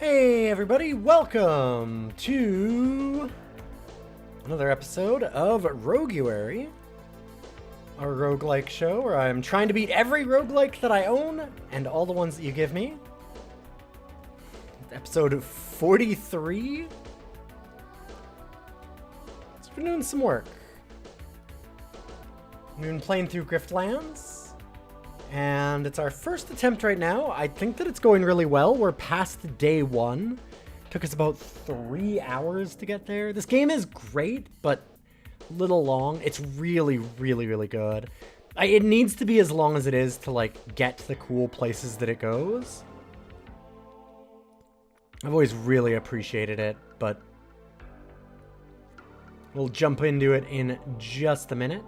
Hey everybody, welcome to another episode of Roguary, our roguelike show where I'm trying to beat every roguelike that I own and all the ones that you give me. Episode 43. It's been doing some work. We've been playing through Griftlands. And it's our first attempt right now. I think that it's going really well. We're past day one. Took us about 3 hours to get there. This game is great, but a little long. It's really, really, really good. It needs to be as long as it is to like get to the cool places that it goes. I've always really appreciated it, but we'll jump into it in just a minute.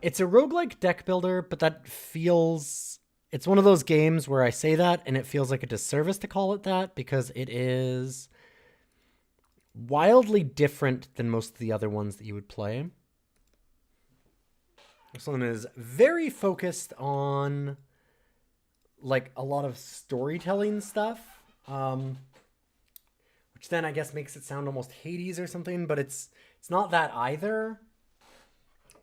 It's a roguelike deck builder, but that feels... It's one of those games where I say that, and it feels like a disservice to call it that, because it is wildly different than most of the other ones that you would play. This one is very focused on, like, a lot of storytelling stuff, which then I guess makes it sound almost Hades or something, but it's not that either.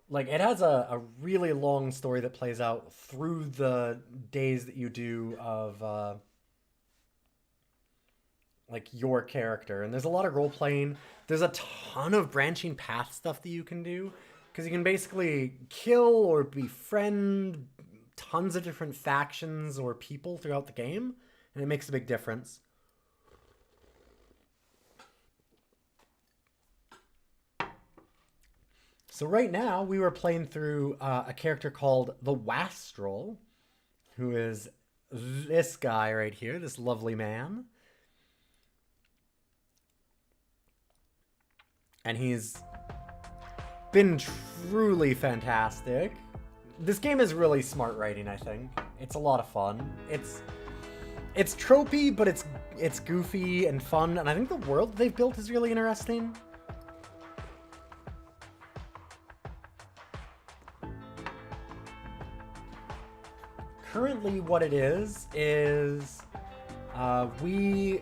Like, it has a really long story that plays out through the days that you do of, like, your character. And there's a lot of role-playing. There's a ton of branching path stuff that you can do. Because you can basically kill or befriend tons of different factions or people throughout the game. And it makes a big difference. So right now, we were playing through a character called the Wastrel, who is this guy right here, this lovely man. And he's been truly fantastic. This game is really smart writing, I think. It's a lot of fun. It's tropey, but it's goofy and fun, and I think the world they've built is really interesting. Currently, what it is we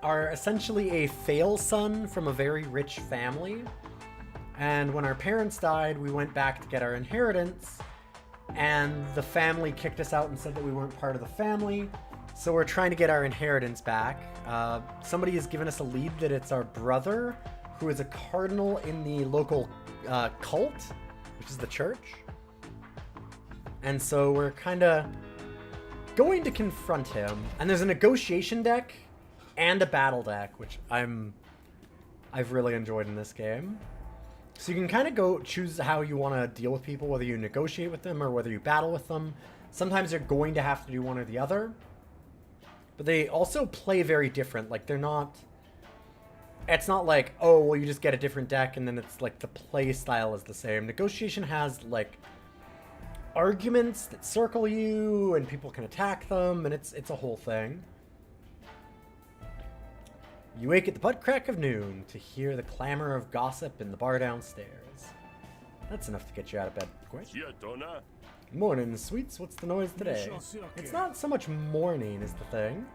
are essentially a fail son from a very rich family. And when our parents died, we went back to get our inheritance. And the family kicked us out and said that we weren't part of the family. So we're trying to get our inheritance back. Somebody has given us a lead that it's our brother, who is a cardinal in the local cult, which is the church. And so we're kind of going to confront him. And there's a negotiation deck and a battle deck, which I've really enjoyed in this game. So you can kind of go choose how you want to deal with people, whether you negotiate with them or whether you battle with them. Sometimes you're going to have to do one or the other. But they also play very different. Like, they're not... It's not like, oh, well, you just get a different deck and then it's like the play style is the same. Negotiation has, like, arguments that circle you and people can attack them, and it's a whole thing. You wake at the butt crack of noon to hear the clamor of gossip in the bar downstairs. That's enough to get you out of bed quick. Morning, sweets. What's the noise today? It's not so much morning is the thing.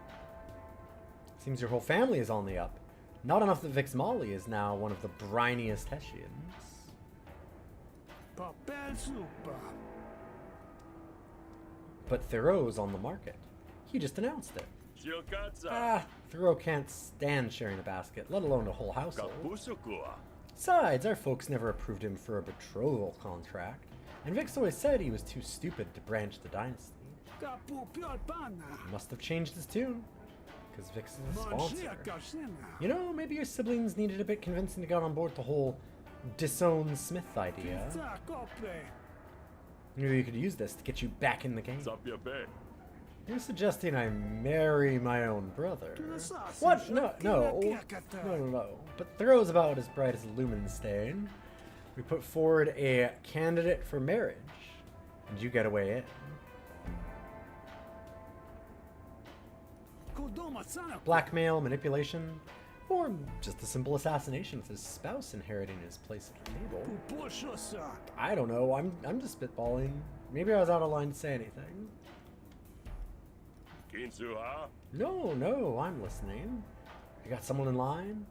Seems your whole family is on the up. Not enough that Vix Molly is now one of the briniest Hessians. But Thoreau's on the market. He just announced it. Thoreau can't stand sharing a basket, let alone a whole household. Besides, our folks never approved him for a betrothal contract, and Vix always said he was too stupid to branch the dynasty. He must have changed his tune, because Vix is a sponsor. You know, maybe your siblings needed a bit convincing to get on board the whole disown Smith idea. Maybe you could use this to get you back in the game. You're suggesting I marry my own brother. What? No. But Thoreau's about as bright as Lumenstain. We put forward a candidate for marriage, and you get away in. Blackmail, manipulation, or just a simple assassination with his spouse inheriting his place at the table. I don't know. I'm just spitballing. Maybe I was out of line to say anything. No, I'm listening. You got someone in line?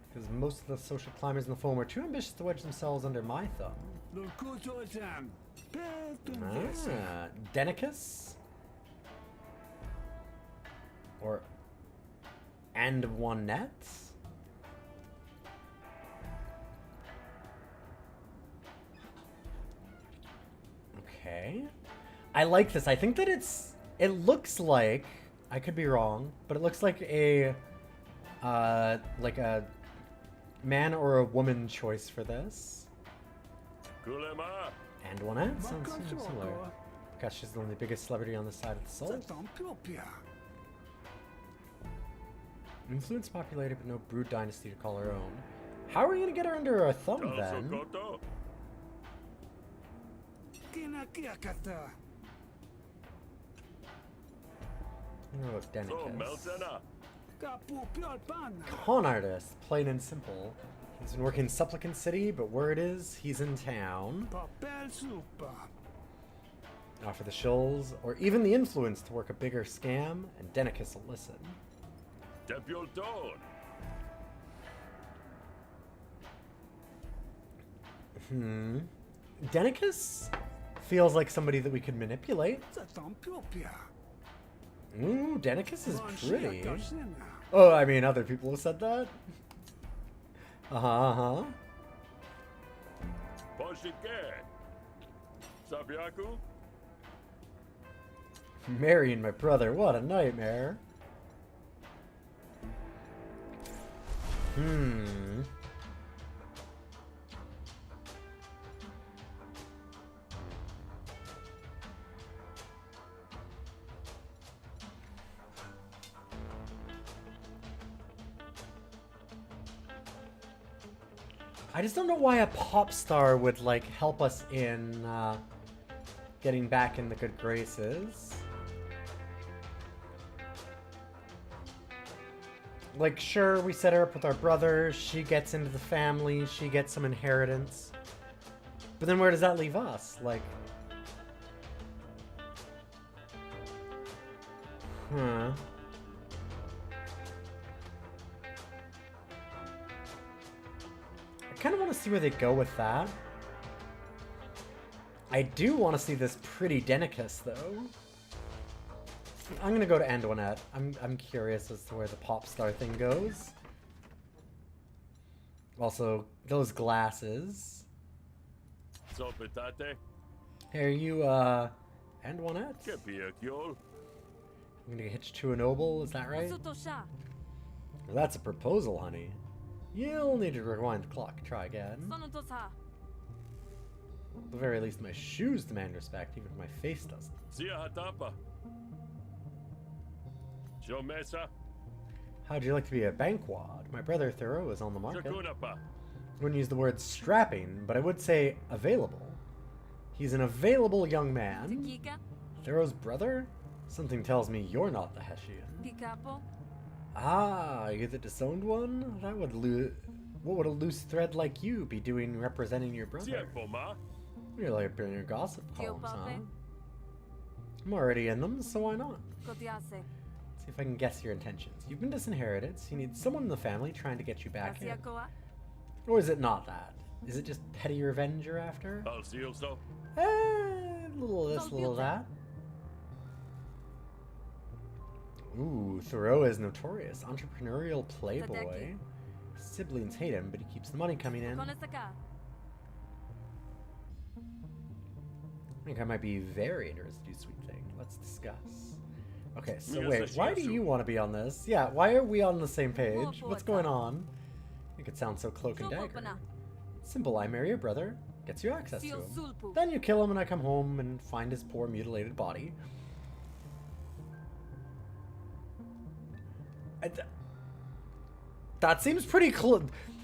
Because most of the social climbers in the foam are too ambitious to wedge themselves under my thumb. Denicus? Or and one nets? Okay. I like this. I think that it looks like, I could be wrong, but it looks like a man or a woman choice for this. And one ad sounds similar. Gosh, she's the only biggest celebrity on this side of the soul. Influence populated, but no brood dynasty to call her own. How are we gonna get her under our thumb then? I don't know about Denicus. Con artist, plain and simple. He's been working in Supplicant City, but word is he's in town. Offer the shills, or even the influence to work a bigger scam, and Denicus will listen. Denicus feels like somebody that we could manipulate. Ooh, Denicus is pretty. Oh, I mean, other people have said that. Uh-huh. Marrying my brother, what a nightmare. I just don't know why a pop star would, like, help us in getting back in the good graces. Like, sure, we set her up with our brother, she gets into the family, she gets some inheritance. But then where does that leave us? Like... Huh. I kind of want to see where they go with that. I do want to see this pretty Denicus, though. I'm gonna go to Antoinette. I'm curious as to where the pop star thing goes. Also, those glasses. Hey, are you Antoinette? I'm gonna get hitched to a noble, is that right? Well, that's a proposal, honey. You'll need to rewind the clock. Try again. At the very least, my shoes demand respect, even if my face doesn't. How'd you like to be a bankwad? My brother Thoreau is on the market. Wouldn't use the word strapping, but I would say available. He's an available young man. Thoreau's brother? Something tells me you're not the Hessian. Ah, you're the disowned one? What would a loose thread like you be doing representing your brother? You're like in your gossip columns, huh? I'm already in them, so why not? See if I can guess your intentions. You've been disinherited, so you need someone in the family trying to get you back in. Or is it not that? Is it just petty revenge you're after? Little this, little that. Ooh, Thoreau is notorious. Entrepreneurial playboy. Siblings hate him, but he keeps the money coming in. I think I might be very interested to do sweet thing. Let's discuss. Okay, so wait, why do you want to be on this? Yeah, why are we on the same page? What's going on? I think it sounds so cloak and dagger. Simple, I marry your brother, gets you access to him. Then you kill him and I come home and find his poor mutilated body. That seems pretty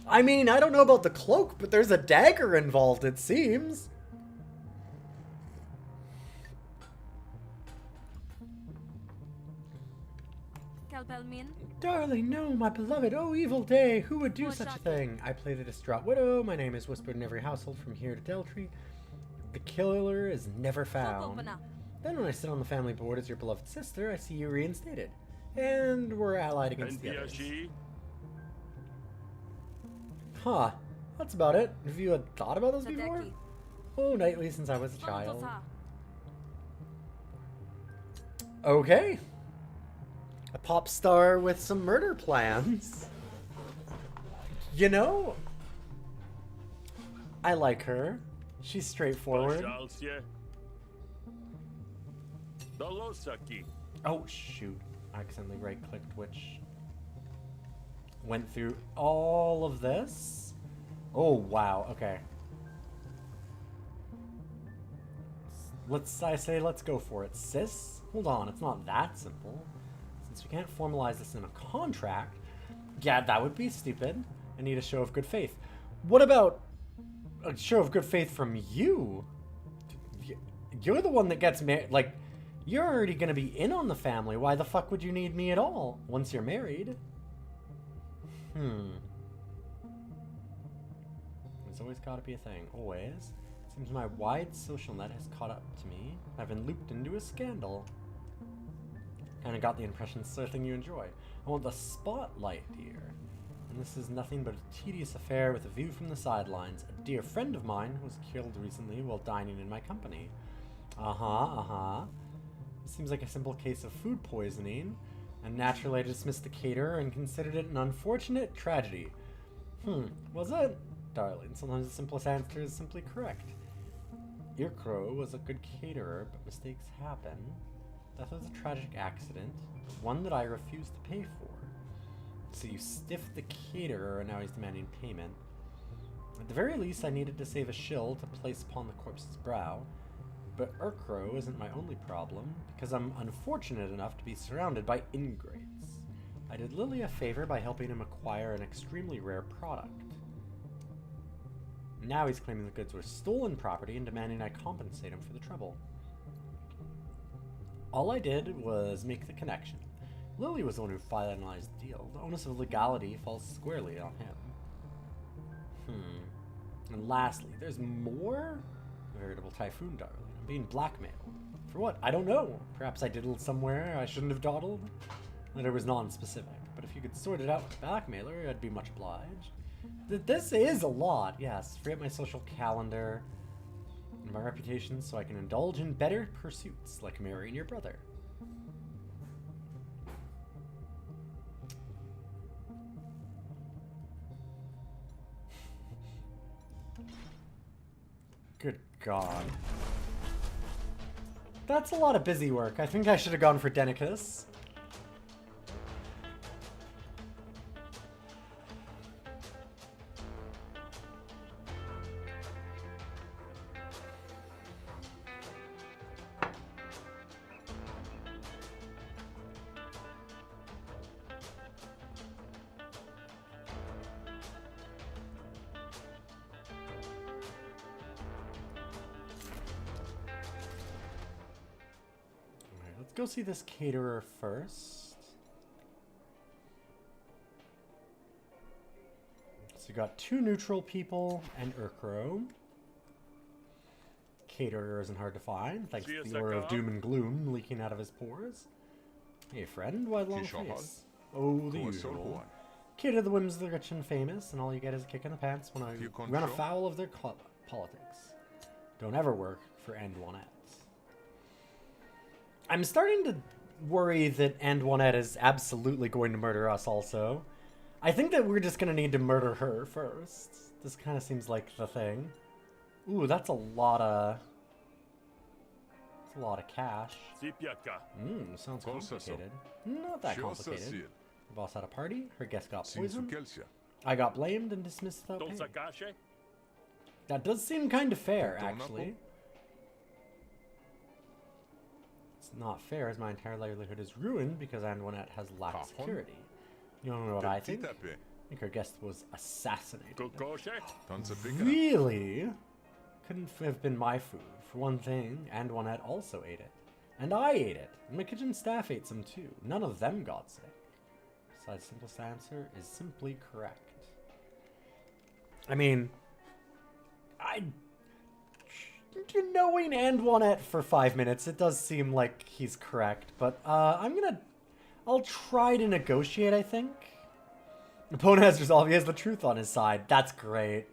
I mean, I don't know about the cloak, but there's a dagger involved, it seems. Darling, no, my beloved, oh evil day, who would do such a thing? I play the distraught widow, my name is whispered in every household from here to Deltree. The killer is never found. Then when I sit on the family board as your beloved sister, I see you reinstated. And we're allied against the others. Huh. That's about it. Have you had thought about this before? Oh, nightly since I was a child. Okay. A pop star with some murder plans. You know, I like her. She's straightforward. Oh, shoot. I accidentally right-clicked, which went through all of this. Oh, wow. Okay. Let's go for it. Sis? Hold on, it's not that simple. Since we can't formalize this in a contract, yeah, that would be stupid. I need a show of good faith. What about a show of good faith from you? You're the one that gets married. Like, you're already going to be in on the family. Why the fuck would you need me at all once you're married? There's always got to be a thing. Always. Seems my wide social net has caught up to me. I've been looped into a scandal. Kinda got the impression it's the thing you enjoy. I want the spotlight, dear. And this is nothing but a tedious affair with a view from the sidelines. A dear friend of mine was killed recently while dining in my company. It seems like a simple case of food poisoning. And naturally I dismissed the caterer and considered it an unfortunate tragedy. Was it? Darling, sometimes the simplest answer is simply correct. Irkro was a good caterer, but mistakes happen. That was a tragic accident, one that I refused to pay for. So you stiffed the caterer and now he's demanding payment. At the very least, I needed to save a shill to place upon the corpse's brow. But Irkro isn't my only problem, because I'm unfortunate enough to be surrounded by ingrates. I did Lily a favor by helping him acquire an extremely rare product. Now he's claiming the goods were stolen property and demanding I compensate him for the trouble. All I did was make the connection. Lily was the one who finalized the deal. The onus of legality falls squarely on him. And lastly, there's more? A veritable typhoon, darling. I'm being blackmailed. For what? I don't know. Perhaps I diddled somewhere I shouldn't have dawdled? The letter was non-specific, but if you could sort it out with the blackmailer, I'd be much obliged. This is a lot, yes. Forget my social calendar and my reputation so I can indulge in better pursuits, like marrying your brother. Good God. That's a lot of busy work. I think I should have gone for Denicus. Go see this caterer first. So you got two neutral people and Irkro. Caterer isn't hard to find, thanks to the aura of doom and gloom leaking out of his pores. Hey friend, why the long face? Oh, the usual. Cater the whims of the rich and famous, and all you get is a kick in the pants when I run afoul of their politics. Don't ever work for Antoinette. I'm starting to worry that Antoinette is absolutely going to murder us also. I think that we're just going to need to murder her first. This kind of seems like the thing. Ooh, that's a lot of... That's a lot of cash. Sounds complicated. Not that complicated. The boss had a party, her guest got poisoned. I got blamed and dismissed without pay. That does seem kind of fair, actually. Not fair, as my entire livelihood is ruined because Antoinette has lacked security. You don't know what I think? I think her guest was assassinated. Really? Couldn't have been my food. For one thing, Antoinette also ate it. And I ate it. And my kitchen staff ate some too. None of them got sick. Besides, the simplest answer is simply correct. I mean, knowing and Juanette for 5 minutes, it does seem like he's correct. But I'll try to negotiate, I think. Opponent has resolved. He has the truth on his side. That's great.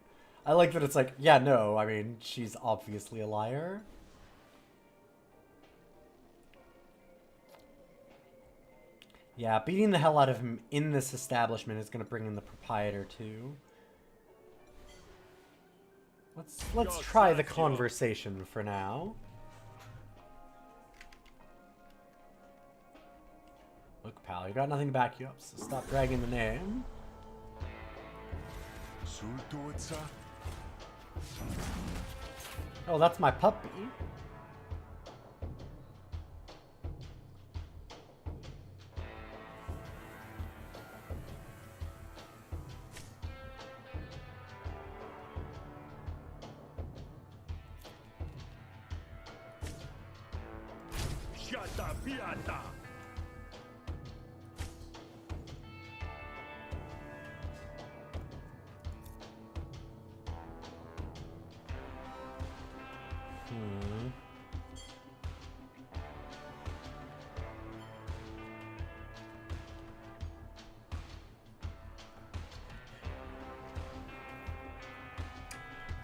I like that it's like, yeah, no, I mean, she's obviously a liar. Yeah, beating the hell out of him in this establishment is going to bring in the proprietor, too. Let's try the conversation for now. Look, pal, you got nothing to back you up, so stop dragging the name. Oh, that's my puppy.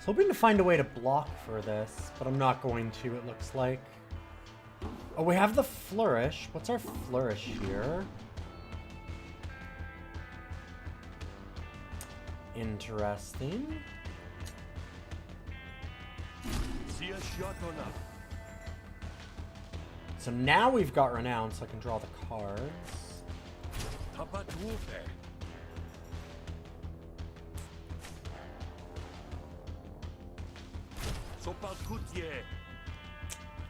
Hoping to find a way to block for this, but I'm not going to, it looks like. Oh, we have the flourish. What's our flourish here? Interesting. So now we've got renown, so I can draw the cards.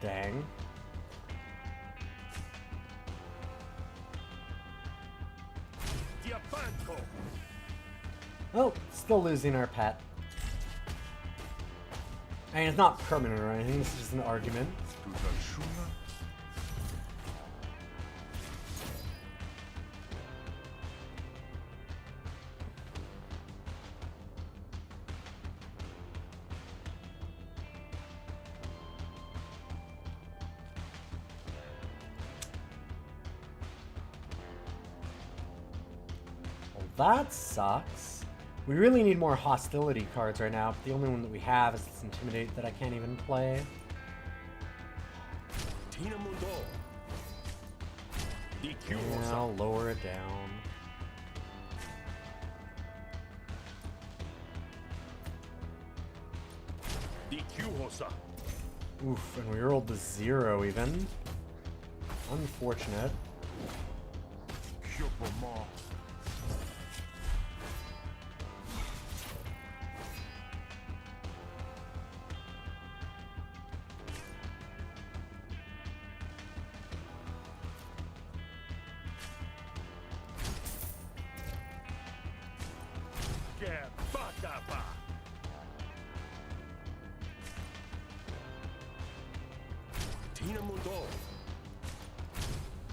Dang. Oh, still losing our pet. I mean, it's not permanent or anything, it's just an argument. That sucks. We really need more hostility cards right now, but the only one that we have is this Intimidate that I can't even play. Yeah, I'll lower it down. Oof, and we rolled the 0 even. Unfortunate.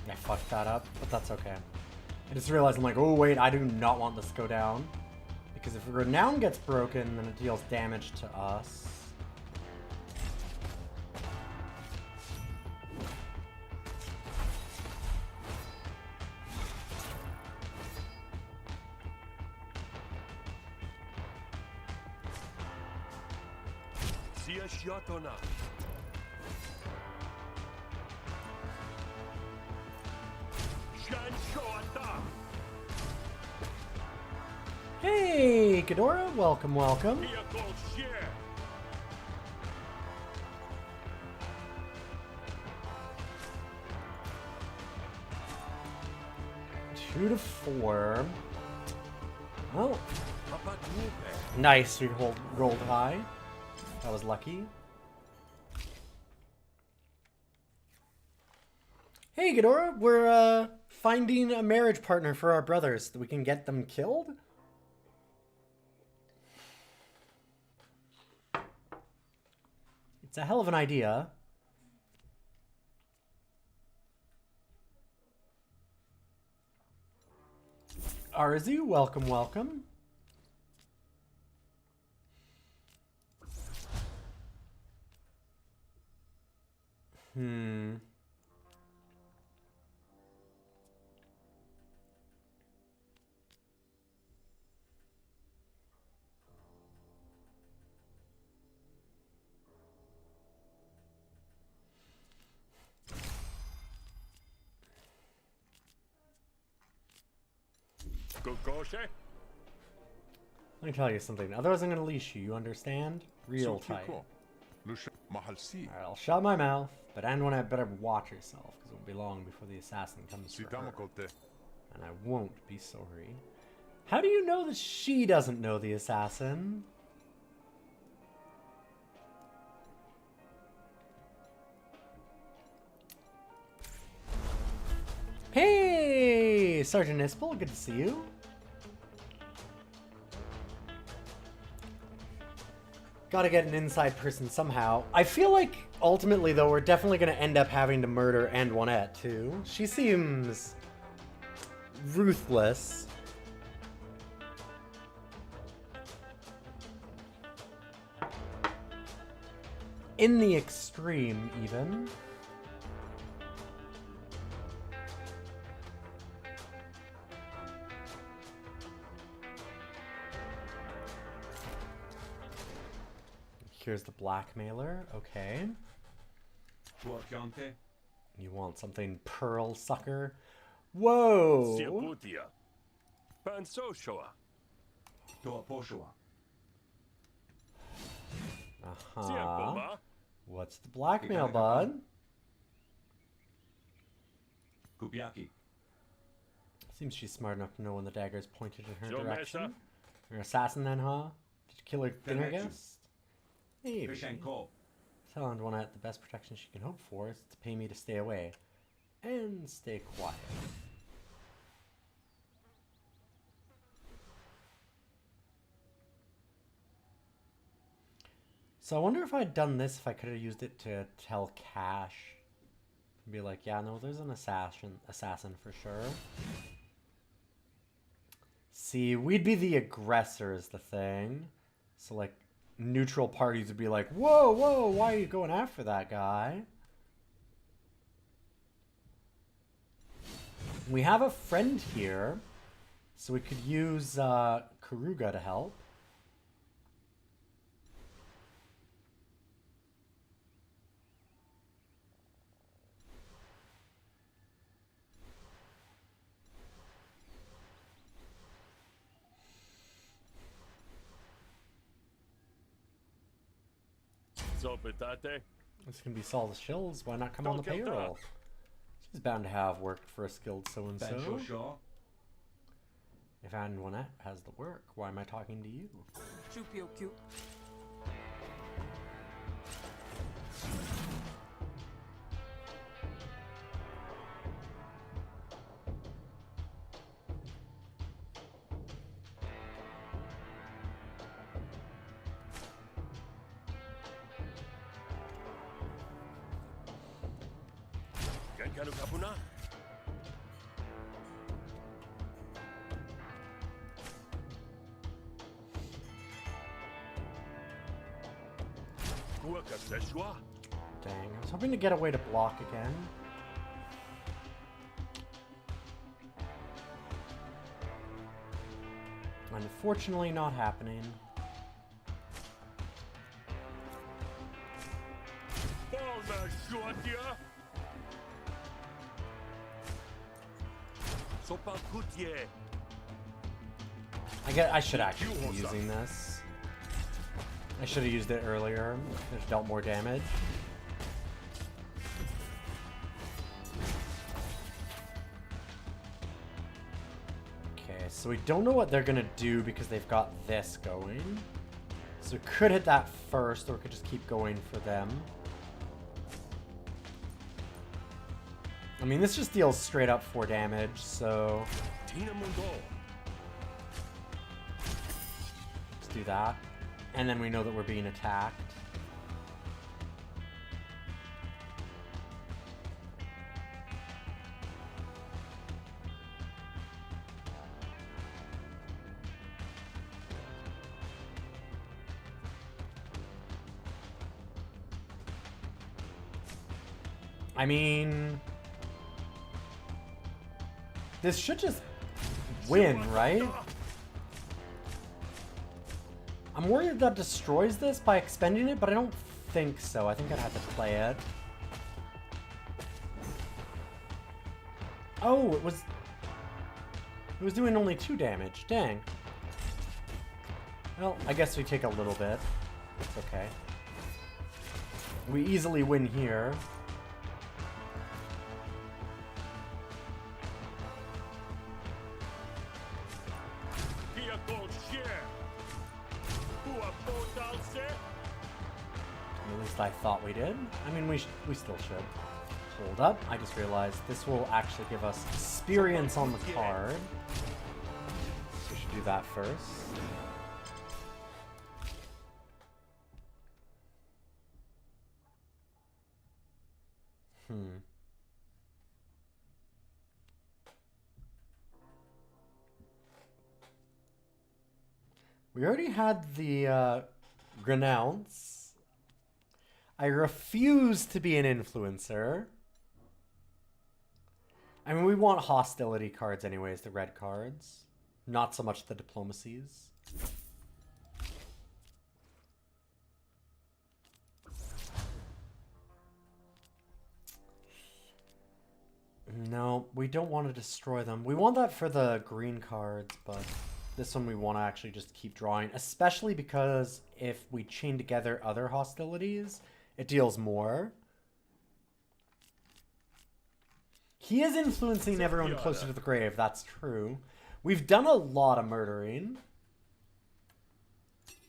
I fucked that up, but that's okay. I just realized I'm like, oh wait, I do not want this to go down. Because if Renown gets broken, then it deals damage to us. Hey, Ghidorah, welcome, welcome. 2 to 4. Oh. Nice, we rolled high. That was lucky. Hey, Ghidorah, we're finding a marriage partner for our brothers so that we can get them killed. It's a hell of an idea. Arzu, welcome, welcome. Let me tell you something. Otherwise, I'm gonna leash you. You understand? Real tight. Alright, I'll shut my mouth, but Antoinette better watch herself, because it won't be long before the assassin comes for her. And I won't be sorry. How do you know that she doesn't know the assassin? Hey, Sergeant Ispel, good to see you. Gotta get an inside person somehow. I feel like, ultimately, though, we're definitely gonna end up having to murder Antoinette, too. She seems ruthless. In the extreme, even. Here's the blackmailer. Okay. You want something pearl sucker? Whoa! Uh-huh. What's the blackmail, bud? Seems she's smart enough to know when the dagger is pointed in her direction. You're an assassin then, huh? Did you kill her dinner guest? Maybe. Tell Antoinette the best protection she can hope for is to pay me to stay away. And stay quiet. So I wonder if I'd done this, if I could have used it to tell Cash. Be like, yeah, no, there's an assassin for sure. See, we'd be the aggressor is the thing. So, like, neutral parties would be like, whoa, whoa, why are you going after that guy? We have a friend here, so we could use Karuga to help. This can be Saul the Shills. Why not come on the payroll? She's bound to have worked for a skilled so-and-so. If Antoinette has the work, why am I talking to you? Dang, I was hoping to get a way to block again. Unfortunately, not happening. I should actually be using this. I should have used it earlier. It dealt more damage. Okay, so we don't know what they're gonna do because they've got this going. So we could hit that first, or we could just keep going for them. I mean, this just deals straight up 4 damage, so... let's do that. And then we know that we're being attacked. I mean... this should just win, right? I'm worried that destroys this by expending it, but I don't think so. I think I'd have to play it. Oh, it was... It was doing only 2 damage. Dang. Well, I guess we take a little bit. It's okay. We easily win here. At least I thought we did. I mean, we still should. Hold up. I just realized this will actually give us experience on the card. So we should do that first. We already had the Renounce. I refuse to be an influencer. I mean, we want hostility cards anyways, the red cards. Not so much the diplomacies. No, we don't want to destroy them. We want that for the green cards, but this one we want to actually just keep drawing. Especially because if we chain together other hostilities, it deals more. He is influencing everyone closer to the grave, that's true. We've done a lot of murdering.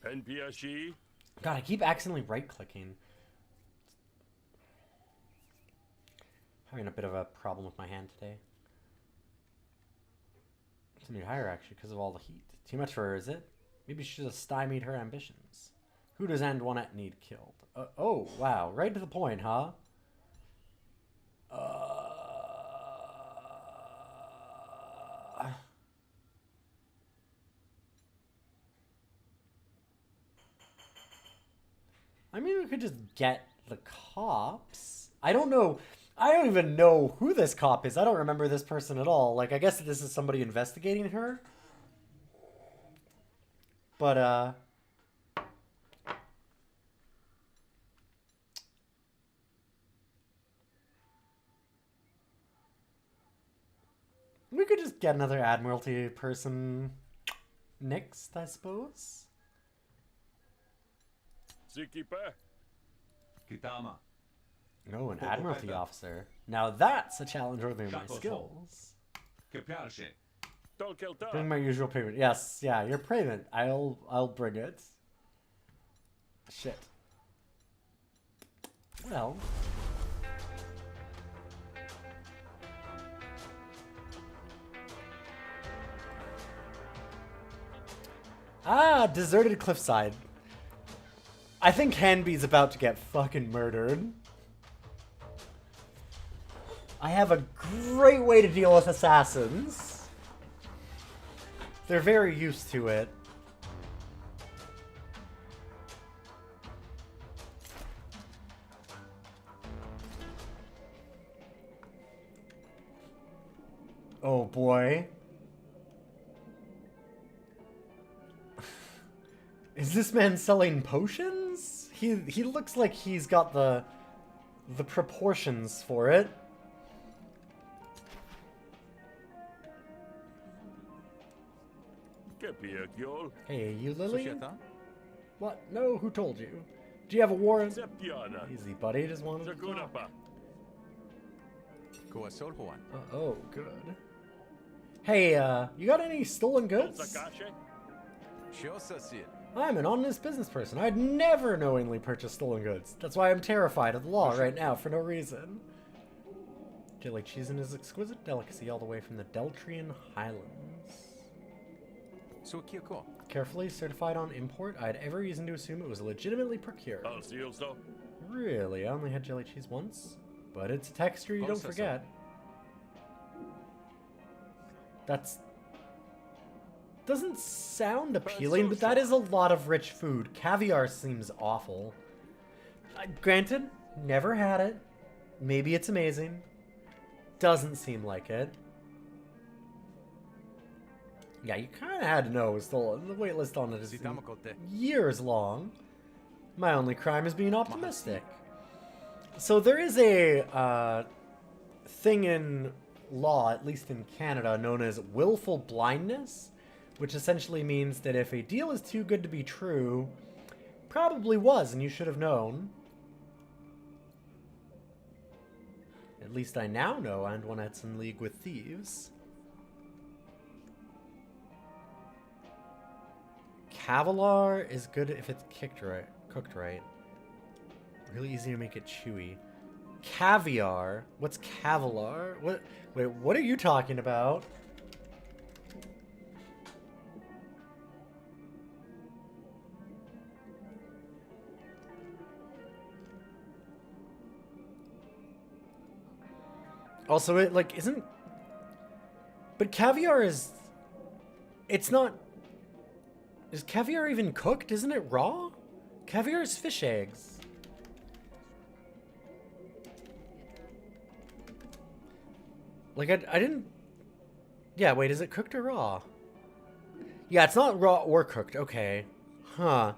God, I keep accidentally right-clicking. Having a bit of a problem with my hand today. It's need higher actually because of all the heat. Too much for her, is it? Maybe she should have stymied her ambitions. Who does Antoinette need killed? Oh, wow. Right to the point, huh? I mean, we could just get the cops. I don't know. I don't even know who this cop is. I don't remember this person at all. Like, I guess this is somebody investigating her. But, we could just get another Admiralty person next, I suppose. Oh, an Admiralty officer. Now that's a challenge worthy of my skills. Bring my usual payment. Yes, yeah, your payment. I'll bring it. Shit. Well. Ah, deserted cliffside. I think Hanby's about to get fucking murdered. I have a great way to deal with assassins. They're very used to it. Oh boy. Is this man selling potions? He looks like he's got the proportions for it. Hey, you Lily? What? No, who told you? Do you have a warrant? Easy, buddy. Just wanted to talk. Oh, good. Hey, you got any stolen goods? I'm an honest business person. I'd never knowingly purchase stolen goods. That's why I'm terrified of the law right now for no reason. Jelly cheese is exquisite delicacy all the way from the Deltrian Highlands. Carefully certified on import, I had every reason to assume it was legitimately procured. Really? I only had jelly cheese once? But it's a texture you don't forget. That's... doesn't sound appealing, but that is a lot of rich food. Caviar seems awful. Granted, never had it. Maybe it's amazing. Doesn't seem like it. Yeah, you kind of had to know it was stolen. The waitlist on it is years long. My only crime is being optimistic. So there is a thing in law, at least in Canada, known as willful blindness, which essentially means that if a deal is too good to be true, probably was, and you should have known. At least I now know Antoinette's in league with thieves. Cavilar is good if it's cooked right. Really easy to make it chewy. Caviar? What's cavilar? What? Wait, what are you talking about? Also, it, like, isn't... But caviar is... It's not... Is caviar even cooked? Isn't it raw? Caviar is fish eggs. Like, I didn't... Yeah, wait, is it cooked or raw? Yeah, it's not raw or cooked. Okay. Huh.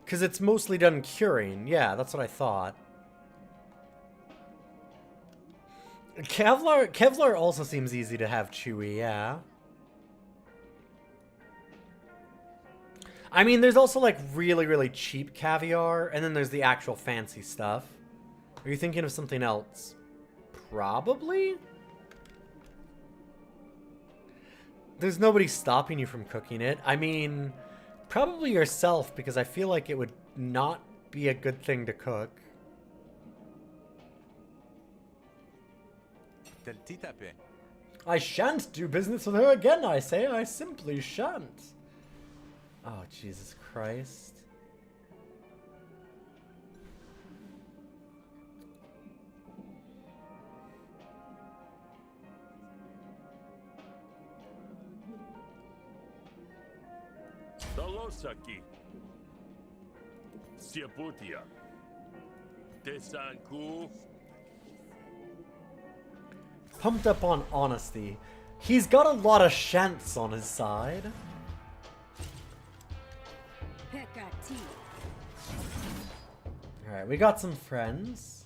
Because it's mostly done curing. Yeah, that's what I thought. Kevlar also seems easy to have chewy, yeah. I mean, there's also, like, really, really cheap caviar, and then there's the actual fancy stuff. Are you thinking of something else? Probably? There's nobody stopping you from cooking it. I mean, probably yourself, because I feel like it would not be a good thing to cook. I shan't do business with her again, I say. I simply shan't. Oh, Jesus Christ. Dalosaki. Siaputia. Desanku. Pumped up on honesty. He's got a lot of shants on his side. Alright, we got some friends.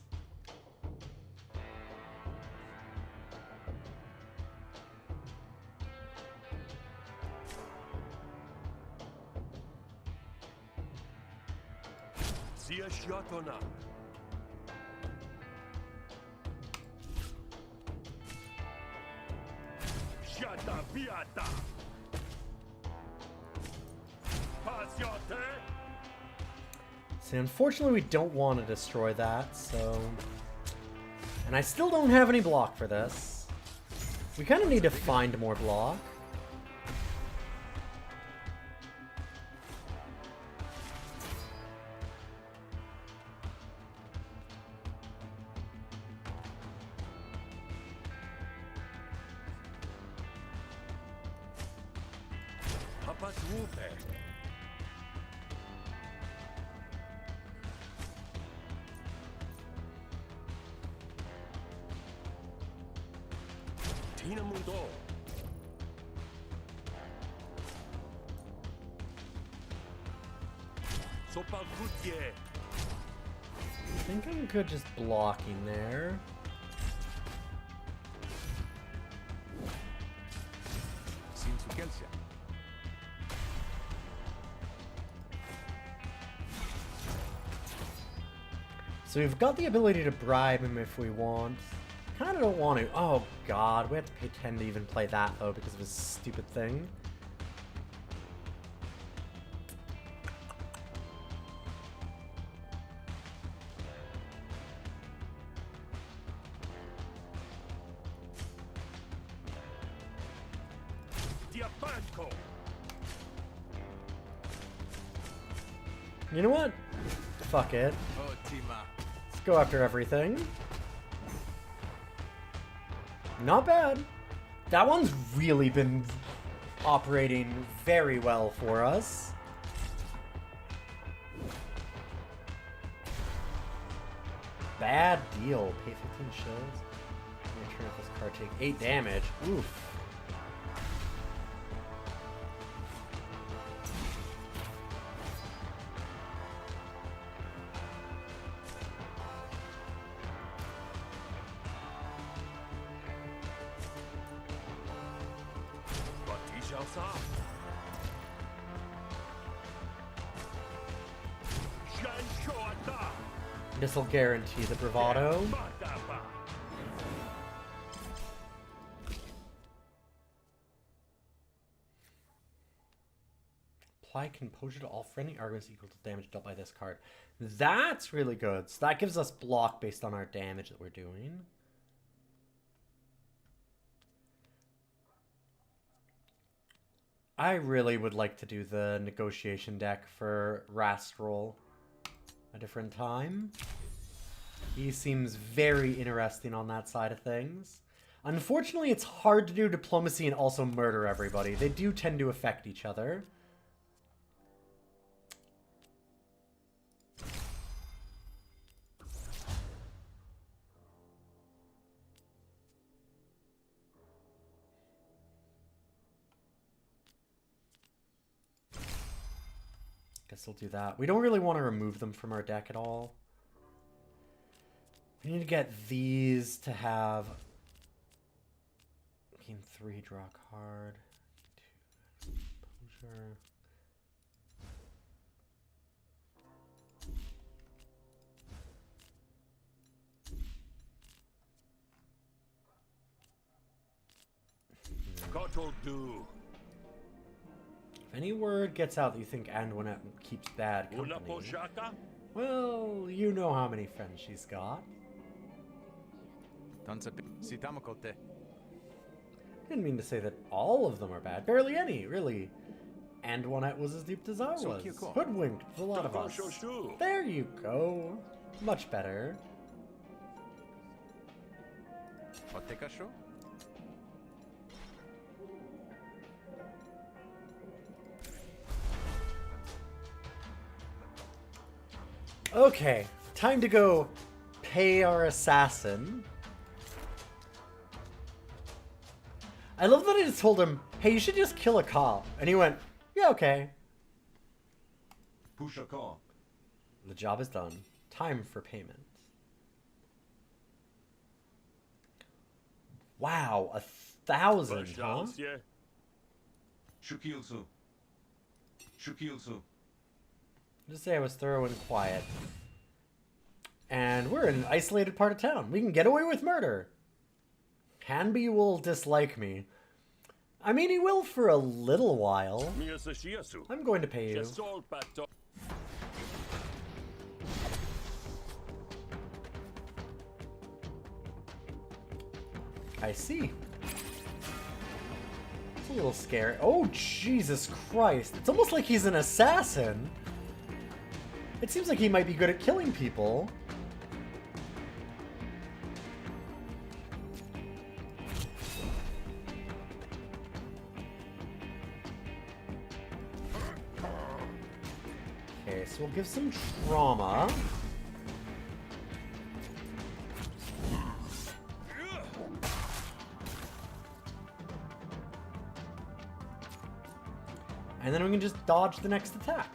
Sia Shiatona. Shata Piata. Pasiote. See, unfortunately we don't want to destroy that, so... And I still don't have any block for this. We kind of need to find more block. Papatupe. Tina Mundo. Sopa Gutier. I think I'm good just blocking there. So we've got the ability to bribe him if we want. Kind of don't want to. Oh god, we have to pay 10 to even play that though because of his stupid thing. Diabanco. You know what? Fuck it. Let's go after everything. Not bad. That one's really been operating very well for us. Bad deal. Pay 15 shills. Return if this card take 8 damage. Oof. Elsa. Shanshoata. This'll guarantee the bravado. Bataba. Apply composure to all friendly arguments equal to damage dealt by this card. That's really good. So that gives us block based on our damage that we're doing. I really would like to do the negotiation deck for Rastrol a different time. He seems very interesting on that side of things. Unfortunately, it's hard to do diplomacy and also murder everybody. They do tend to affect each other. Guess we'll do that. We don't really want to remove them from our deck at all. We need to get these to have... Gain 3, draw a card. 2, composure. Cot'll do. If any word gets out that you think Antoinette keeps bad Una company, poshaka. well, you know how many friends she's got. Didn't mean to say that all of them are bad. Barely any, really. Antoinette was as deep as I was. Hoodwinked with a lot of us. There you go. Much better. Okay, time to go pay our assassin. I love that I just told him, hey, you should just kill a cop. And he went, yeah, okay. Push a call. The job is done. Time for payment. Wow, 1,000, huh? Shukilsu. Shukilsu. Just say I was thorough and quiet. And we're in an isolated part of town. We can get away with murder. Hanby will dislike me. I mean, he will for a little while. I'm going to pay you. I see. It's a little scary. Oh, Jesus Christ. It's almost like he's an assassin. It seems like he might be good at killing people. Okay, so we'll give some trauma. And then we can just dodge the next attack.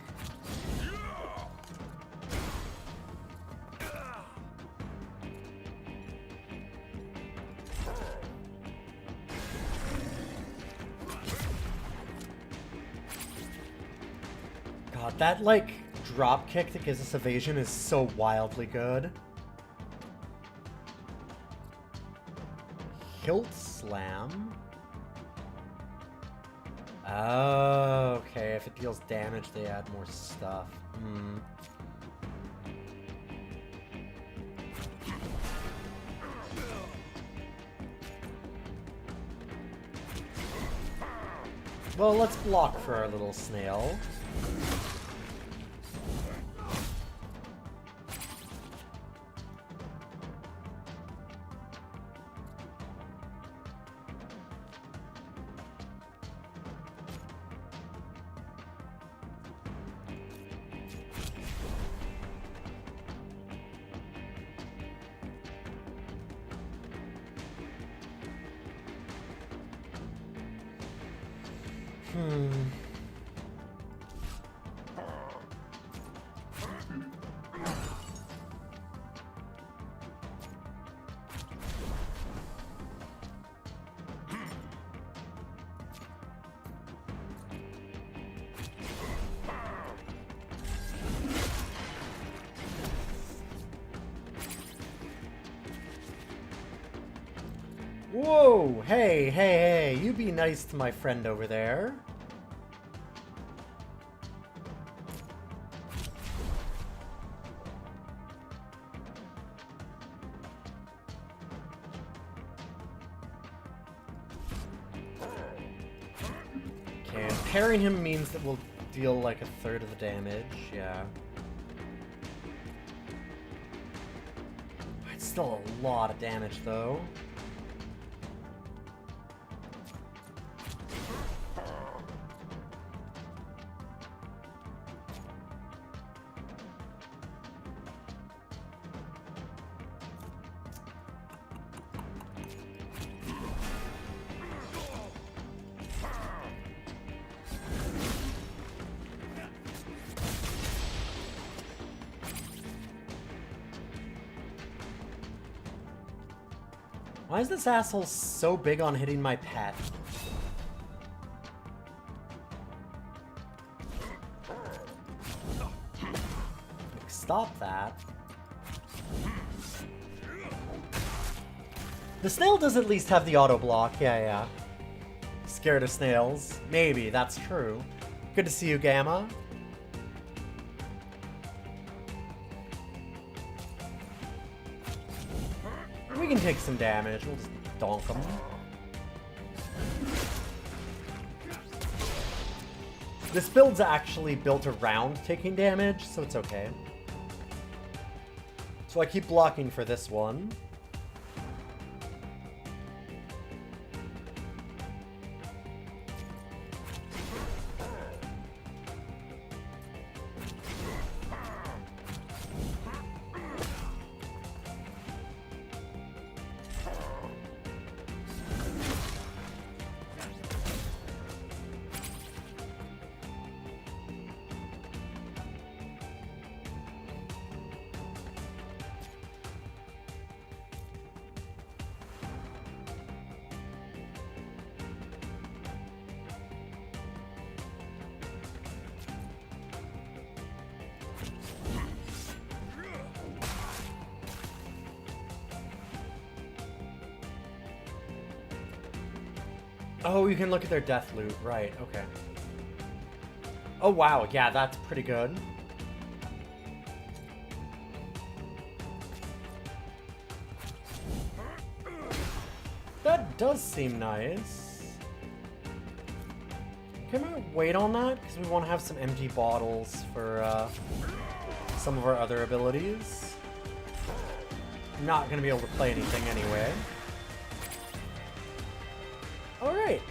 God, that, like, drop kick that gives us evasion is so wildly good. Hilt slam. Oh, okay. If it deals damage, they add more stuff. Hmm. Well, let's block for our little snail. Whoa! Hey, hey, hey! You be nice to my friend over there. Okay, and parrying him means that we'll deal like a third of the damage. Yeah. It's still a lot of damage, though. Why is this asshole so big on hitting my pet? Like, stop that. The snail does at least have the auto block. Yeah, yeah. Scared of snails. Maybe, that's true. Good to see you, Gamma. We can take some damage. We'll just donk them. This build's actually built around taking damage, so it's okay. So I keep blocking for this one. Oh, you can look at their death loot. Right, okay. Oh, wow. Yeah, that's pretty good. That does seem nice. Can I wait on that? Because we want to have some empty bottles for some of our other abilities. I'm not going to be able to play anything anyway. Alright.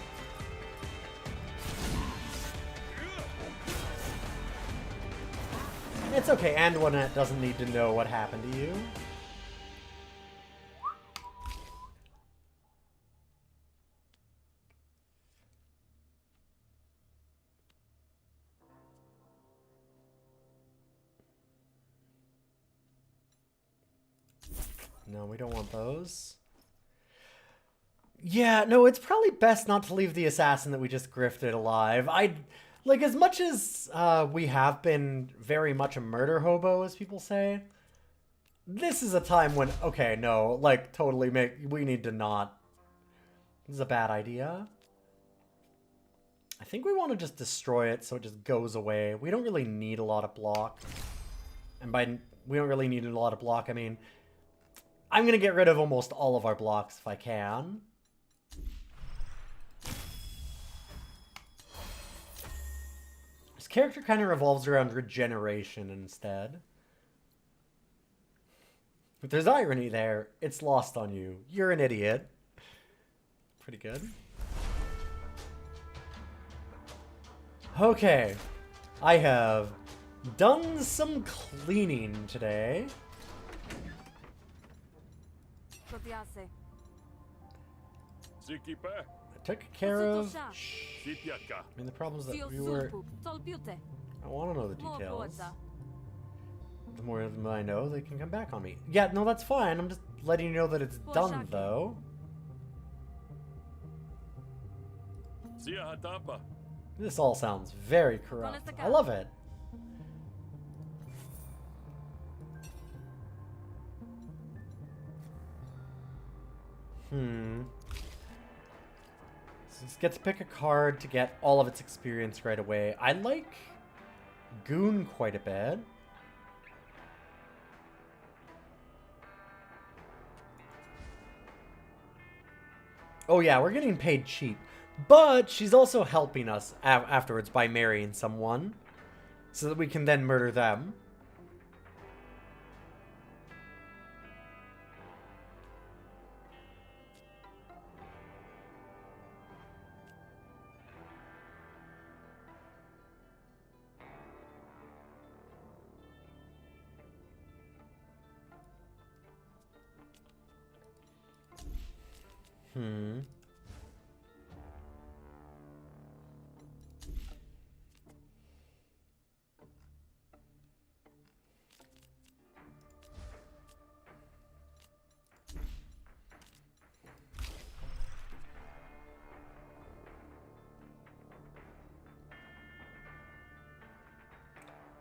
It's okay, and one that doesn't need to know what happened to you. No, we don't want those. Yeah, no, it's probably best not to leave the assassin that we just grifted alive. Like, as much as we have been very much a murder hobo, as people say, this is a time when, okay, no, like, totally we need to not. This is a bad idea. I think we want to just destroy it so it just goes away. We don't really need a lot of block. And by we don't really need a lot of block, I mean, I'm going to get rid of almost all of our blocks if I can. This character kind of revolves around regeneration instead. If there's irony there, it's lost on you. You're an idiot. Pretty good. Okay. I have done some cleaning today. I took care of... Shh. I mean, the problem is that we were... I want to know the details. The more I know, they can come back on me. Yeah, no, that's fine. I'm just letting you know that it's done, though. This all sounds very corrupt. I love it. Get to pick a card to get all of its experience right away. I like Goon quite a bit. Oh yeah, we're getting paid cheap. But she's also helping us afterwards by marrying someone. So that we can then murder them.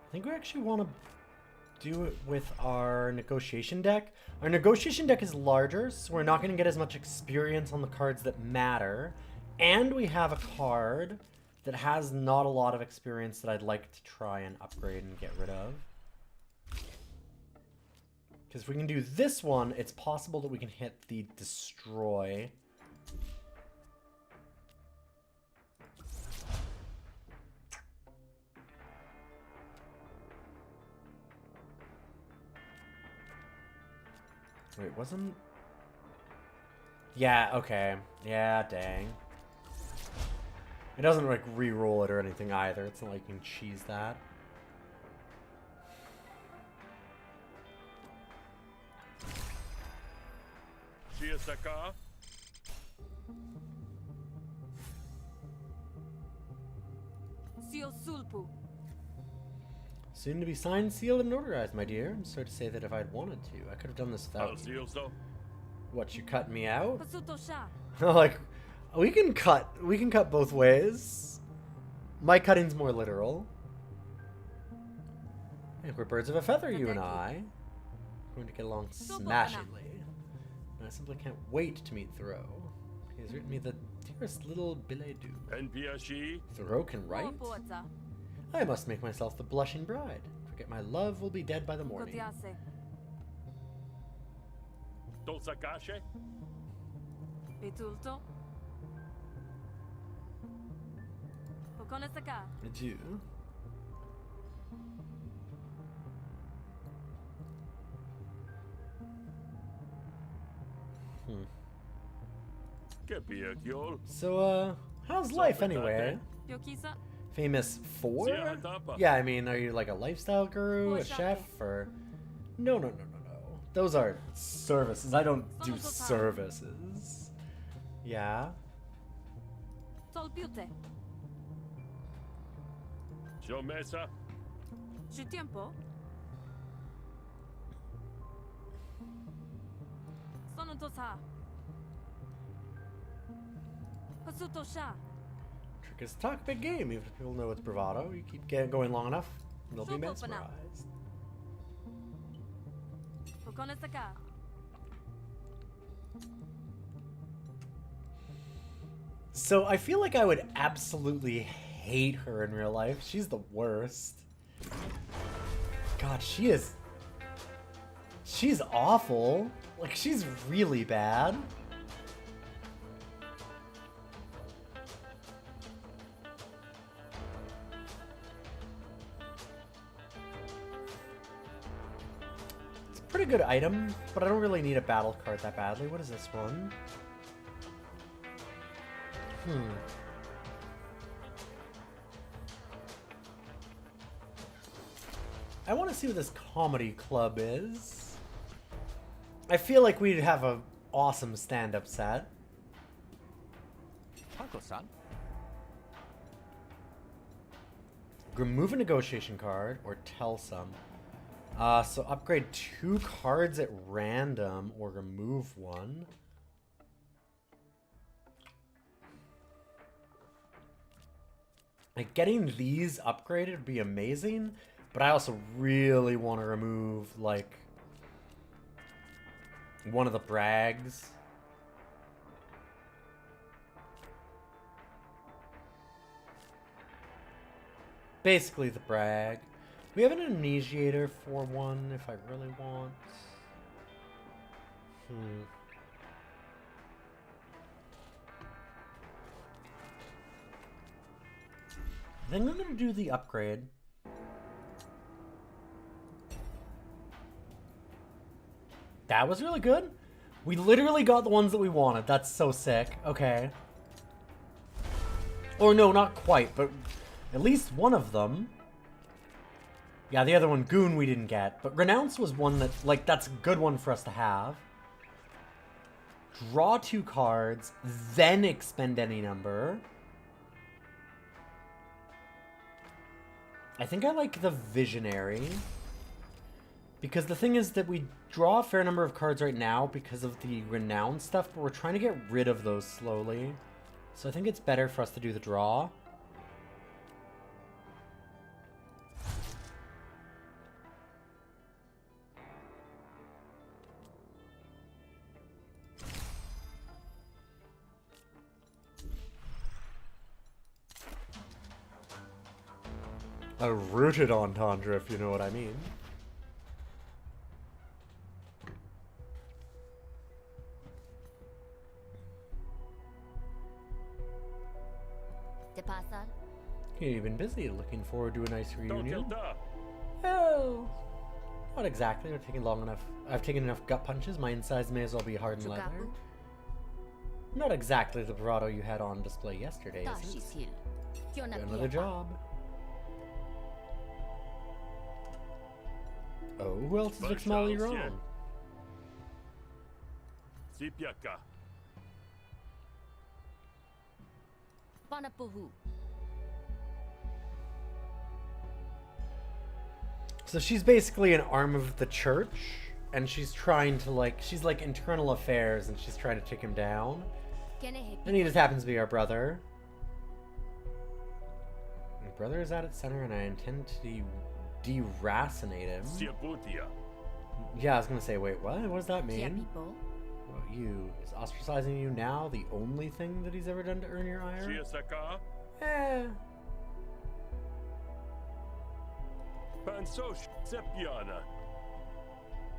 I think we actually want to do it with our negotiation deck. Our negotiation deck is larger, so we're not going to get as much experience on the cards that matter. And we have a card that has not a lot of experience that I'd like to try and upgrade and get rid of. Because if we can do this one, it's possible that we can hit the destroy. Wait, wasn't... Yeah, okay. Yeah, dang. It doesn't, like, re-roll it or anything either. It's not like you can cheese that. Soon to be signed, sealed, and notarized, my dear. I'm sorry to say that if I'd wanted to, I could have done this without you. What, you cut me out? Like, we can cut both ways. My cutting's more literal. I think we're birds of a feather, you and I. We're going to get along smashingly. And I simply can't wait to meet Thoreau. He has written me the dearest little billet doux. Thoreau can write? I must make myself the blushing bride. Forget my love will be dead by the morning. Adieu. So, how's life anyway? Famous for? Yeah, I mean, are you like a lifestyle guru, a chef, or... No. Those are services. I don't do services. Yeah? Trick is talk big game. Even if people know it's bravado, you keep going long enough, and they'll be mesmerized. So I feel like I would absolutely hate her in real life. She's the worst. God, she's awful. Like, she's really bad. Pretty good item, but I don't really need a battle card that badly. What is this one? I want to see what this comedy club is. I feel like we'd have an awesome stand-up set. Remove a negotiation card or tell some. So upgrade 2 cards at random or remove 1. Like, getting these upgraded would be amazing, but I also really want to remove, like, one of the brags. Basically the brag. We have an initiator for one if I really want. I think I'm gonna do the upgrade. That was really good. We literally got the ones that we wanted. That's so sick. Okay. Or no, not quite, but at least one of them. Yeah, the other one, Goon, we didn't get. But Renounce was one that, like, that's a good one for us to have. Draw 2 cards, then expend any number. I think I like the Visionary. Because the thing is that we draw a fair number of cards right now because of the Renown stuff, but we're trying to get rid of those slowly. So I think it's better for us to do the draw. A rooted entendre, if you know what I mean. You've been busy, looking forward to a nice reunion. Oh, not exactly. I've taken long enough. I've taken enough gut punches. My insides may as well be hardened leather. Not exactly the bravado you had on display yesterday, is it? Got another job. Oh, who else is Vix Molly wrong? So she's basically an arm of the church, and she's trying to, like, she's like internal affairs, and she's trying to take him down. And he just happens to be our brother. My brother is at its center, and I intend to deracinate him. Yeah, I was gonna say, wait, what? What does that mean? What, you? Is ostracizing you now the only thing that he's ever done to earn your ire? Eh.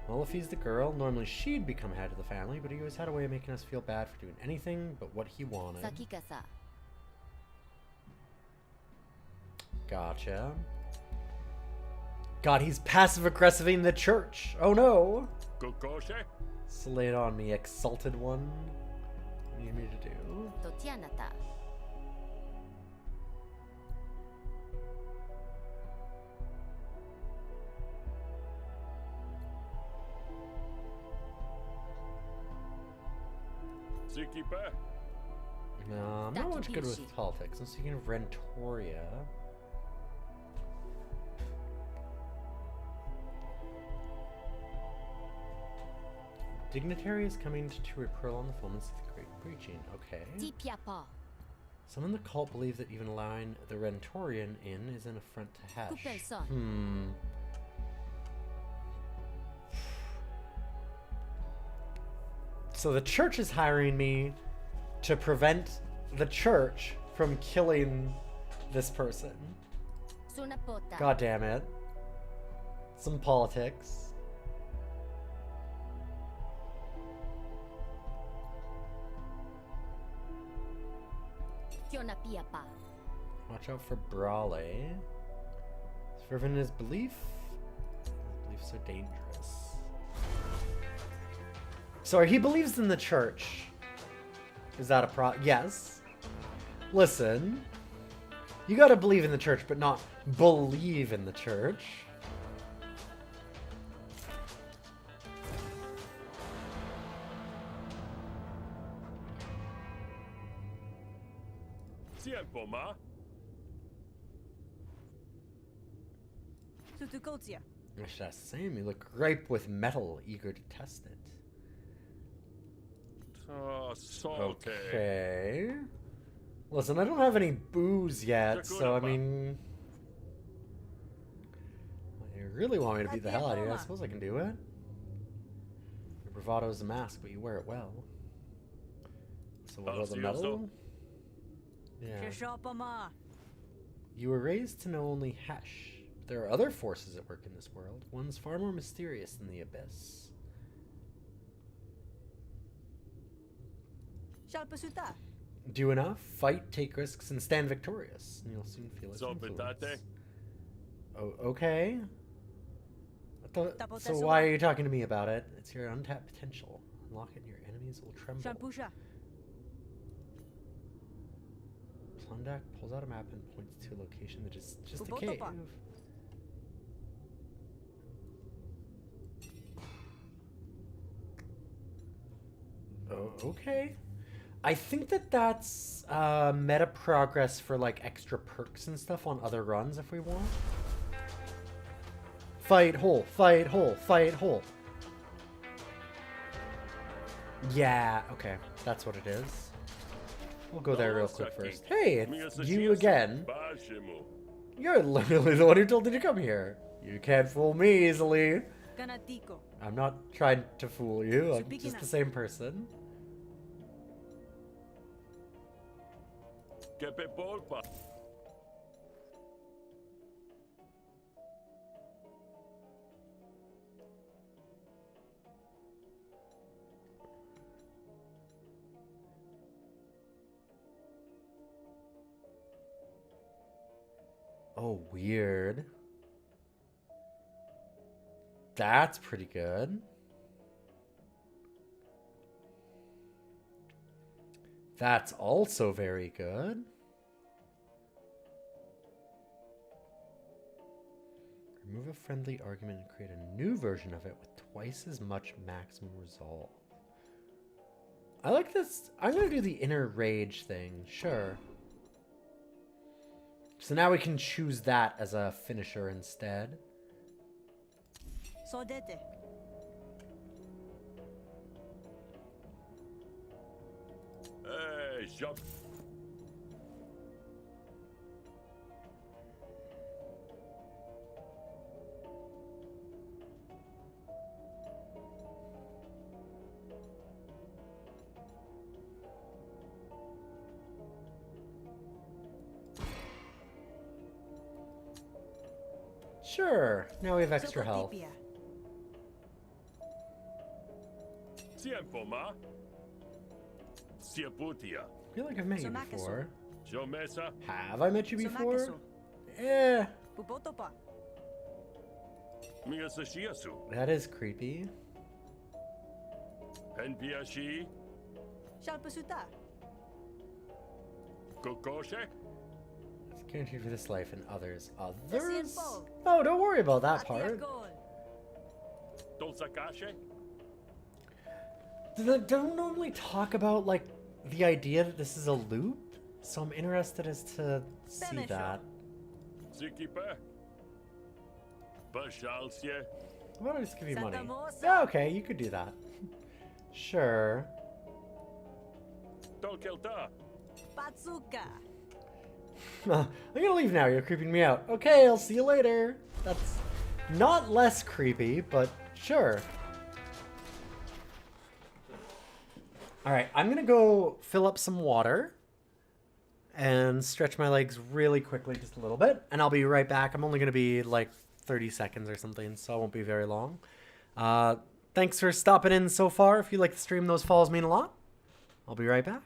Well, if he's the girl, normally she'd become head of the family, but he always had a way of making us feel bad for doing anything but what he wanted. Gotcha. God, he's passive-aggressive in the church. Oh no! Slay it on me, exalted one. What do you need me to do? No, I'm not much good with politics. I'm speaking of Rentoria. Dignitary is coming to repel on the fulminants of the Great Breaching. Okay. Some in the cult believe that even allowing the Rentorian in is an affront to Hesh. So the church is hiring me to prevent the church from killing this person. God damn it. Some politics. Watch out for Brawley. He's fervent in his belief. His beliefs are dangerous. So he believes in the church. Is that a Yes. Listen. You gotta believe in the church, but not believe in the church. That's the same. You look ripe with metal, eager to test it. Okay. Listen, I don't have any booze yet, so I mean... You really want me to beat the hell out of you? I suppose I can do it. Your bravado is a mask, but you wear it well. So what about the metal? Yeah. You were raised to know only Hesh. There are other forces at work in this world, ones far more mysterious than the Abyss. Shalpasuta. Do enough, fight, take risks, and stand victorious, and you'll soon feel its influence. Oh, okay. So why are you talking to me about it? It's your untapped potential. Unlock it and your enemies will tremble. Shampusha. Plundak pulls out a map and points to a location that is just a Bubotopa. cave. Oh, okay. I think that's meta progress for like extra perks and stuff on other runs if we want. Fight hole, fight hole, fight hole. Yeah, okay. That's what it is. We'll go there real quick first. Hey, it's you again. You're literally the one who told me to come here. You can't fool me easily. Ganatiko. I'm not trying to fool you. I'm just the same person. Oh, weird. That's pretty good. That's also very good. Remove a friendly argument and create a new version of it with twice as much maximum resolve. I like this. I'm going to do the inner rage thing. Sure. So now we can choose that as a finisher instead. Sodete. Hey, Jacques. Sure. Now we have extra health. Sokotipia. Tiempo, ma. Sieputia. I feel like I've met you Somakaso. before. Jomesa. Have I met you before? Somakaso. Eh, Bubotopa. Migasashiasu. that is creepy. Penpiashi. Shalpasuta. Kokoshe. It's guaranteed for this life and others. Others? Desienpo. Oh, don't worry about that part. Atiakol. Tolsakashe. They don't normally talk about, like, the idea that this is a loop, so I'm interested as to see Benesho. that. Zikipe. Bashalsye. Why don't I just give you money? Satamosa. Yeah, okay, you could do that. Sure. Tolkelta. Patsuka. I'm gonna leave now, you're creeping me out. Okay, I'll see you later. That's not less creepy, but sure. Alright, I'm gonna go fill up some water and stretch my legs really quickly, just a little bit, and I'll be right back. I'm only gonna be like 30 seconds or something, so I won't be very long. Thanks for stopping in so far. If you like the stream, those follows mean a lot. I'll be right back.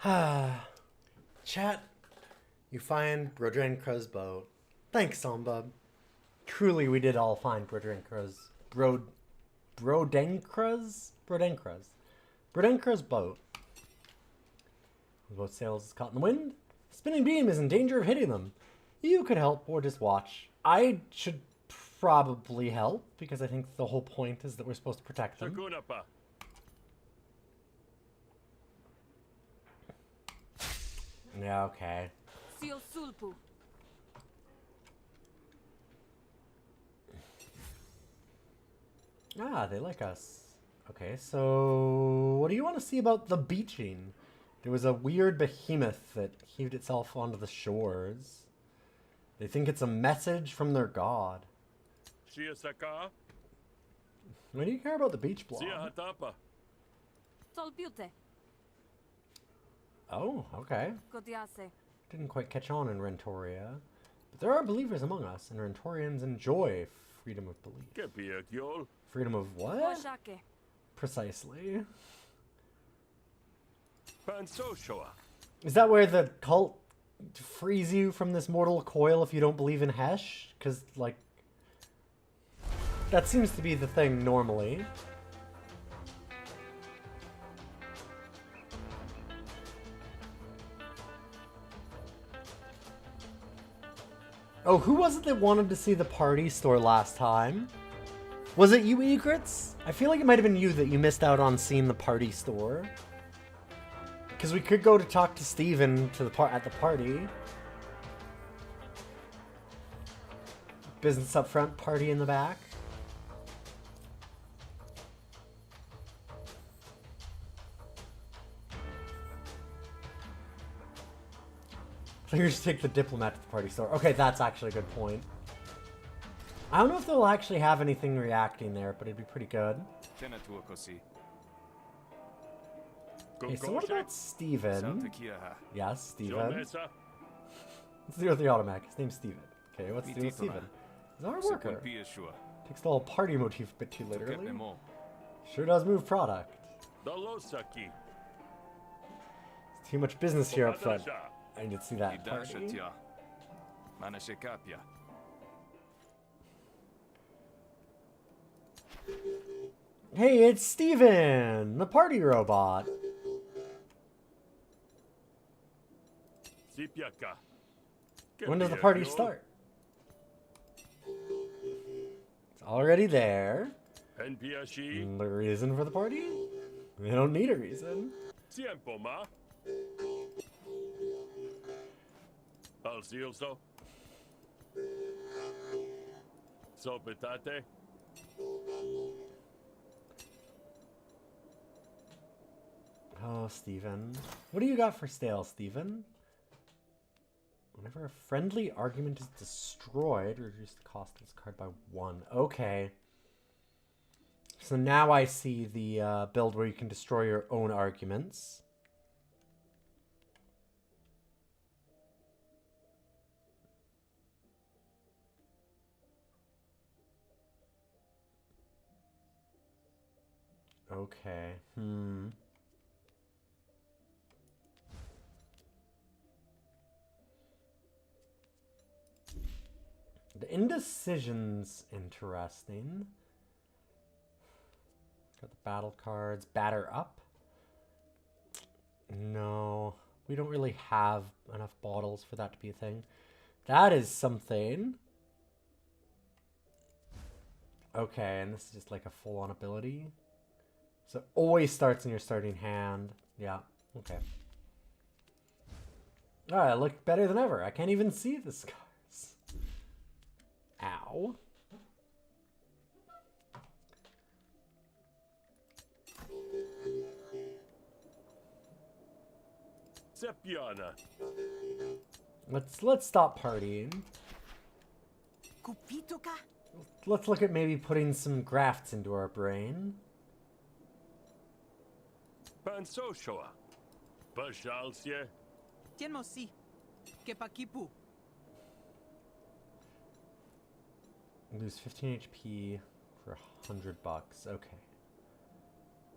Chat, you find Brodrenkra's boat. Thanks, Samba. Truly, we did all find Brodrenkra's Brodenkra's boat. The boat sails is caught in the wind. The spinning beam is in danger of hitting them. You could help or just watch. I should probably help because I think the whole point is that we're supposed to protect them. Shakunapa. Yeah, okay. Seal sulpu. Ah, they like us. Okay, so what do you want to see about the beaching? There was a weird behemoth that heaved itself onto the shores. They think it's a message from their god. Shiasaka. Why do you care about the beach block? Siahatapa. Solpiute. Oh, okay. Kotiase. Didn't quite catch on in Rentoria. But there are believers among us, and Rentorians enjoy freedom of belief. Kepiakiol. Freedom of what? Washake. Precisely. Pansoshoa. Is that where the cult frees you from this mortal coil if you don't believe in Hesh? Because, like, that seems to be the thing normally. Oh, who was it that wanted to see the party store last time? Was it you, Egrets? I feel like it might have been you that you missed out on seeing the party store. Because we could go to talk to Steven at the party. Business up front, party in the back. Players take the diplomat to the party store. Okay, that's actually a good point. I don't know if they'll actually have anything reacting there, but it'd be pretty good. Okay, so what about Steven? Yes, Steven. Let's deal with the automatic. His name's Steven. Okay, what's the deal with Steven? He's our worker. Takes the whole party motif a bit too literally. Sure does move product. Dalosaki. Too much business here up front. I need to see that party. Hey, it's Steven, the party robot. Sipiaka. When does the party start? It's already there. Penpiashi. The reason for the party? We don't need a reason. Tiempo ma. Alcioso. Sopetate. Oh, Steven. What do you got for sale, Steven? Whenever a friendly argument is destroyed, reduce the cost of this card by 1. Okay. So now I see the build where you can destroy your own arguments. Okay. The indecision's interesting. Got the battle cards. Batter up. No, we don't really have enough bottles for that to be a thing. That is something. Okay, and this is just like a full-on ability. So it always starts in your starting hand. Yeah, okay. Alright, I look better than ever. I can't even see the scars. Ow. Sepiana. Let's stop partying. Kupitoka. Let's look at maybe putting some grafts into our brain. Pansoshoa. Pashalsie. Tienmosi. Kepakipu. Lose 15 HP for $100. Okay.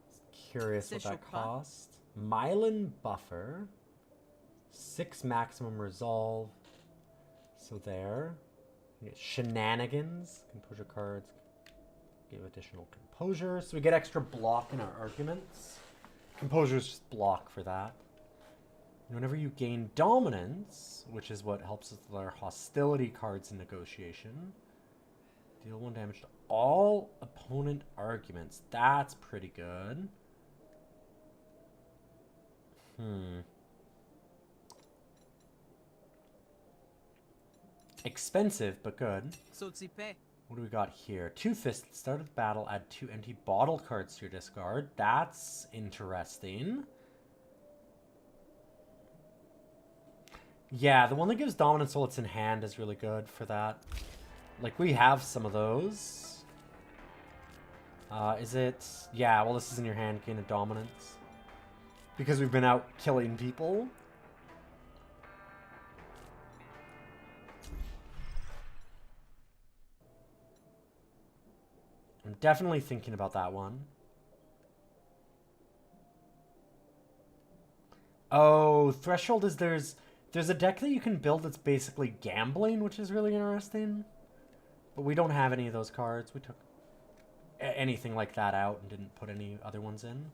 Just curious what that cost. Myelin buffer. 6 maximum resolve. So there. We get shenanigans. Composure cards give additional composure. So we get extra block in our arguments. Composure is just block for that. And whenever you gain dominance, which is what helps us with our hostility cards in negotiation, deal 1 damage to all opponent arguments. That's pretty good. Expensive, but good. Sotsipe. What do we got here? 2 fists. At the start of the battle, add 2 empty bottle cards to your discard. That's interesting. Yeah, the one that gives dominance while it's in hand is really good for that. Like, we have some of those. Is it... Yeah, well, this is in your hand, gain a dominance. Because we've been out killing people. I'm definitely thinking about that one. Oh, Threshold is there's a deck that you can build that's basically gambling, which is really interesting. But we don't have any of those cards. We took anything like that out and didn't put any other ones in.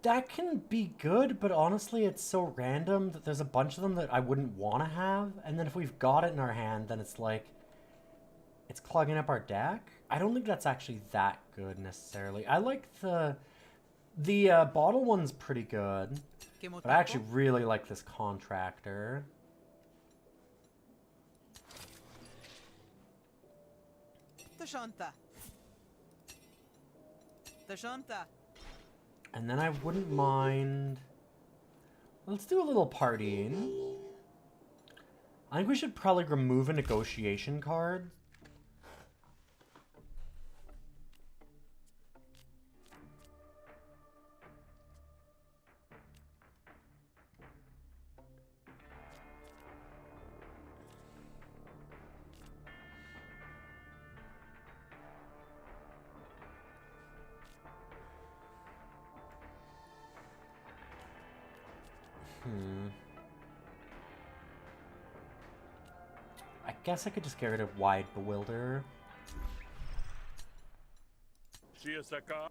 That can be good, but honestly, it's so random that there's a bunch of them that I wouldn't want to have. And then if we've got it in our hand, then it's like, it's clogging up our deck. I don't think that's actually that good necessarily. I like the bottle one's pretty good, but I actually really like this contractor. Tashanta. Tashanta. And then I wouldn't mind... Let's do a little partying. I think we should probably remove a negotiation card. I guess I could just get rid of Wide Bewilder. Shiasaka.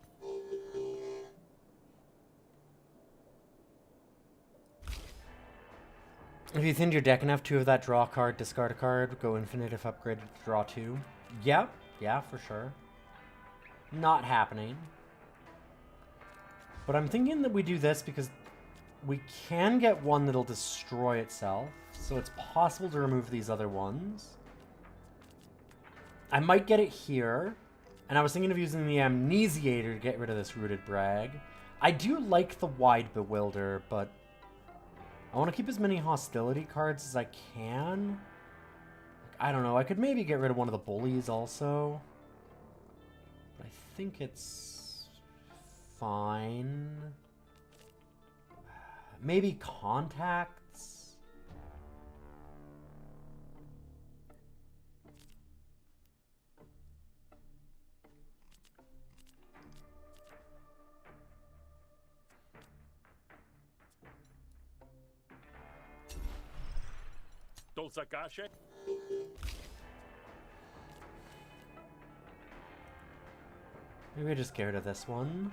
If you thinned your deck enough, 2 of that draw card, discard a card, go infinite if upgraded to draw 2. Yeah, for sure. Not happening. But I'm thinking that we do this because we can get one that'll destroy itself, so it's possible to remove these other ones. I might get it here, and I was thinking of using the Amnesiator to get rid of this Rooted Brag. I do like the Wide Bewilder, but I want to keep as many hostility cards as I can. Like, I don't know, I could maybe get rid of one of the bullies also. But I think it's fine. Maybe contacts? Tolsakashe. Maybe I just get rid of this one.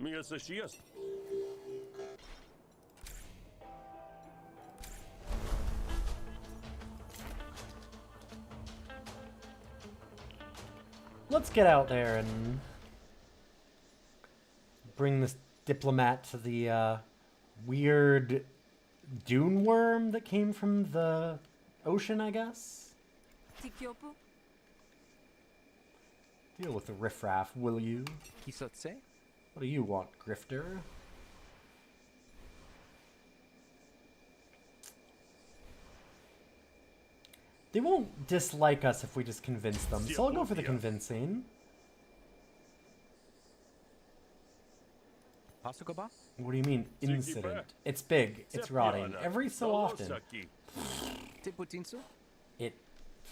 Miyasashias. Let's get out there and bring this diplomat to the weird dune worm that came from the ocean, I guess. Tikyopu? Deal with the riffraff, will you? Kisotse? What do you want, grifter? They won't dislike us if we just convince them, so I'll go for the convincing. Pasukoba? What do you mean, incident? It's big, it's rotting, every so often. Tiputinsu? It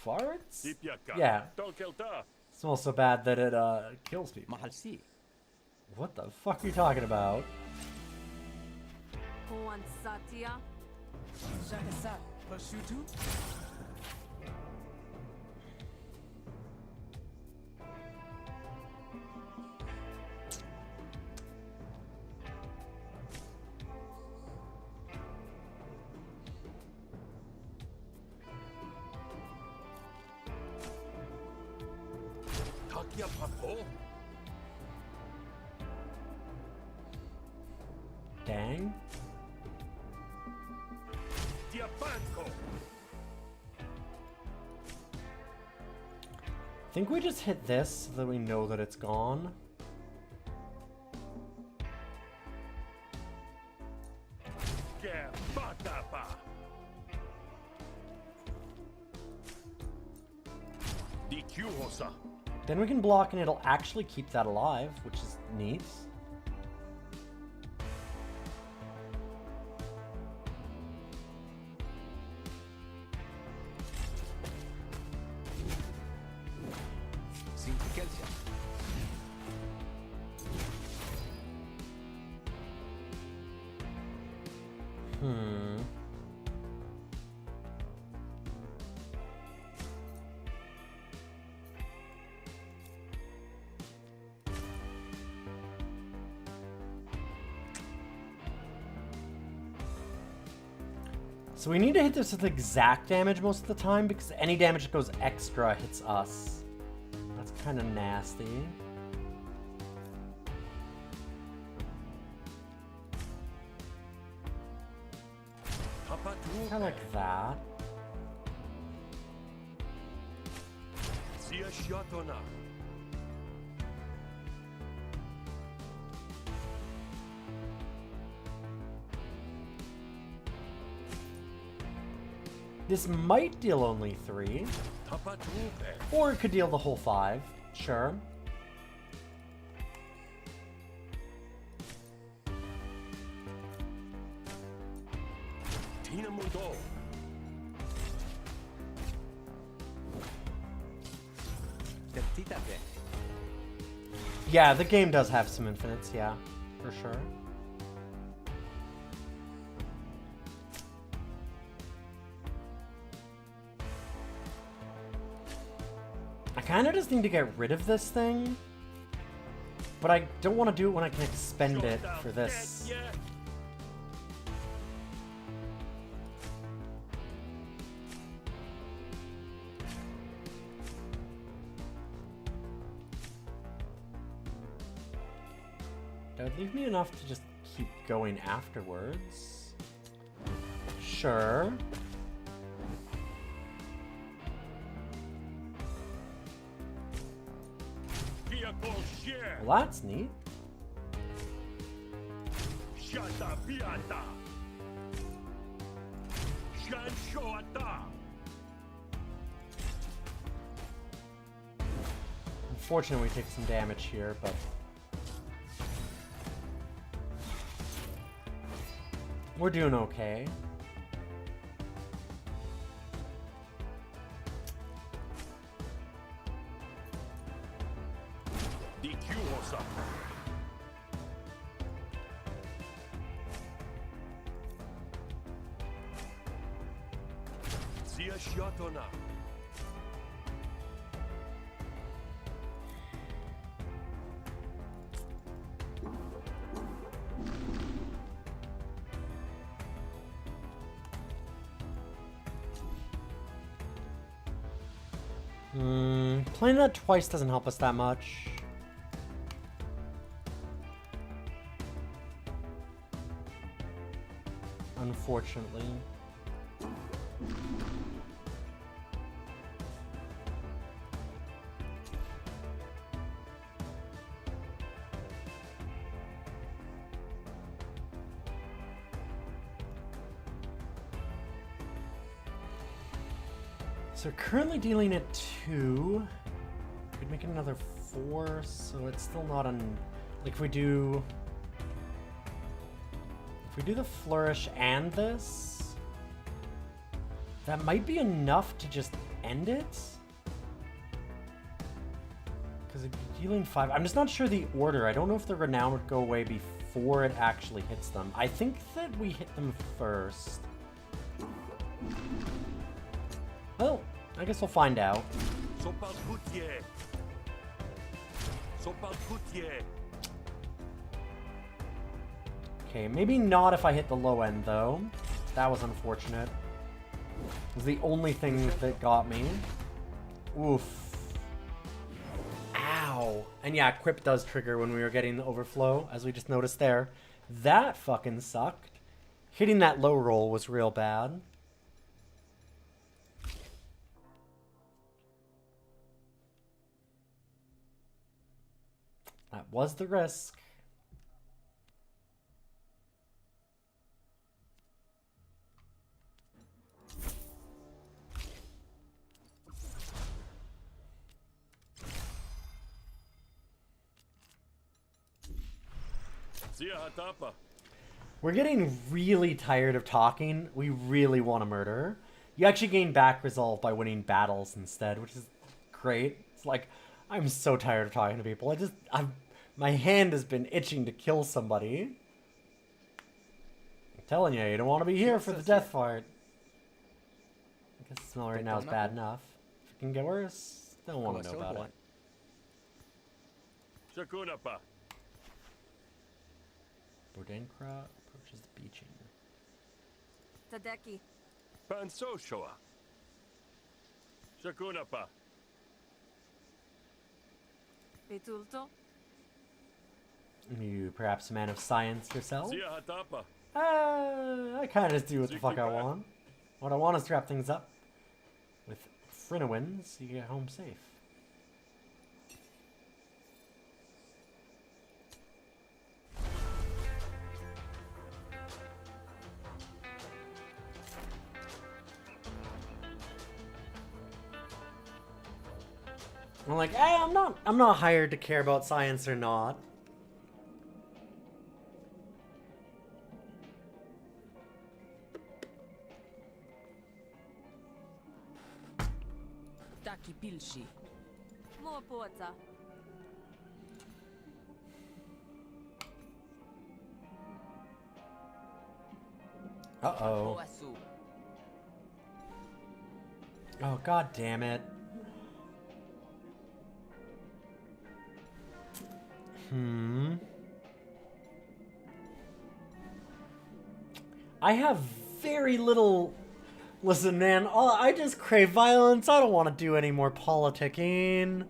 farts? Yeah, smells so bad that it kills people. Mahalsi? What the fuck are you talking about? Huan Satya? Shakasa. Prosciutto? Takia Papo? Dang. Diabanco? Think we just hit this so that we know that it's gone. Batapa? Dikyuhosa? Then we can block and it'll actually keep that alive, which is neat. Sintikelsia? Hmm. So we need to hit this with exact damage most of the time, because any damage that goes extra hits us. That's kind of nasty. Kind of like that. Sia Shiatona? This might deal only 3, Tapatrupe? or it could deal the whole 5. Sure. Tina Mudo? Tertitate? Yeah, the game does have some infinites, yeah, for sure. I kind of just need to get rid of this thing, but I don't want to do it when I can expend it for this. That would leave me enough to just keep going afterwards. Sure. Well, that's neat. Shata Piata? Shanshoata? Unfortunately, we take some damage here, but we're doing okay. Dikyuhosa? Sia Shiatona? Playing that twice doesn't help us that much. unfortunately. So currently dealing at 2. Could make it another 4, so it's still not on. Like if we do the flourish and this, that might be enough to just end it. Because it'd be dealing 5. I'm just not sure the order. I don't know if the renown would go away before it actually hits them. I think that we hit them first. Well, I guess we'll find out. Okay, maybe not if I hit the low end, though. That was unfortunate. It was the only thing that got me. Oof. Ow. And yeah, Quip does trigger when we were getting the overflow, as we just noticed there. That fucking sucked. Hitting that low roll was real bad. That was the risk. We're getting really tired of talking. We really want to murder. You actually gain back resolve by winning battles instead, which is great. It's like, I'm so tired of talking to people. My hand has been itching to kill somebody. I'm telling you, you don't want to be here for the death part. I guess the smell right now is bad enough. If it can get worse, don't want to know about it. Shakunapa. Bodenkra approaches the beaching. Tadeki. Pansoshoa. Shakunapa. Betulto. You perhaps a man of science yourself? Ziahatapa. I kind of just do what the fuck I want. What I want is to wrap things up with Frinowin so you get home safe. I'm like, I'm not hired to care about science or not. Taki pilshi. More porta. Uh-oh. Oasu. Oh, god damn it. I have very little... Listen, man, I just crave violence. I don't want to do any more politicking.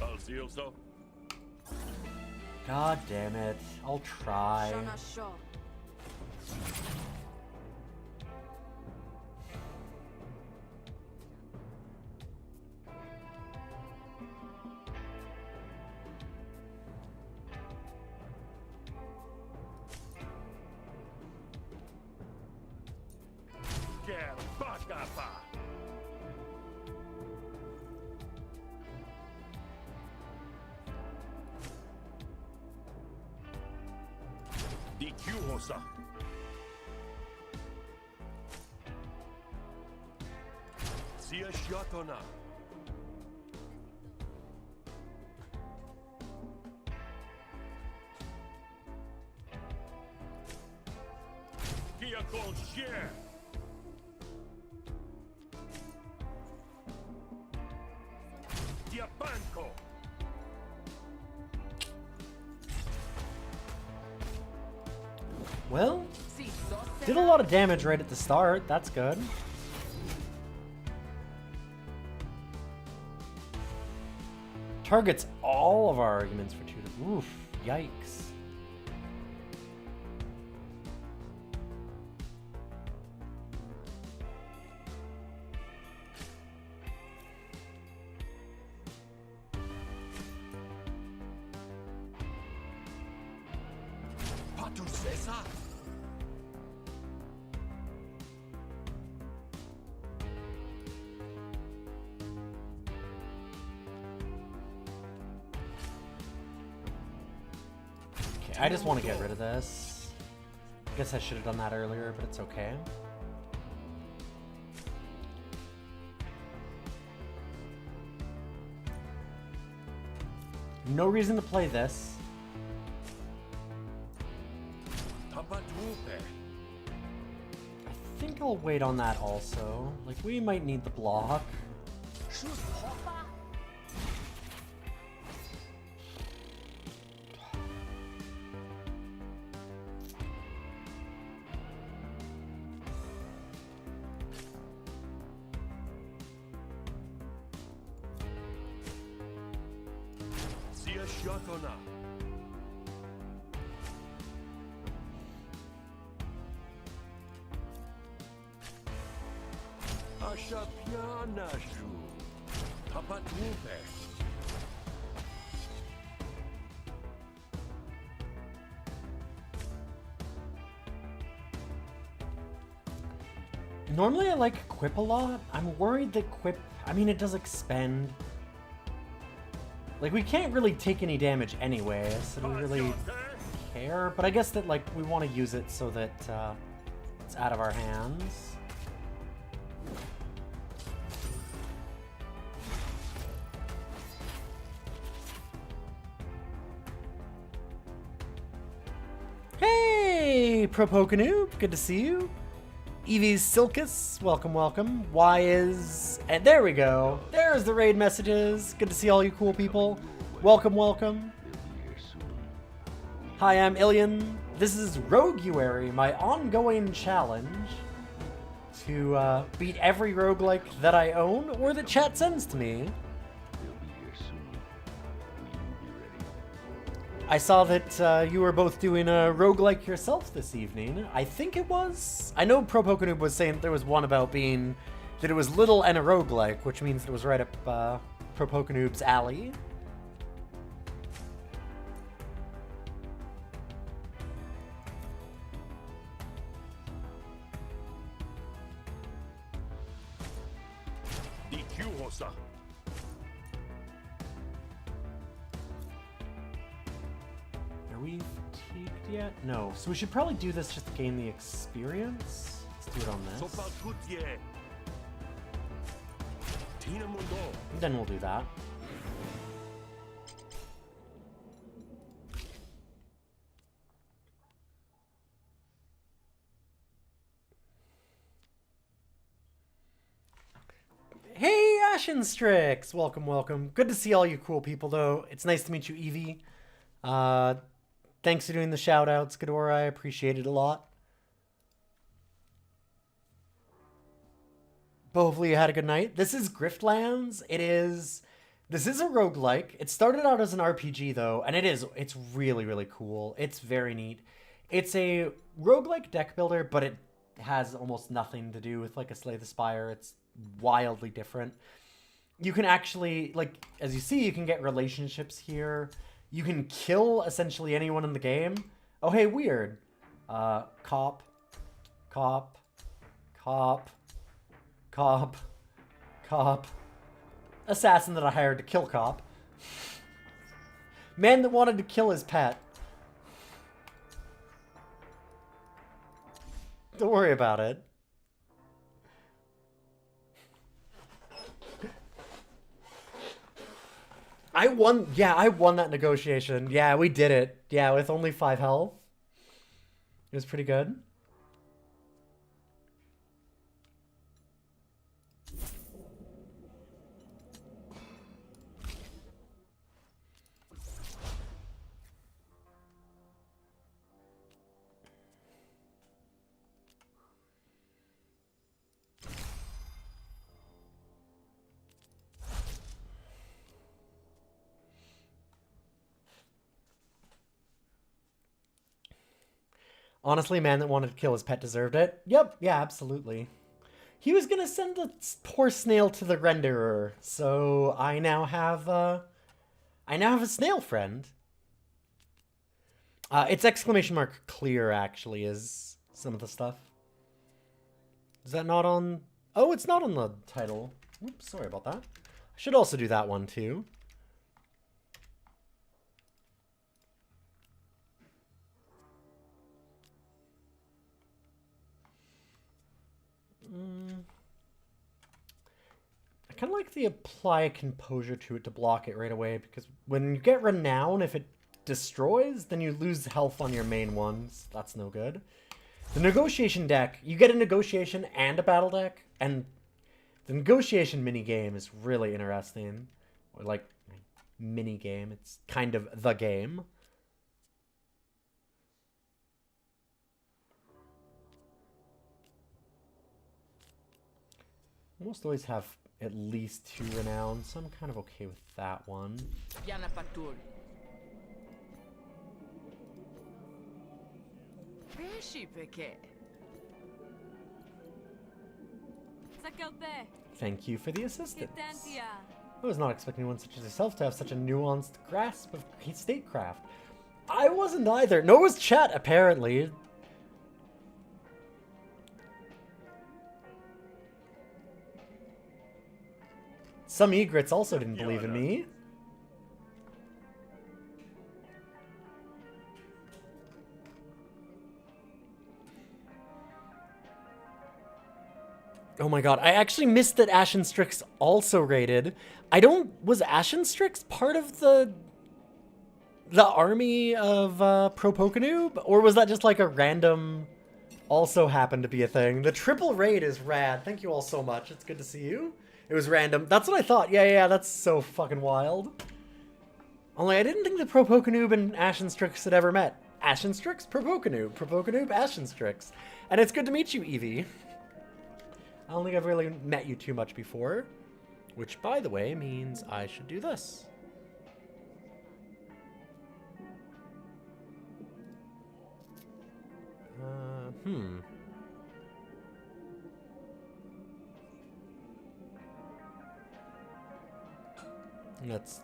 Alzioso. God damn it. I'll try. Shona Shaw. Bakapa. DQ Sia Shatona. Kia called share. Diapanco. Well, did a lot of damage right at the start. That's good. Targets all of our arguments for 2 to... Oof, yikes. I just want to get rid of this. I guess I should have done that earlier, but it's okay. No reason to play this. I think I'll wait on that also. Like, we might need the block. Normally I like Quip a lot. I'm worried that Quip... I mean, it does expend. Like, we can't really take any damage anyway, so do we really care? But I guess that, like, we want to use it so that it's out of our hands. Hey, Propokanu, good to see you. Eevee's Silkus, welcome, welcome. Why is... And there we go. There's the raid messages. Good to see all you cool people. Welcome, welcome. Hi, I'm Ilian. This is Roguary, my ongoing challenge to beat every roguelike that I own or that chat sends to me. I saw that you were both doing a roguelike yourself this evening. I think it was. I know Propokanu was saying there was one about being that it was little and a roguelike, which means it was right up Propokanu's alley. Are we fatigued yet? No. So we should probably do this just to gain the experience. Let's do it on this. And then we'll do that. Hey, Ashenstrix! Welcome, welcome. Good to see all you cool people, though. It's nice to meet you, Eevee. Thanks for doing the shout-outs, Ghidorah. I appreciate it a lot. But hopefully you had a good night. This is Griftlands. This is a roguelike. It started out as an RPG, though, and it's really, really cool. It's very neat. It's a roguelike deck builder, but it has almost nothing to do with, like, a Slay the Spire. It's wildly different. You can actually, like, as you see, you can get relationships here. You can kill essentially anyone in the game. Oh, hey, weird. Cop. Assassin that I hired to kill cop. Man that wanted to kill his pet. Don't worry about it. I won that negotiation. Yeah, we did it. Yeah, with only 5 health. It was pretty good. Honestly, man that wanted to kill his pet deserved it. Yep, yeah, absolutely. He was gonna send the poor snail to the renderer, so I now have a snail friend. It's exclamation mark clear, actually, is some of the stuff. Is that not on... Oh, it's not on the title. Oops, sorry about that. I should also do that one, too. I kind of like the apply composure to it to block it right away, because when you get renown, if it destroys, then you lose health on your main ones. That's no good. The negotiation deck, you get a negotiation and a battle deck, and the negotiation mini game is really interesting. Or like mini game, it's kind of the game. Almost always have at least 2 renown, so I'm kind of okay with that one. Yana Patul. Pesci perché? Sakelpe. Thank you for the assistance. Kitantia. I was not expecting one such as yourself to have such a nuanced grasp of statecraft. I wasn't either. Nor was chat, apparently. Some egrets also didn't believe in me. Oh my god, I actually missed that Ashen Strix also raided. Was Ashen Strix part of the army of Pro Pokenoob? Or was that just like a random, also happened to be a thing? The triple raid is rad. Thank you all so much. It's good to see you. It was random. That's what I thought. Yeah, that's so fucking wild. Only I didn't think the Pro Pokenoob and Ashen Strix had ever met. Ashen Strix, Pro Pokenoob, Ashen Strix. And it's good to meet you, Evie. I don't think I've really met you too much before. Which, by the way, means I should do this.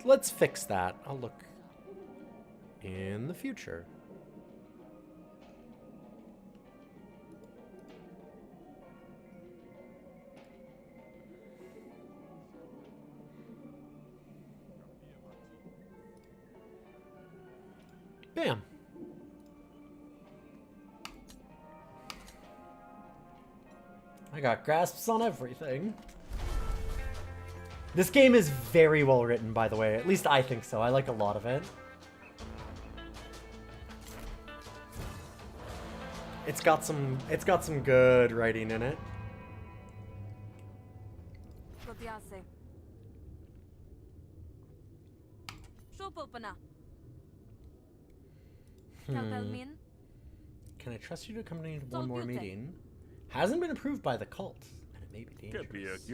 Let's fix that. I'll look in the future. Bam. I got grasps on everything. This game is very well written, by the way. At least I think so. I like a lot of it. It's got some good writing in it. Kotiase. Shopopana. Kalkalmin. Can I trust you to accompany me to one more meeting? Hasn't been approved by the cult, and it may be dangerous.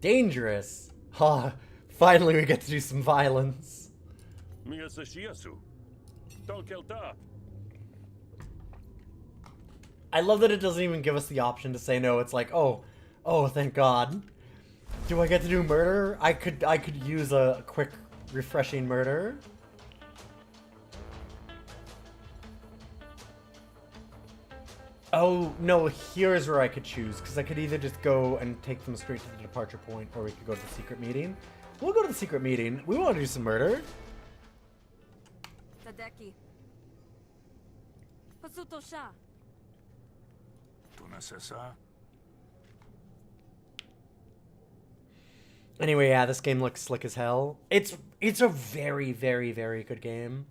Dangerous? Ha! Finally we get to do some violence. I love that it doesn't even give us the option to say no. It's like, oh, thank God. Do I get to do murder? I could use a quick, refreshing murder. Oh, no, here's where I could choose, because I could either just go and take them straight to the departure point, or we could go to the secret meeting. We'll go to the secret meeting. We want to do some murder. Tadeki. Pasutosha. Anyway, yeah, this game looks slick as hell. It's a very, very, very good game.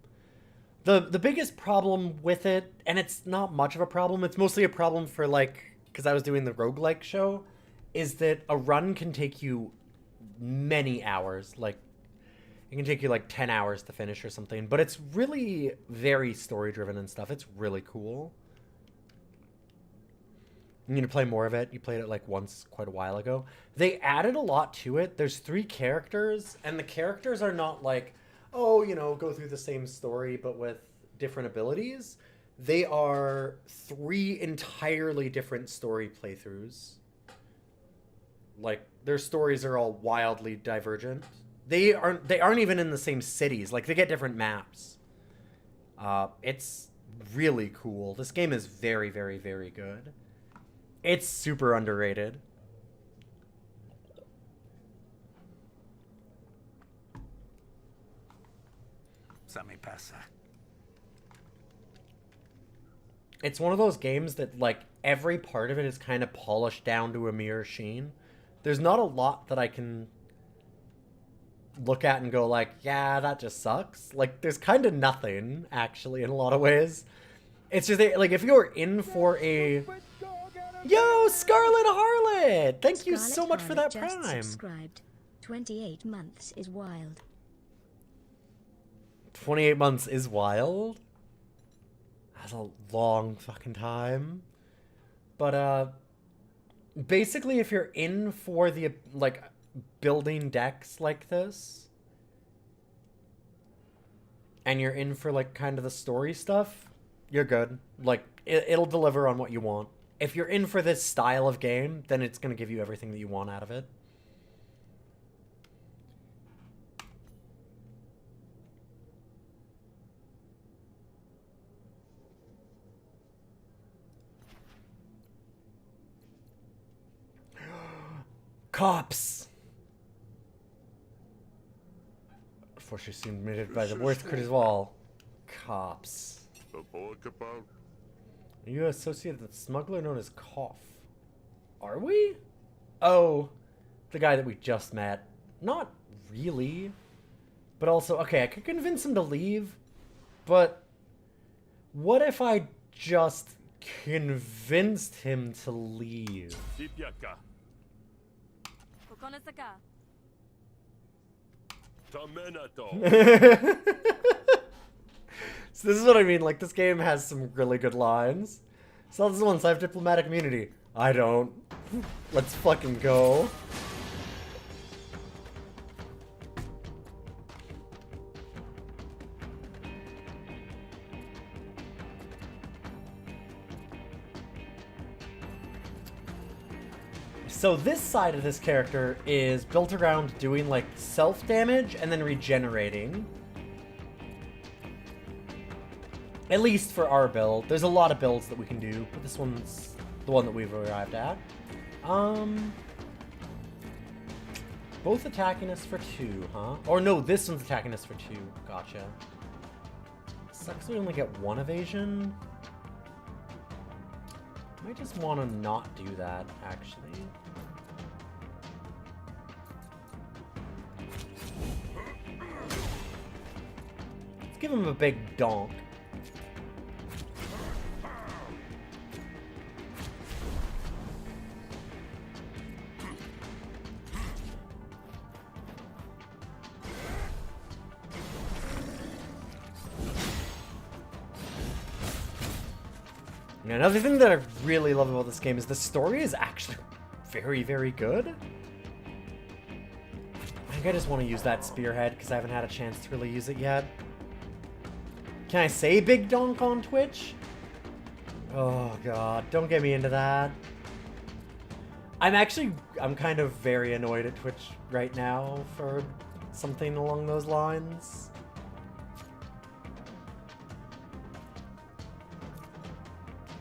The biggest problem with it, and it's not much of a problem, it's mostly a problem for, like, because I was doing the roguelike show, is that a run can take you many hours. Like, it can take you, like, 10 hours to finish or something. But it's really very story-driven and stuff. It's really cool. You need to play more of it. You played it, like, once quite a while ago. They added a lot to it. There's 3 characters, and the characters are not, like, oh, you know, go through the same story, but with different abilities. They are 3 entirely different story playthroughs. Like, their stories are all wildly divergent. They aren't even in the same cities. Like, they get different maps. It's really cool. This game is very, very, very good. It's super underrated. Sami pasa. It's one of those games that, like, every part of it is kind of polished down to a mere sheen. There's not a lot that I can look at and go like, yeah, that just sucks. Like, there's kind of nothing, actually, in a lot of ways. It's just, like, if you're in for a... Yo, Scarlet Harlot! Thank you so much for that just Prime. Subscribed. 28 months is wild. 28 months is wild. That's a long fucking time. But, basically, if you're in for the, like, building decks like this, and you're in for, like, kind of the story stuff, you're good. Like, it'll deliver on what you want. If you're in for this style of game, then it's going to give you everything that you want out of it. Cops! For she's soon admitted by the worst critters of all. Cops. Are you associated with the smuggler known as Cough? Are we? Oh, the guy that we just met. Not really. But also, okay, I could convince him to leave, but what if I just convinced him to leave? So this is what I mean, like, this game has some really good lines. So this one's, I have diplomatic immunity. I don't. Let's fucking go. So this side of this character is built around doing, like, self-damage and then regenerating. At least for our build. There's a lot of builds that we can do, but this one's the one that we've arrived at. Both attacking us for 2, huh? Or no, this one's attacking us for 2. Gotcha. Sucks we only get 1 evasion. I just want to not do that, actually. Let's give him a big donk. Another thing that I really love about this game is the story is actually very, very good. I think I just want to use that spearhead because I haven't had a chance to really use it yet. Can I say Big Donk on Twitch? Oh god, don't get me into that. I'm kind of very annoyed at Twitch right now for something along those lines.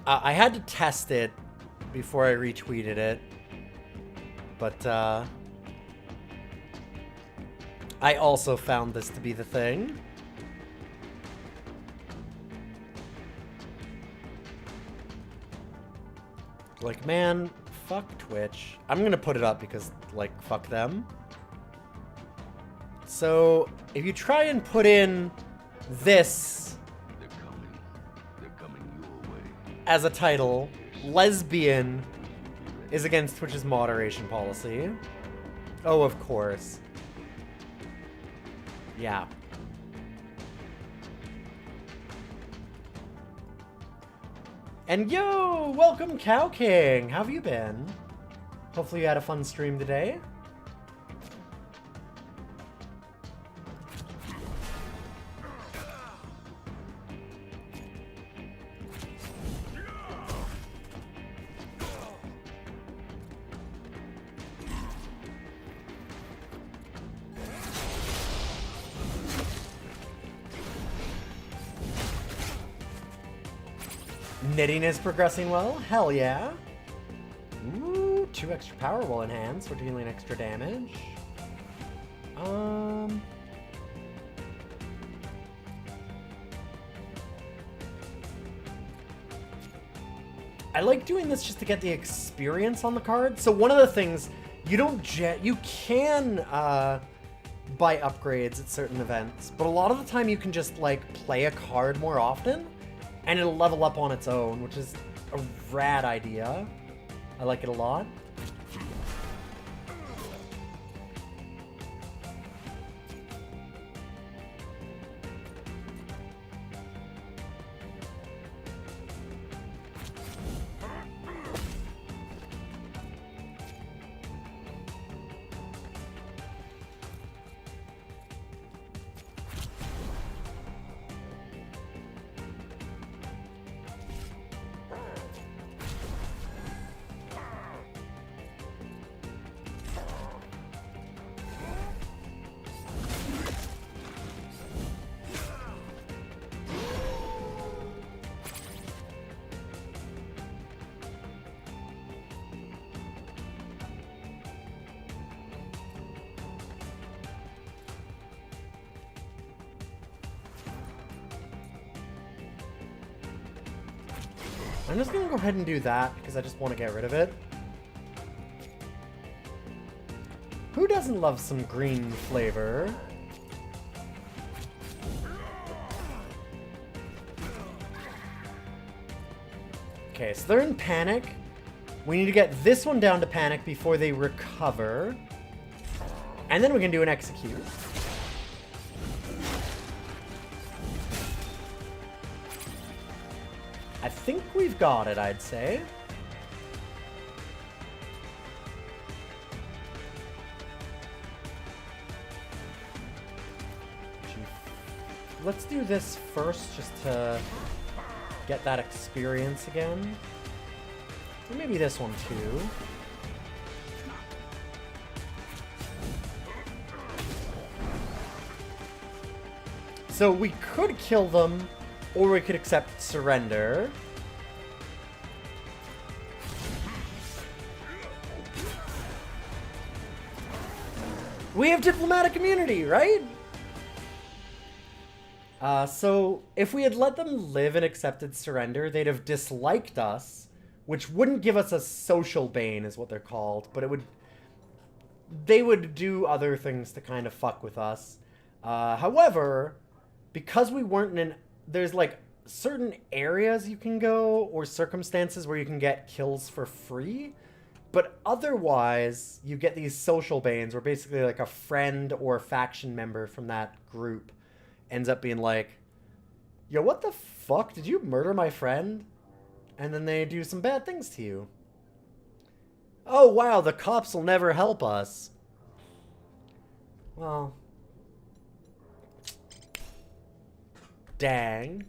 I had to test it before I retweeted it, but I also found this to be the thing. Like, man, fuck Twitch. I'm gonna put it up because, like, fuck them. So, if you try and put in this as a title, lesbian is against Twitch's moderation policy. Oh, of course. Yeah. And yo, welcome Cow King. How have you been? Hopefully you had a fun stream today. Knitting is progressing well. Hell yeah. Ooh, 2 extra power will enhance. We're dealing extra damage. I like doing this just to get the experience on the card. So one of the things, you can buy upgrades at certain events, but a lot of the time you can just like play a card more often and it'll level up on its own, which is a rad idea. I like it a lot. I'm just gonna go ahead and do that because I just want to get rid of it. Who doesn't love some green flavor? Okay, so they're in panic. We need to get this one down to panic before they recover. And then we can do an execute. I think we've got it, I'd say. Let's do this first just to get that experience again. Or maybe this one too. So we could kill them, or we could accept surrender. We have diplomatic immunity, right? So if we had let them live and accepted surrender, they'd have disliked us, which wouldn't give us a social bane, is what they're called, but they would do other things to kind of fuck with us. However, because we weren't in there's like certain areas you can go or circumstances where you can get kills for free, but otherwise you get these social banes where basically like a friend or faction member from that group ends up being like, yo, what the fuck? Did you murder my friend? And then they do some bad things to you. Oh wow, the cops will never help us. Well, dang.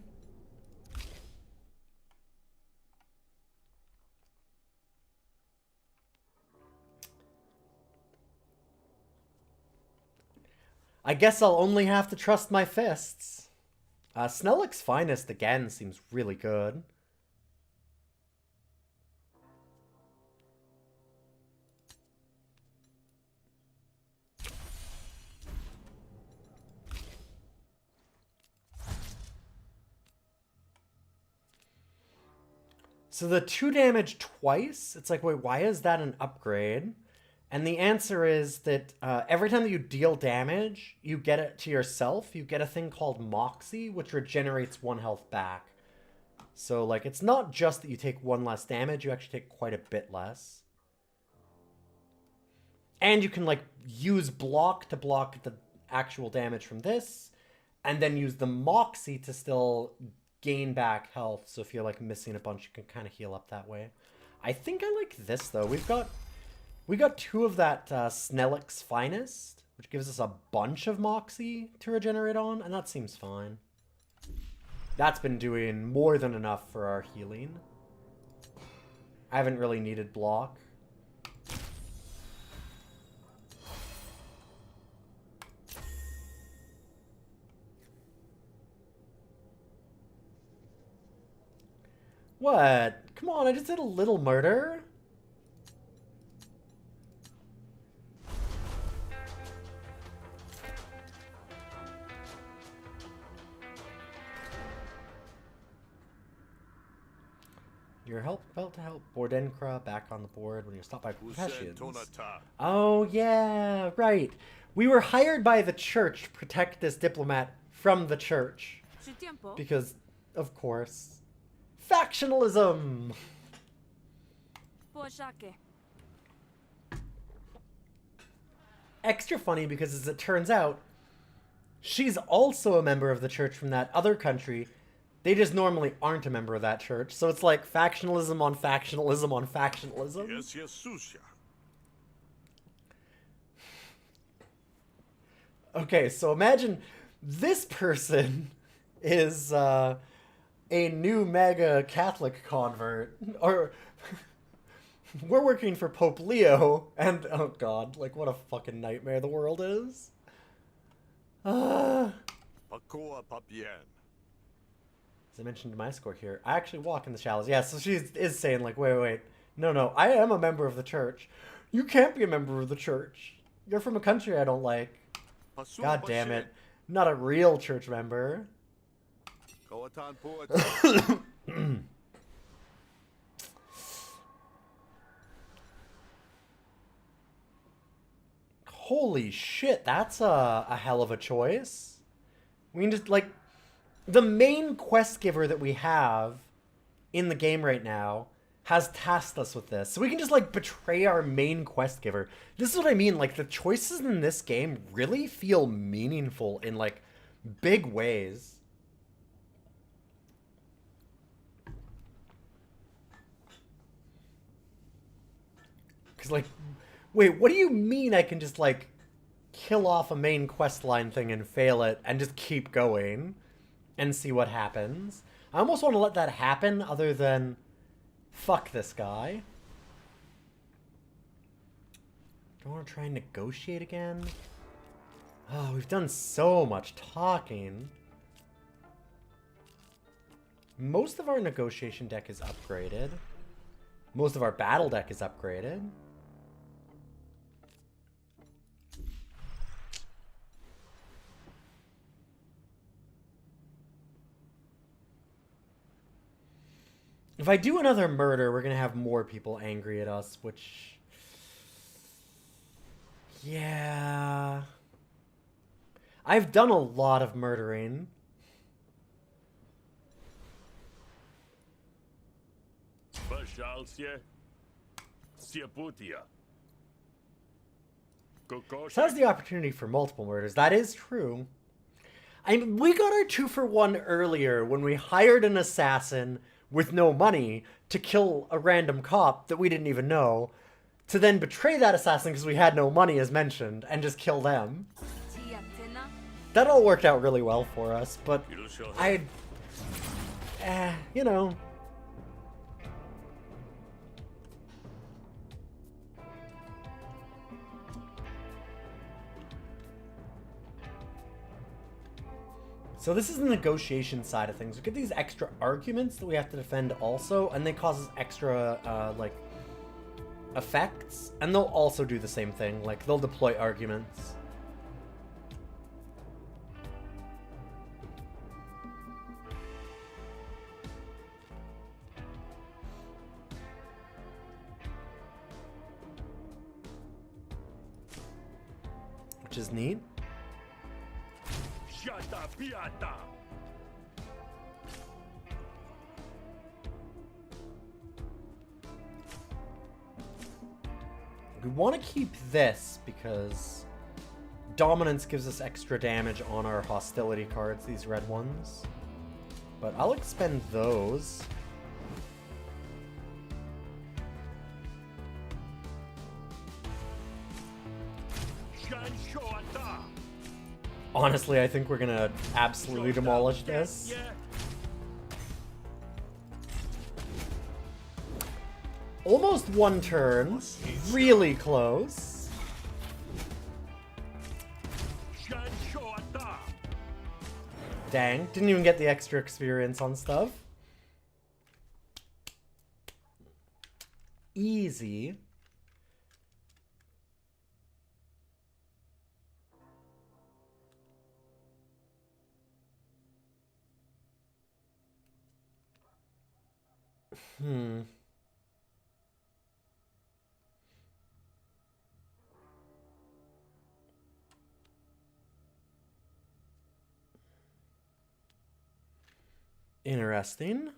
I guess I'll only have to trust my fists. Snellick's Finest again seems really good. So the 2 damage twice, it's like, wait, why is that an upgrade? And the answer is that every time that you deal damage, you get it to yourself. You get a thing called Moxie, which regenerates 1 health back. So, like, it's not just that you take 1 less damage, you actually take quite a bit less. And you can, like, use block to block the actual damage from this, and then use the Moxie to still gain back health. So if you're, like, missing a bunch, you can kind of heal up that way. I think I like this, though. We got 2 of that Snellick's Finest, which gives us a bunch of Moxie to regenerate on, and that seems fine. That's been doing more than enough for our healing. I haven't really needed block. What? Come on, I just did a little murder. You're about to help Bordenkra back on the board when you're stopped by professions. Oh, yeah, right. We were hired by the church to protect this diplomat from the church. Su tiempo. Because, of course, factionalism! Por saque. Extra funny because, as it turns out, she's also a member of the church from that other country. They just normally aren't a member of that church. So it's like factionalism on factionalism on factionalism. Yes, yes, Susha. Okay, so imagine this person is a new mega Catholic convert. Or we're working for Pope Leo. And, oh god, like what a fucking nightmare the world is. Pacoa papien. As I mentioned in my score here, I actually walk in the shallows. Yeah, so she is saying like, wait. No, I am a member of the church. You can't be a member of the church. You're from a country I don't like. God damn it. Not a real church member. Holy shit, that's a hell of a choice. We can just, like, the main quest giver that we have in the game right now has tasked us with this. So we can just, like, betray our main quest giver. This is what I mean, like, the choices in this game really feel meaningful in, like, big ways. Because, like, wait, what do you mean I can just, like, kill off a main questline thing and fail it and just keep going and see what happens? I almost want to let that happen other than fuck this guy. Do I want to try and negotiate again? Oh, we've done so much talking. Most of our negotiation deck is upgraded. Most of our battle deck is upgraded. If I do another murder, we're going to have more people angry at us, which... yeah... I've done a lot of murdering. So has the opportunity for multiple murders. That is true. I mean, we got our 2-for-1 earlier when we hired an assassin with no money to kill a random cop that we didn't even know, to then betray that assassin because we had no money, as mentioned, and just kill them. That all worked out really well for us, but you know. So this is the negotiation side of things. We get these extra arguments that we have to defend also, and they cause us extra, like, effects. And they'll also do the same thing. Like, they'll deploy arguments. Which is neat. We want to keep this because dominance gives us extra damage on our hostility cards, these red ones. But I'll expend those. Honestly, I think we're gonna absolutely demolish this. Almost one turn. Really close. Dang, didn't even get the extra experience on stuff. easy. Hmm. Interesting.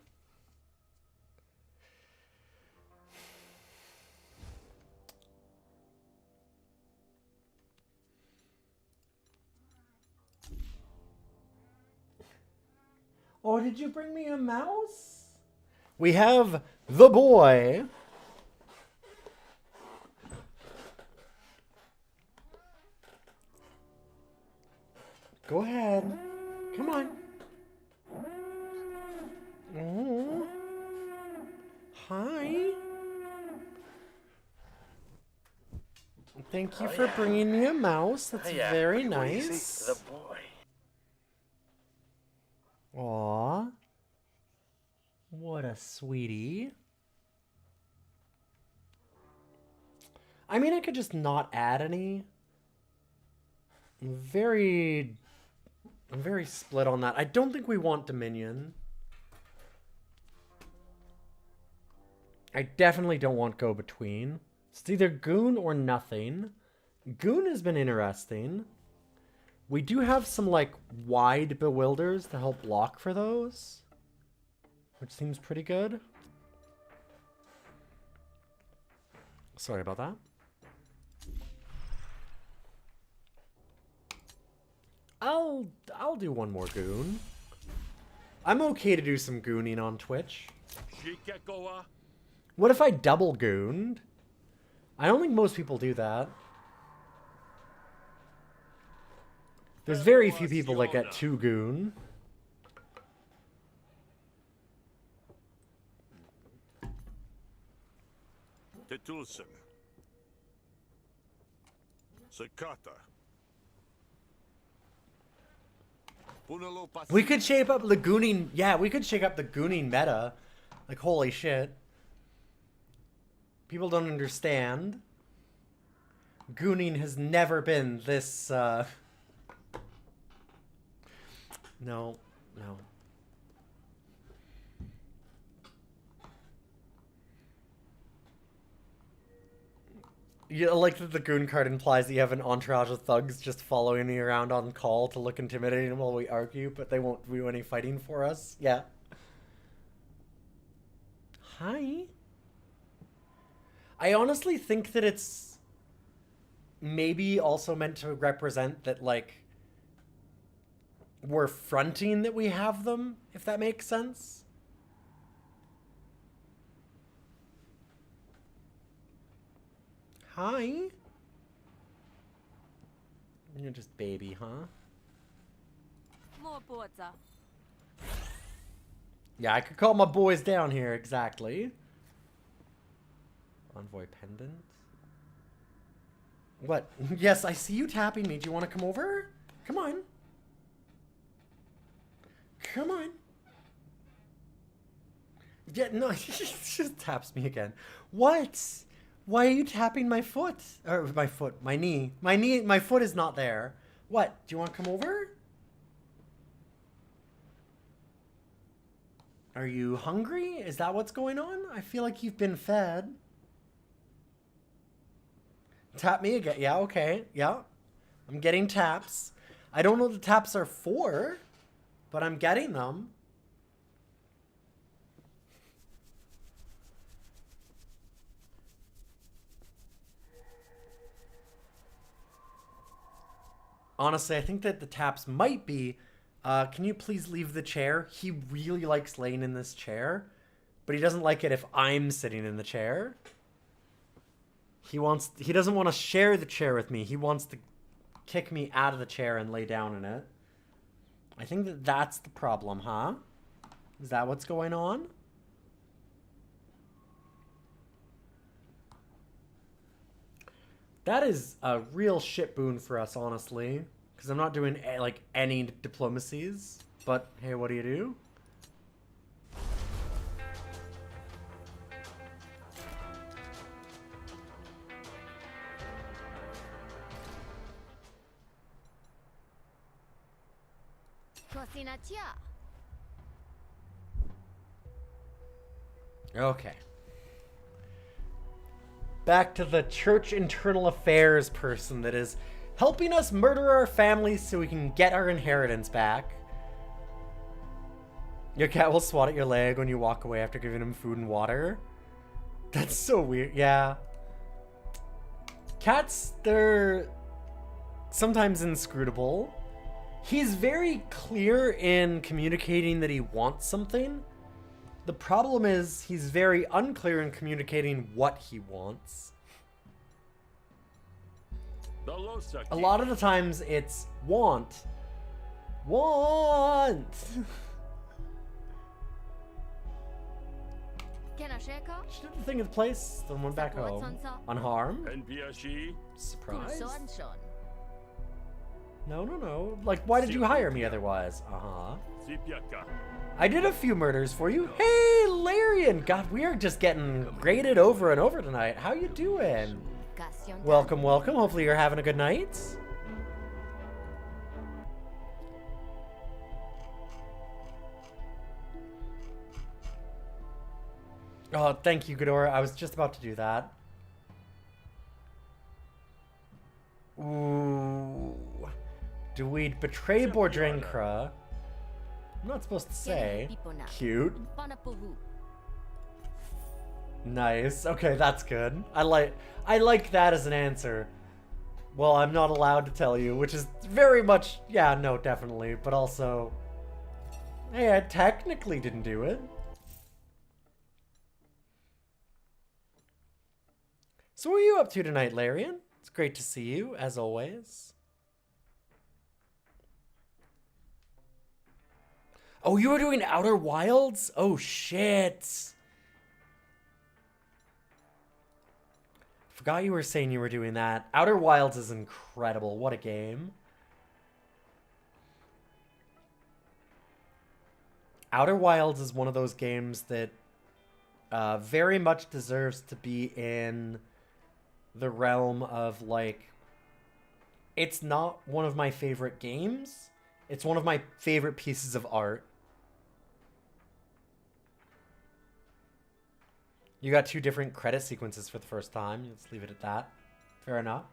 Oh, did you bring me a mouse? We have the boy. Go ahead. Come on. Oh. Hi. Thank you for bringing me a mouse. That's very nice. The boy. Aw. What a sweetie. I mean, I could just not add any. I'm very split on that. I don't think we want Dominion. I definitely don't want Go-Between. It's either Goon or nothing. Goon has been interesting. We do have some, like, wide Bewilders to help block for those, which seems pretty good. Sorry about that. I'll do one more Goon. I'm okay to do some Gooning on Twitch. What if I double Gooned? I don't think most people do that. There's very few people that get 2 Goon. Tetulsen. Sakata. We could shape up the Gooning. Yeah, we could shake up the Gooning meta. Like, holy shit. People don't understand. Gooning has never been this, No, no. You like that the Goon card implies that you have an entourage of thugs just following me around on call to look intimidating while we argue, but they won't do any fighting for us. Yeah. Hi. I honestly think that it's maybe also meant to represent that, like, we're fronting that we have them, if that makes sense. Hi. You're just baby, huh? More porta. Yeah, I could call my boys down here, exactly. Envoy pendant. What? Yes, I see you tapping me. Do you want to come over? Come on. Come on. Yeah, no, he just taps me again. What? Why are you tapping my foot? Or my foot, my knee. My foot is not there. What? Do you want to come over? Are you hungry? Is that what's going on? I feel like you've been fed. Tap me again. Yeah, okay. Yeah. I'm getting taps. I don't know what the taps are for, but I'm getting them. Honestly, I think that the taps might be, can you please leave the chair? He really likes laying in this chair, but he doesn't like it if I'm sitting in the chair. He doesn't want to share the chair with me. He wants to kick me out of the chair and lay down in it. I think that that's the problem, huh? Is that what's going on? That is a real shit boon for us, honestly. Because I'm not doing, like, any diplomacies. But, hey, what do you do? Cocinatia. Okay. Back to the church internal affairs person that is helping us murder our families so we can get our inheritance back. Your cat will swat at your leg when you walk away after giving him food and water. That's so weird. Yeah. Cats, they're sometimes inscrutable. He's very clear in communicating that he wants something. The problem is he's very unclear in communicating what he wants. A lot of the times it's want. Want! She did the thing of the place, then went back home. Unharmed? Surprise? No. Like, why did you hire me otherwise? I did a few murders for you. Hey, Larian! God, we are just getting graded over and over tonight. How you doing? Welcome. Hopefully you're having a good night. Oh, thank you, Ghidorah. I was just about to do that. Ooh. Do we betray Bordrankra? I'm not supposed to say. Cute. Nice. Okay, that's good. I like that as an answer. Well, I'm not allowed to tell you, which is very much, yeah, no, definitely. But also, hey, I technically didn't do it. So what are you up to tonight, Larian? It's great to see you, as always. Oh, you were doing Outer Wilds? Oh, shit. Forgot you were saying you were doing that. Outer Wilds is incredible. What a game. Outer Wilds is one of those games that very much deserves to be in the realm of, like, it's not one of my favorite games. It's one of my favorite pieces of art. You got 2 different credit sequences for the first time. Let's leave it at that. Fair enough.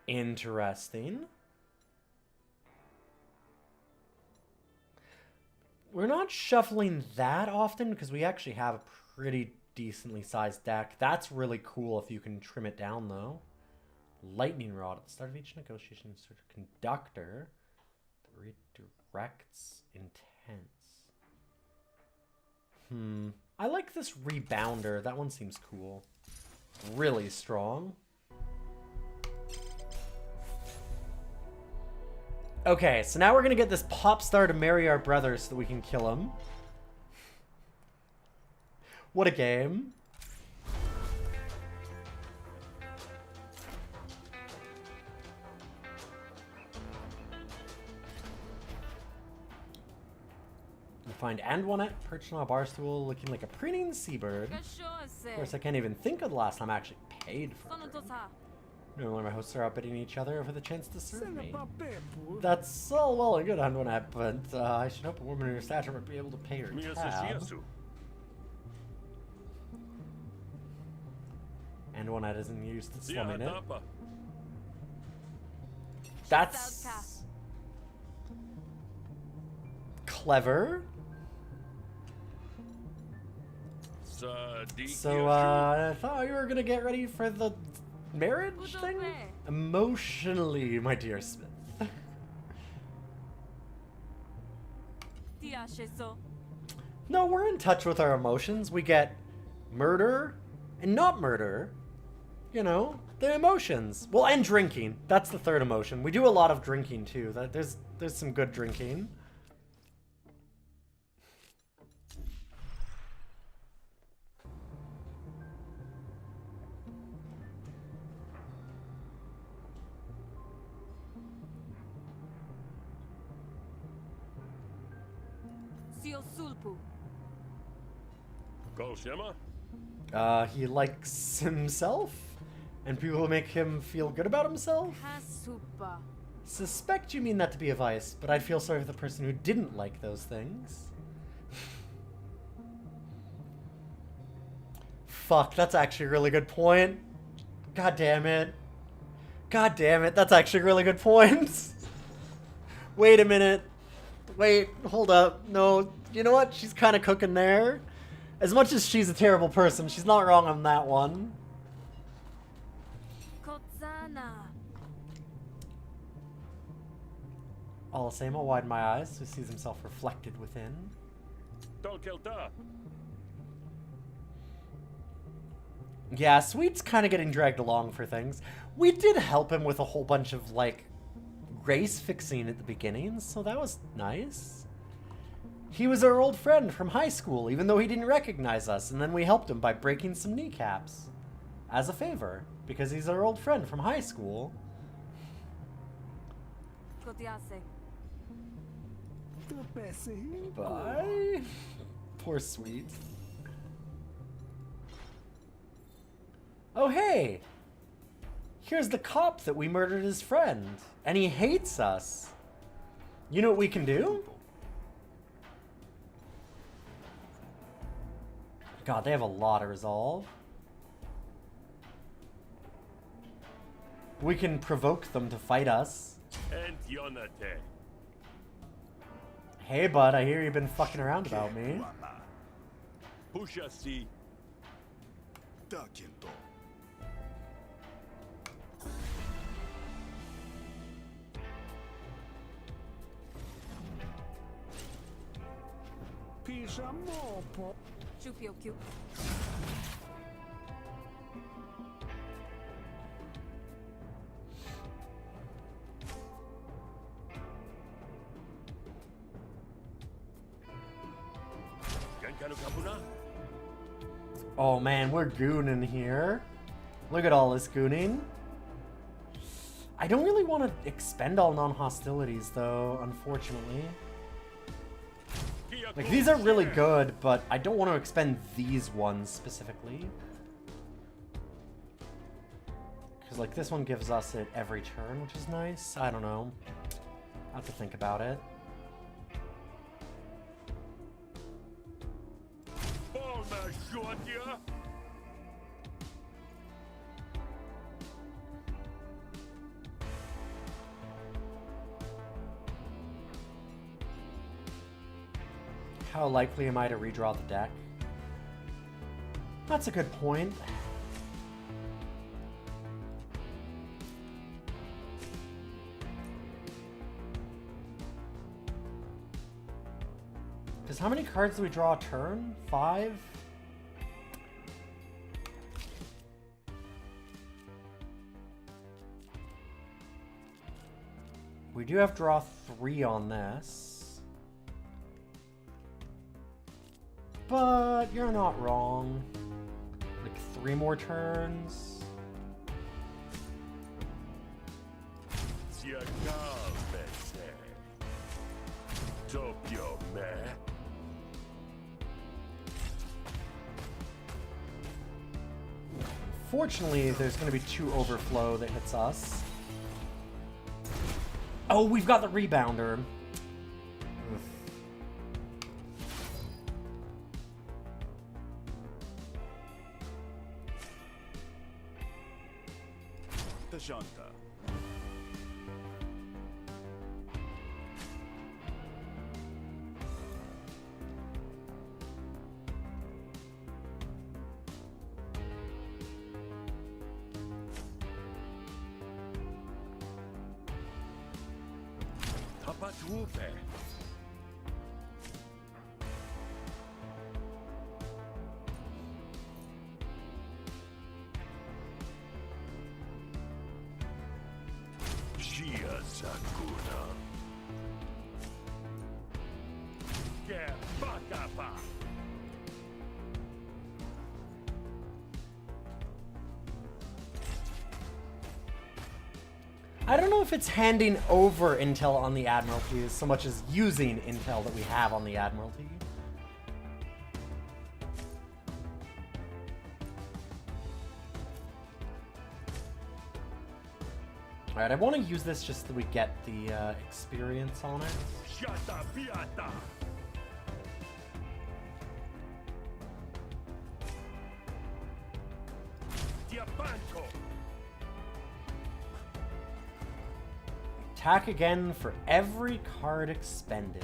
Interesting. We're not shuffling that often because we actually have a pretty decently sized deck. That's really cool if you can trim it down, though. Lightning Rod. At the start of each negotiation, insert a conductor that redirects intents. I like this rebounder. That one seems cool. Really strong. Okay, so now we're gonna get this pop star to marry our brother so that we can kill him. What a game. You find Antoinette perched on a bar stool looking like a preening seabird. Of course, I can't even think of the last time I actually paid for her. Normally my hosts are outbidding each other for the chance to serve me. That's all well and good, Antoinette, but I should hope a woman of your stature would be able to pay her tab. Antoinette isn't used to slumming it. That's clever. So, I thought you were gonna get ready for the marriage thing? Emotionally, my dear Smith. No, we're in touch with our emotions. We get murder and not murder. You know, the emotions. Well, and drinking. That's the third emotion. We do a lot of drinking, too. There's some good drinking. He likes himself? And people will make him feel good about himself? Hasupa. Suspect you mean that to be a vice, but I'd feel sorry for the person who didn't like those things. Fuck, that's actually a really good point. God damn it. God damn it, that's actually a really good point. Wait a minute. Wait, hold up. No, you know what? She's kind of cooking there. As much as she's a terrible person, she's not wrong on that one. Kotsana. All the same, I'll widen my eyes so he sees himself reflected within. Tolkelta. Yeah, Sweet's kind of getting dragged along for things. We did help him with a whole bunch of, like, race fixing at the beginning, so that was nice. He was our old friend from high school, even though he didn't recognize us, and then we helped him by breaking some kneecaps. As a favor, because he's our old friend from high school. Kotiase. Bye. Poor Sweet. Oh, hey! Here's the cop that we murdered his friend, and he hates us. You know what we can do? God, they have a lot of resolve. We can provoke them to fight us. And Yonate. Hey, bud, I hear you've been fucking around about me. Pushasi. Chupiokyu. Gankanu Kapuna. Oh man, we're gooning here. Look at all this gooning. I don't really want to expend all non-hostilities though, unfortunately. Like, these are really good, but I don't want to expend these ones specifically. Because, like, this one gives us it every turn, which is nice. I don't know. I'll have to think about it. How likely am I to redraw the deck? That's a good point. Because how many cards do we draw a turn? 5? We do have to draw 3 on this. But you're not wrong. Like 3 more turns. Fortunately, there's going to be 2 overflow that hits us. Oh, we've got the rebounder. Tashanta. Tapatupe. Sakuna. I don't know if it's handing over intel on the Admiralty so much as using intel that we have on the Admiralty. Alright, I want to use this just so we get the experience on it. Shata piata. Diabanco. Attack again for every card expended.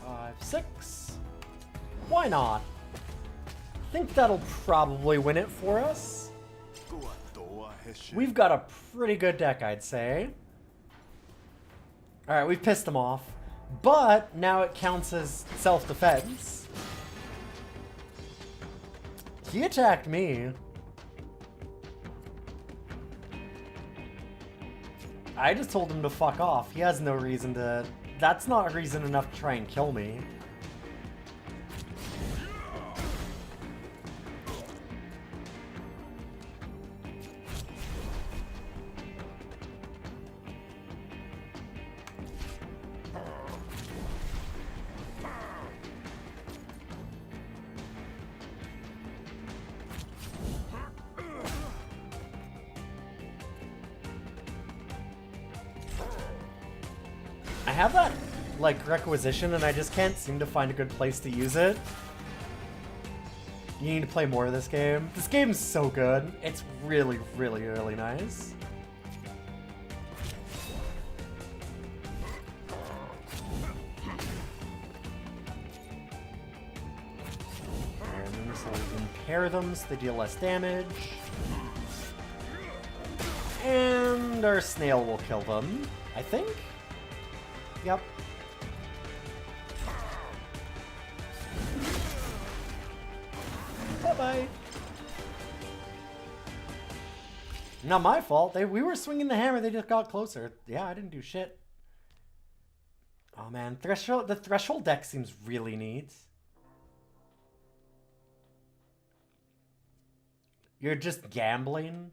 5, 6. Why not? I think that'll probably win it for us. We've got a pretty good deck, I'd say. Alright, we've pissed him off. But now it counts as self-defense. He attacked me. I just told him to fuck off. He has no reason to... That's not reason enough to try and kill me. I have that, like, requisition, and I just can't seem to find a good place to use it. You need to play more of this game. This game's so good. It's really, really, really nice. And so we can pair them so they deal less damage. And our snail will kill them, I think. Yep. Bye-bye. Not my fault. We were swinging the hammer. They just got closer. Yeah, I didn't do shit. Oh, man. The threshold deck seems really neat. You're just gambling.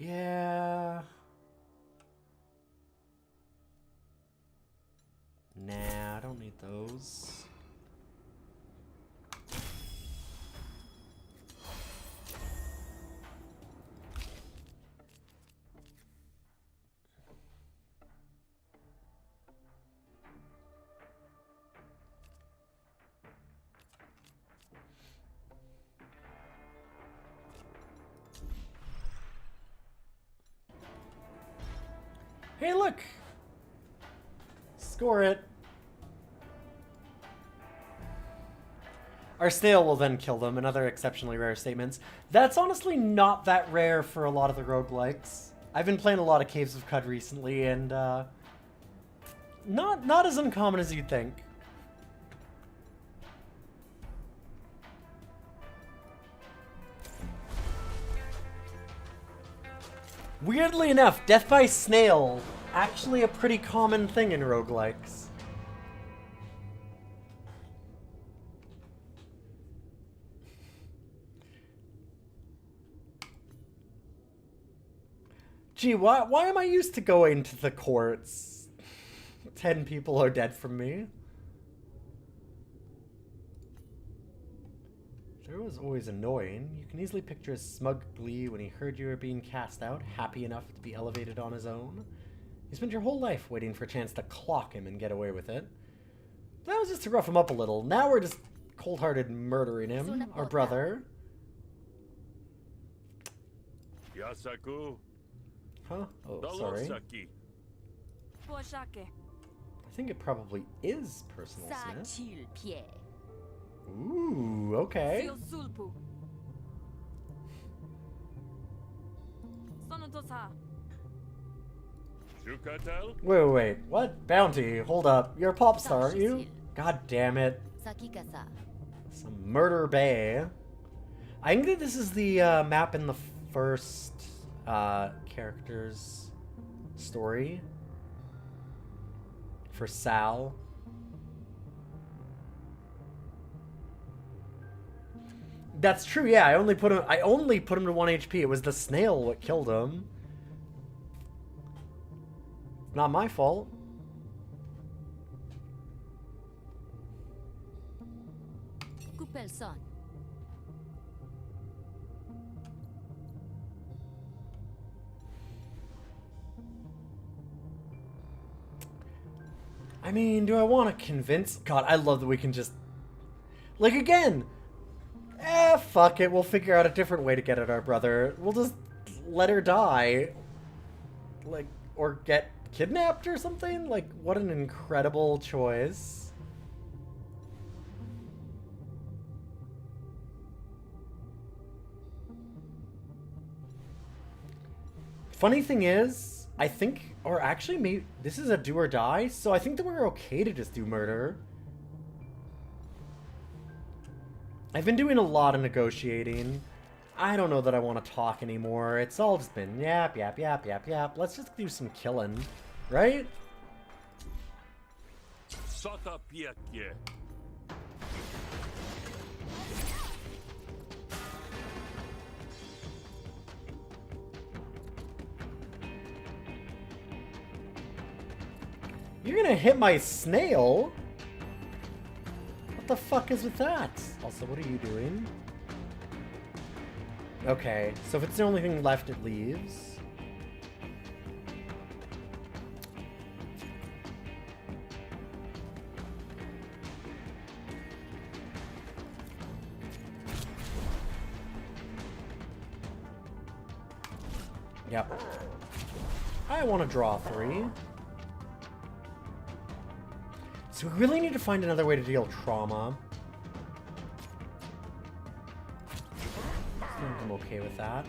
Yeah. Nah, I don't need those. Hey, look! Score it. Our snail will then kill them, another exceptionally rare statements. That's honestly not that rare for a lot of the roguelikes. I've been playing a lot of Caves of Cud recently, and not as uncommon as you'd think. Weirdly enough, death by snail, actually a pretty common thing in roguelikes. Gee, why am I used to going to the courts? 10 people are dead from me. Sure was always annoying. You can easily picture his smug glee when he heard you were being cast out, happy enough to be elevated on his own. You spent your whole life waiting for a chance to clock him and get away with it. That was just to rough him up a little. Now we're just cold-hearted murdering him, our brother. Yasaku. Huh? Oh, sorry. Dalosaki. Poshake. I think it probably is personal Smith. Ooh, okay. Sulpu. Sonotosa. Shukatel. Wait. What? Bounty? Hold up. You're a pop star, aren't you? God damn it. Some Murder Bay. I think that this is the map in the first character's story. For Sal. That's true, yeah. I only put him to 1 HP. It was the snail what killed him. Not my fault. person. I mean, do I want to convince... God, I love that we can just... Like, again! Fuck it. We'll figure out a different way to get at our brother. We'll just let her die. Like, or get kidnapped or something? Like, what an incredible choice. Funny thing is, I think, or actually, maybe this is a do or die, so I think that we're okay to just do murder. I've been doing a lot of negotiating. I don't know that I want to talk anymore. It's all just been yap, yap, yap, yap, yap. Let's just do some killing, right? Sota piekje. You're gonna hit my snail? What the fuck is with that? Also, what are you doing? Okay, so if it's the only thing left, it leaves. Yep. I want to draw 3. So we really need to find another way to deal trauma. I'm okay with that.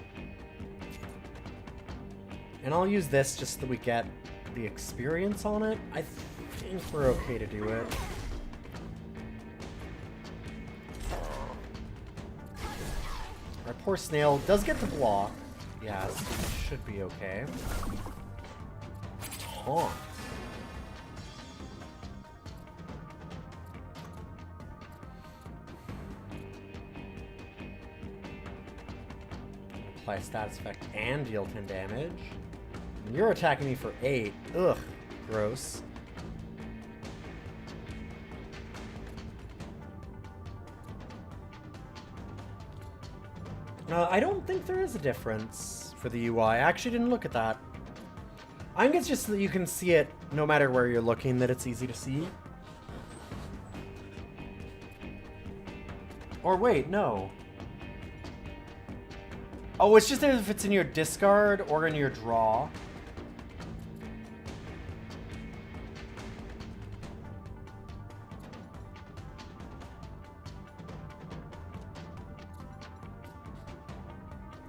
And I'll use this just so that we get the experience on it. I think we're okay to do it. Our poor snail does get to block. Yeah, so it should be okay. Taunt. Apply a status effect and deal 10 damage. And you're attacking me for 8. Ugh, gross. I don't think there is a difference for the UI. I actually didn't look at that. I think it's just that you can see it no matter where you're looking, that it's easy to see. Or wait, no. Oh, it's just if it's in your discard or in your draw.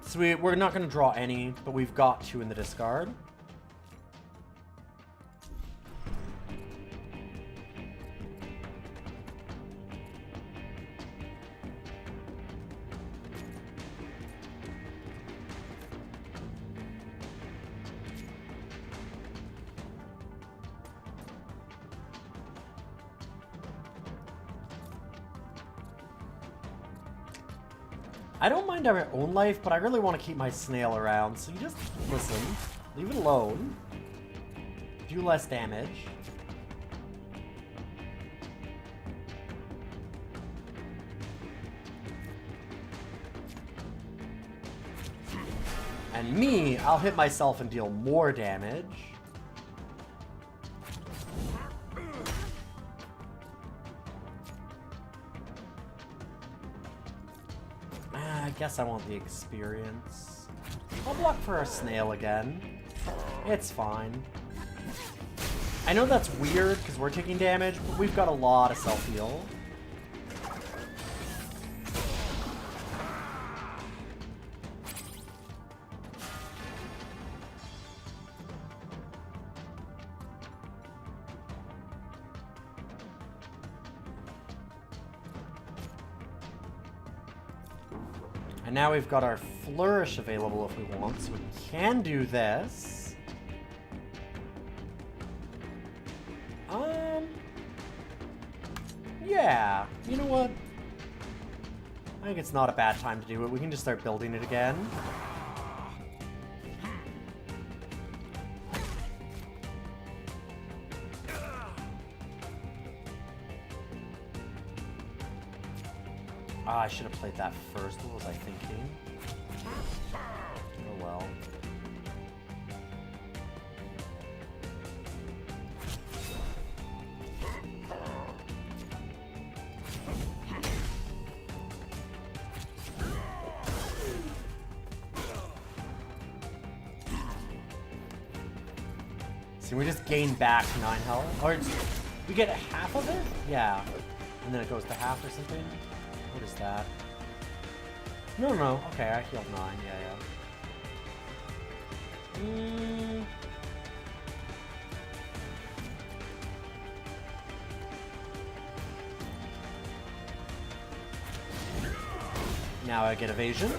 So we're not going to draw any, but we've got 2 in the discard. I don't mind our own life, but I really want to keep my snail around, so you just listen. Leave it alone. Do less damage. And me, I'll hit myself and deal more damage. I guess I want the experience. I'll block for a snail again. It's fine. I know that's weird because we're taking damage, but we've got a lot of self-heal. And now we've got our flourish available if we want, so we can do this. Yeah, you know what? I think it's not a bad time to do it. We can just start building it again. Ah, I should have played that first. What was I thinking? Oh well. See, we just gain back 9 health. Or we get half of it? Yeah. And then it goes to half or something? What is that? No, no. Okay, I healed 9. Yeah, yeah. Now I get evasion.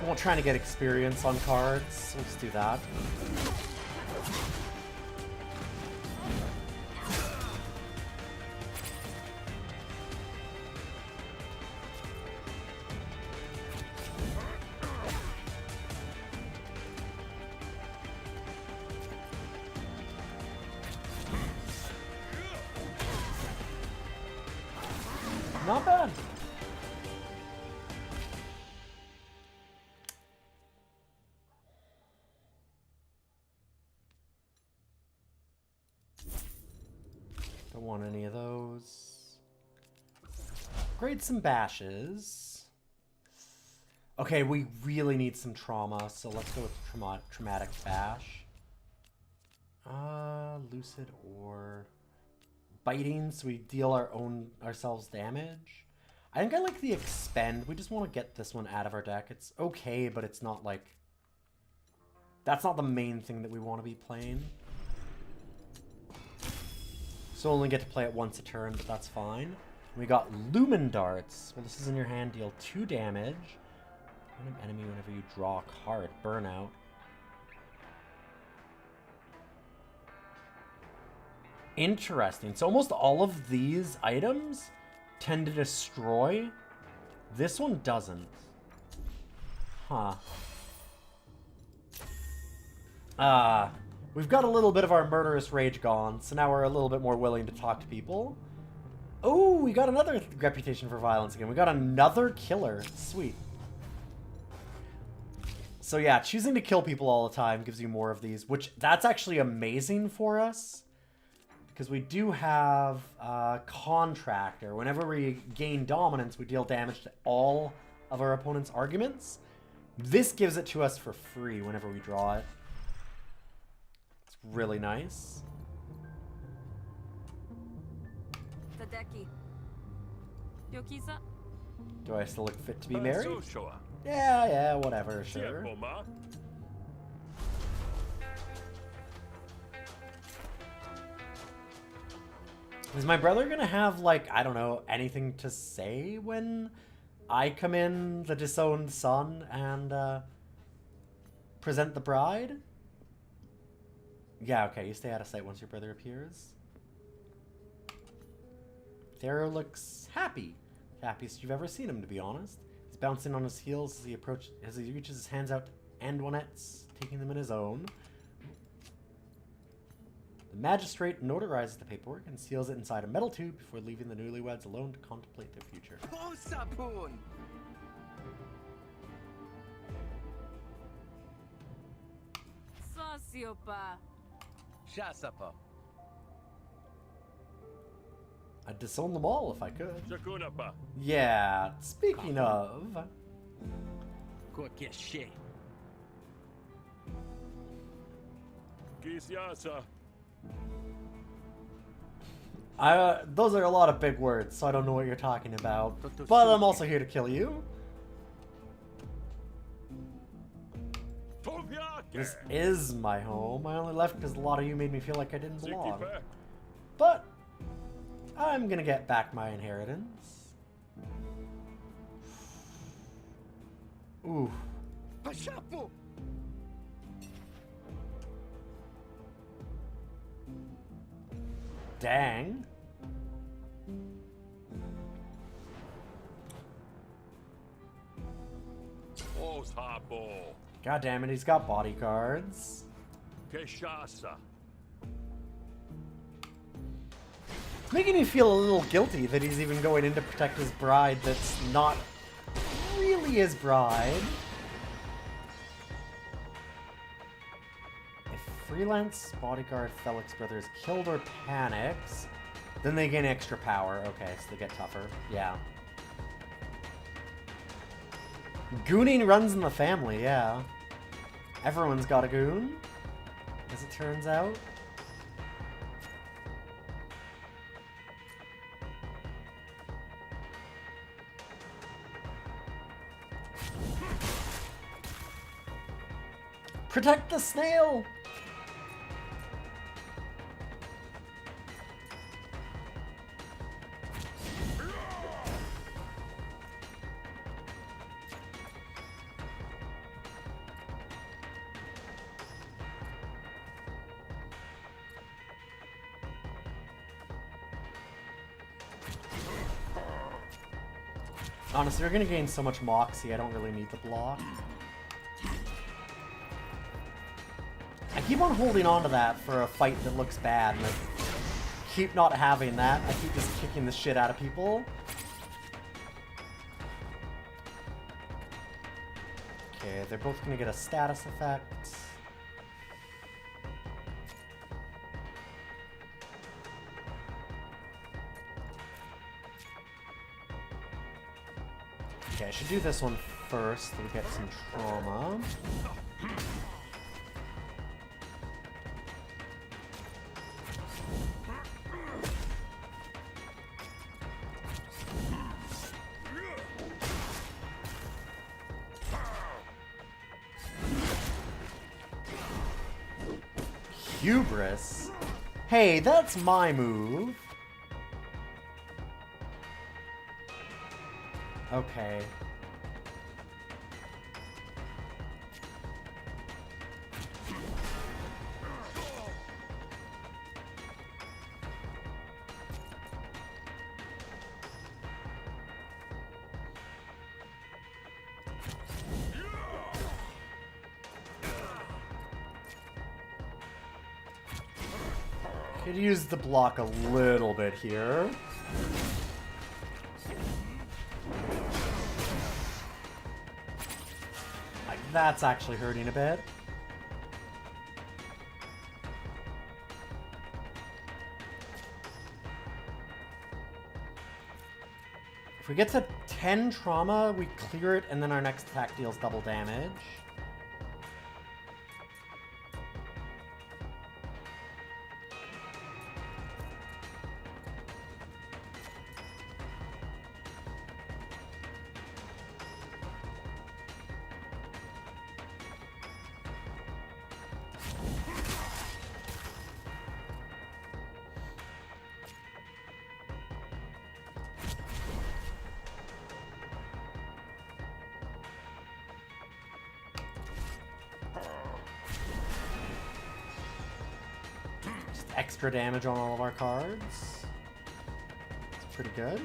We're trying to get experience on cards, so let's do that. Not bad. Don't want any of those. Grade some bashes. Okay, we really need some trauma, so let's go with traumatic bash. Lucid or biting, so we deal ourselves damage. I think I like the expend. We just want to get this one out of our deck. It's okay, but it's not like... That's not the main thing that we want to be playing. So only get to play it once a turn, but that's fine. We got Lumen Darts. Well, this is in your hand. Deal 2 damage. Random enemy whenever you draw a card. Burnout. Interesting. So almost all of these items tend to destroy. This one doesn't. Huh. We've got a little bit of our murderous rage gone, so now we're a little bit more willing to talk to people. Oh, we got another reputation for violence again. We got another killer. Sweet. So yeah, choosing to kill people all the time gives you more of these, which that's actually amazing for us. Because we do have Contractor. Whenever we gain dominance, we deal damage to all of our opponent's arguments. This gives it to us for free whenever we draw it. It's really nice. Tadeki. Yokisa. Do I still look fit to be married? Yeah, whatever, sure. Is my brother gonna have, like, I don't know, anything to say when I come in, the disowned son, and present the bride? Yeah, okay, you stay out of sight once your brother appears. Thero looks happy. The happiest you've ever seen him, to be honest. He's bouncing on his heels as he reaches his hands out to Antoinette's, taking them in his own. The magistrate notarizes the paperwork and seals it inside a metal tube before leaving the newlyweds alone to contemplate their future. Sosiopa. Shasapa. I'd disown them all if I could. Yeah, speaking of... Those are a lot of big words, so I don't know what you're talking about. But I'm also here to kill you. This is my home. I only left because a lot of you made me feel like I didn't belong. But I'm gonna get back my inheritance. Ooh. Dang. Los Habo. God damn it, he's got bodyguards. Keshasa. It's making me feel a little guilty that he's even going in to protect his bride that's not really his bride. If freelance bodyguard Felix brothers killed or panics, then they gain extra power. Okay, so they get tougher. Yeah. Gooning runs in the family, yeah. Everyone's got a goon, as it turns out. Protect the snail! Honestly, we're gonna gain so much moxie, I don't really need the block. I keep on holding on to that for a fight that looks bad, and I keep not having that. I keep just kicking the shit out of people. Okay, they're both gonna get a status effect. Okay, I should do this one first, so we get some trauma. Hubris? Hey, that's my move. Okay. Could use the block a little bit here. Like, that's actually hurting a bit. If we get to 10 trauma, we clear it, and then our next attack deals double damage. Extra damage on all of our cards. It's pretty good.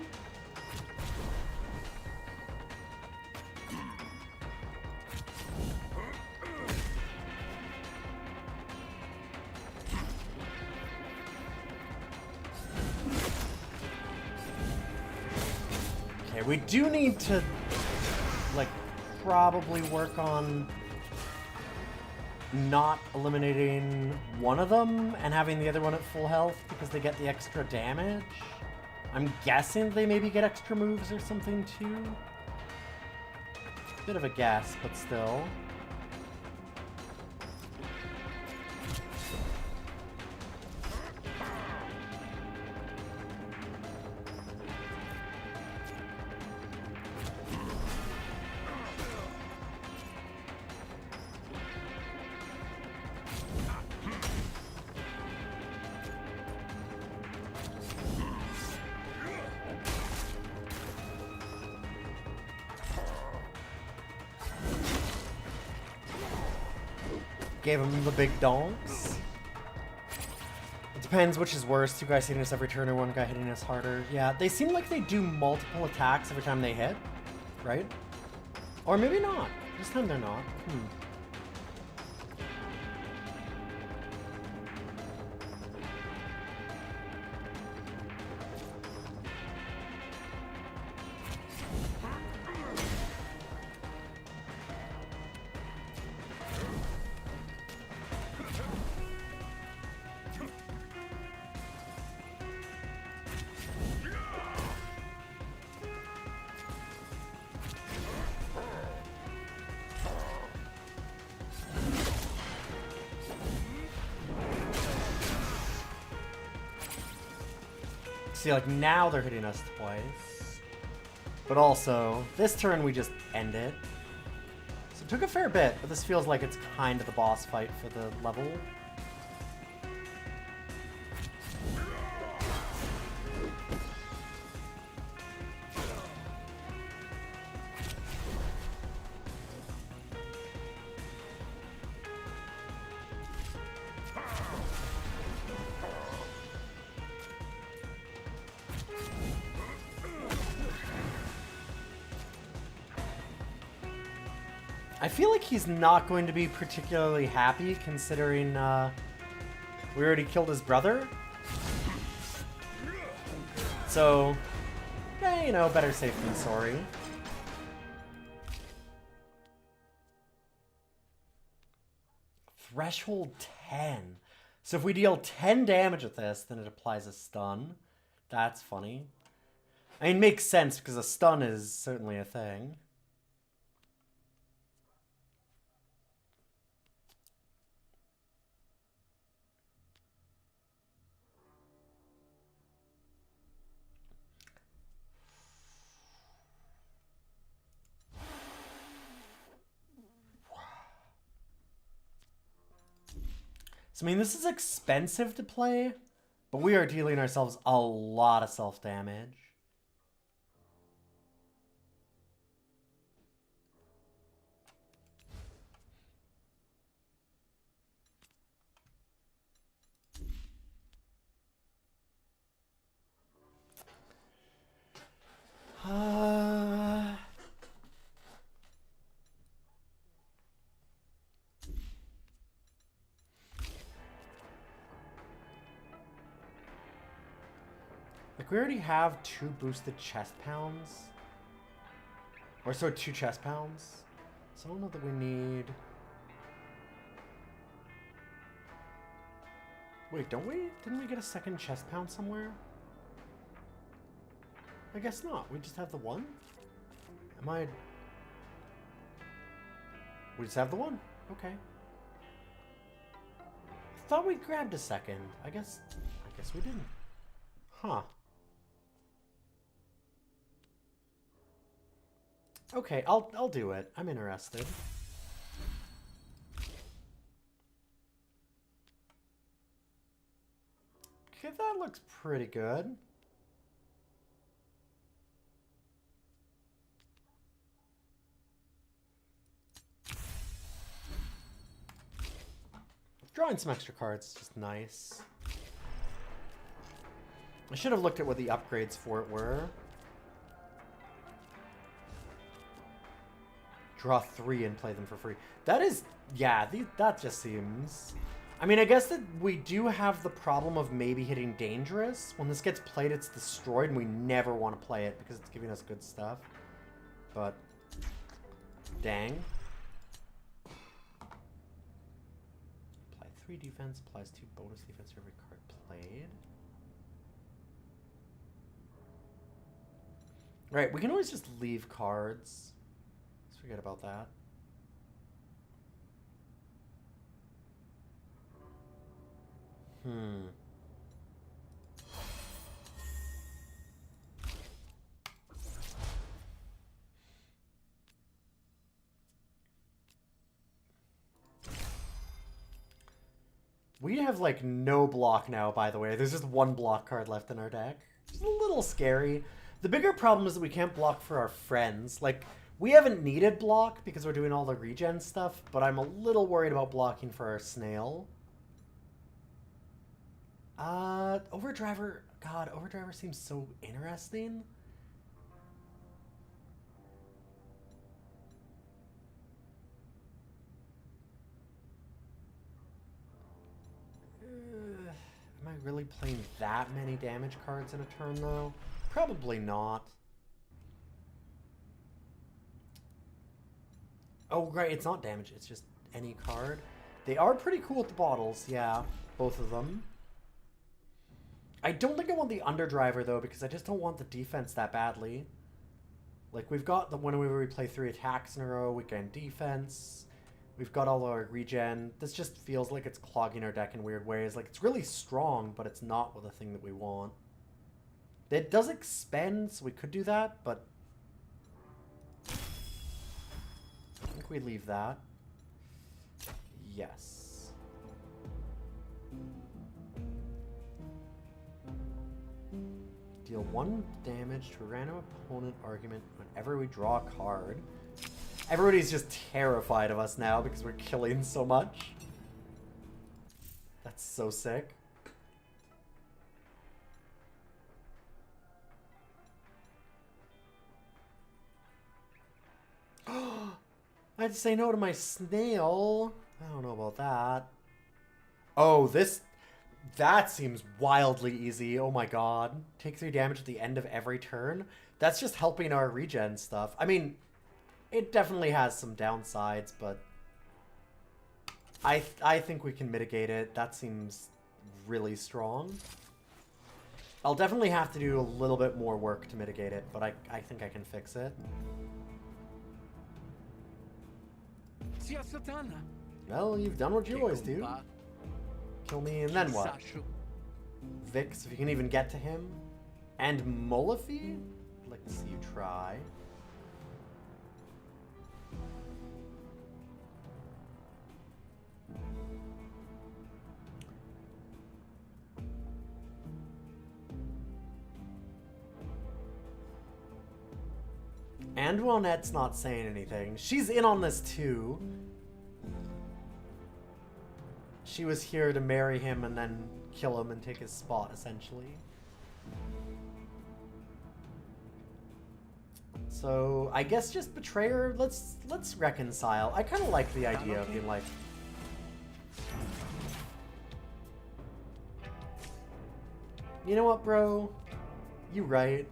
Okay, we do need to, like, probably work on not eliminating one of them and having the other one at full health because they get the extra damage. I'm guessing they maybe get extra moves or something too. Bit of a guess, but still. Gave him the big donks. It depends which is worse, two guys hitting us every turn or one guy hitting us harder. Yeah, they seem like they do multiple attacks every time they hit, right? Or maybe not. This time they're not. See, like, now they're hitting us twice. But also, this turn we just end it. So it took a fair bit, but this feels like it's kind of the boss fight for the level. I feel like he's not going to be particularly happy considering we already killed his brother. So, yeah, you know, better safe than sorry. Threshold 10. So if we deal 10 damage with this, then it applies a stun. That's funny. I mean, makes sense because a stun is certainly a thing. So, I mean, this is expensive to play, but we are dealing ourselves a lot of self-damage. Like, we already have 2 boosted chest pounds. Or so 2 chest pounds. So I don't know that we need... Wait, don't we? Didn't we get a second chest pound somewhere? I guess not. We just have the one? Am I... We just have the one. Okay. I thought we grabbed a second. I guess we didn't. Huh. Okay, I'll do it. I'm interested. Okay, that looks pretty good. Drawing some extra cards is just nice. I should have looked at what the upgrades for it were. Draw 3 and play them for free. That is, yeah, that just seems... I mean, I guess that we do have the problem of maybe hitting dangerous. When this gets played, it's destroyed, and we never want to play it because it's giving us good stuff. But, dang. Apply 3 defense, applies 2 bonus defense for every card played. Right, we can always just leave cards. Let's forget about that. We have, like, no block now, by the way. There's just 1 block card left in our deck. It's a little scary. The bigger problem is that we can't block for our friends. Like, we haven't needed block because we're doing all the regen stuff, but I'm a little worried about blocking for our snail. Overdriver... God, Overdriver seems so interesting. really playing that many damage cards in a turn, though? Probably not. Oh, right, it's not damage, it's just any card. They are pretty cool with the bottles, yeah, both of them. I don't think I want the Underdriver, though, because I just don't want the defense that badly. Like, we've got the whenever we play 3 attacks in a row, we gain defense. We've got all our regen. This just feels like it's clogging our deck in weird ways. Like, it's really strong, but it's not the thing that we want. It does expend, so we could do that, but I think we leave that. Yes. Deal 1 damage to a random opponent argument whenever we draw a card. Everybody's just terrified of us now because we're killing so much. That's so sick. I had to say no to my snail. I don't know about that. Oh, that seems wildly easy. Oh my god. Take 3 damage at the end of every turn. That's just helping our regen stuff. I mean, it definitely has some downsides, but I think we can mitigate it. That seems really strong. I'll definitely have to do a little bit more work to mitigate it, but I think I can fix it. Sia Satana. Well, you've done what you always do. Kill me, and then what? Vix, if you can even get to him. And Mullafi? I'd like to see you try. And Wonette's not saying anything. She's in on this too. She was here to marry him and then kill him and take his spot, essentially. So, I guess just Betrayer, let's reconcile. I kind of like the idea of being like... You know what, bro? You right.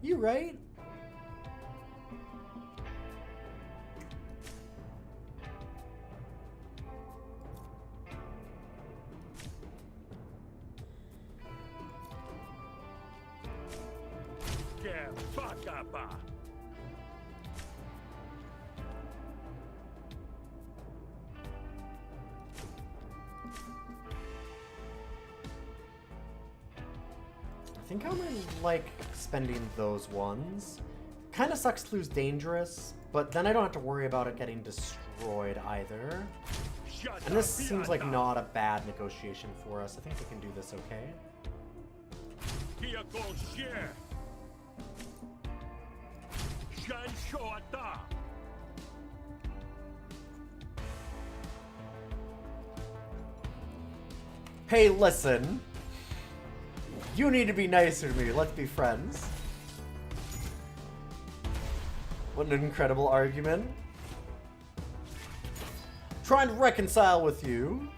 You right? I think I'm like spending those ones. Kind of sucks to lose Dangerous, but then I don't have to worry about it getting destroyed either. And this seems like not a bad negotiation for us. I think we can do this okay. Hey, listen. You need to be nicer to me. Let's be friends. What an incredible argument. Trying to reconcile with you.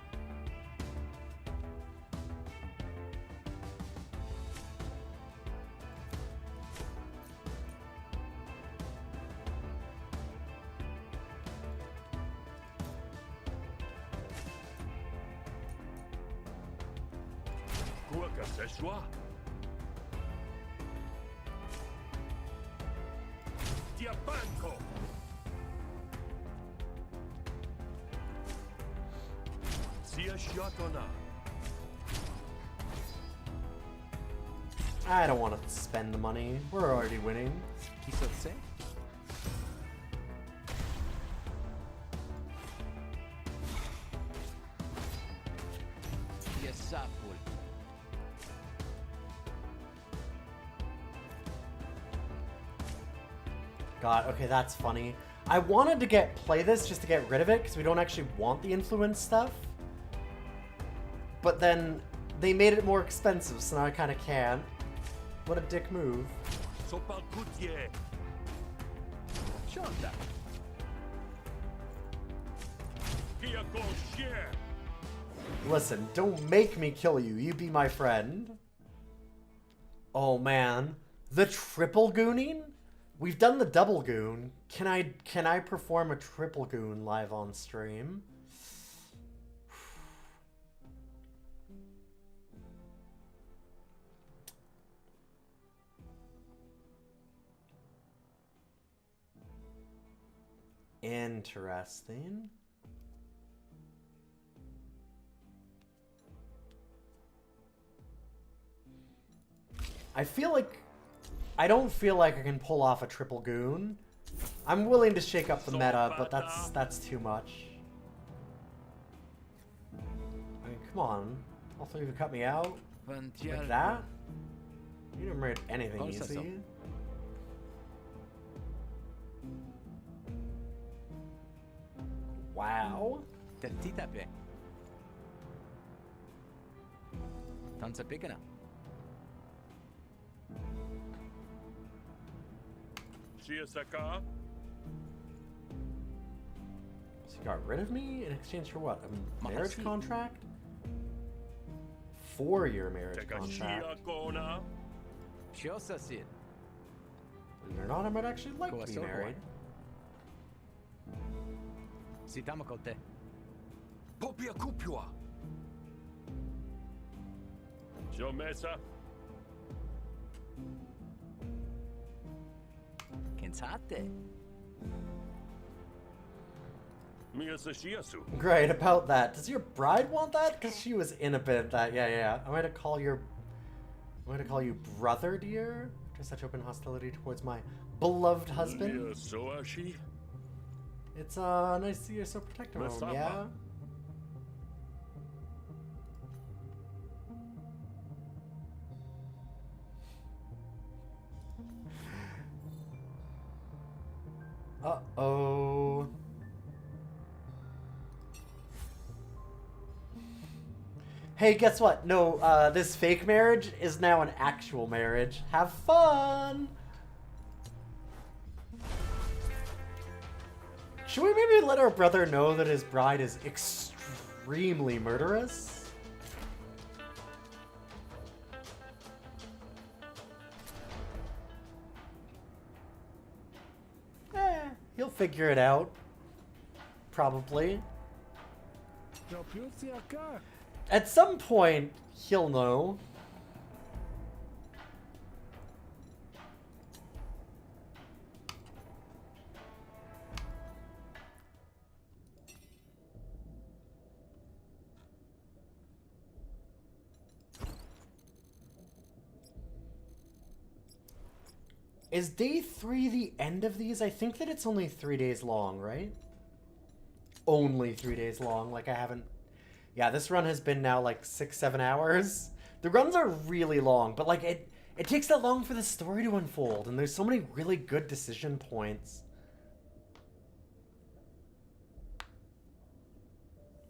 I don't want to spend the money. We're already winning. God, okay, that's funny. I wanted to play this just to get rid of it because we don't actually want the influence stuff. But then they made it more expensive, so now I kind of can't. What a dick move. Listen, don't make me kill you. You be my friend. Oh man, the triple gooning? We've done the double goon. Can I perform a triple goon live on stream? Interesting. I don't feel like I can pull off a triple goon. I'm willing to shake up the meta, but that's too much. I mean, come on. All three of you cut me out? Like that? You never made anything easy. Wow. Titape. Tansa pikana. Shiasaka. So you got rid of me in exchange for what? A marriage contract? 4-year marriage contract. Kona. Chiosasid. Believe it or not, I might actually like to be married. Sitamakote. Popia kupua. Jomesa. Kensate. Miyasashiasu. Great, about that. Does your bride want that? Because she was in a bit that. Yeah. I'm going to call you brother, dear. After such open hostility towards my beloved husband. Soashi. It's nice to see you're so protective of him, yeah? Uh-oh. Hey, guess what? No, this fake marriage is now an actual marriage. Have fun! Should we maybe let our brother know that his bride is extremely murderous? He'll figure it out. Probably. At some point, he'll know. Is day 3 the end of these? I think that it's only 3 days long, right? Only 3 days long. Like, I haven't... Yeah, this run has been now, like, 6-7 hours. The runs are really long, but, like, it takes that long for the story to unfold, and there's so many really good decision points.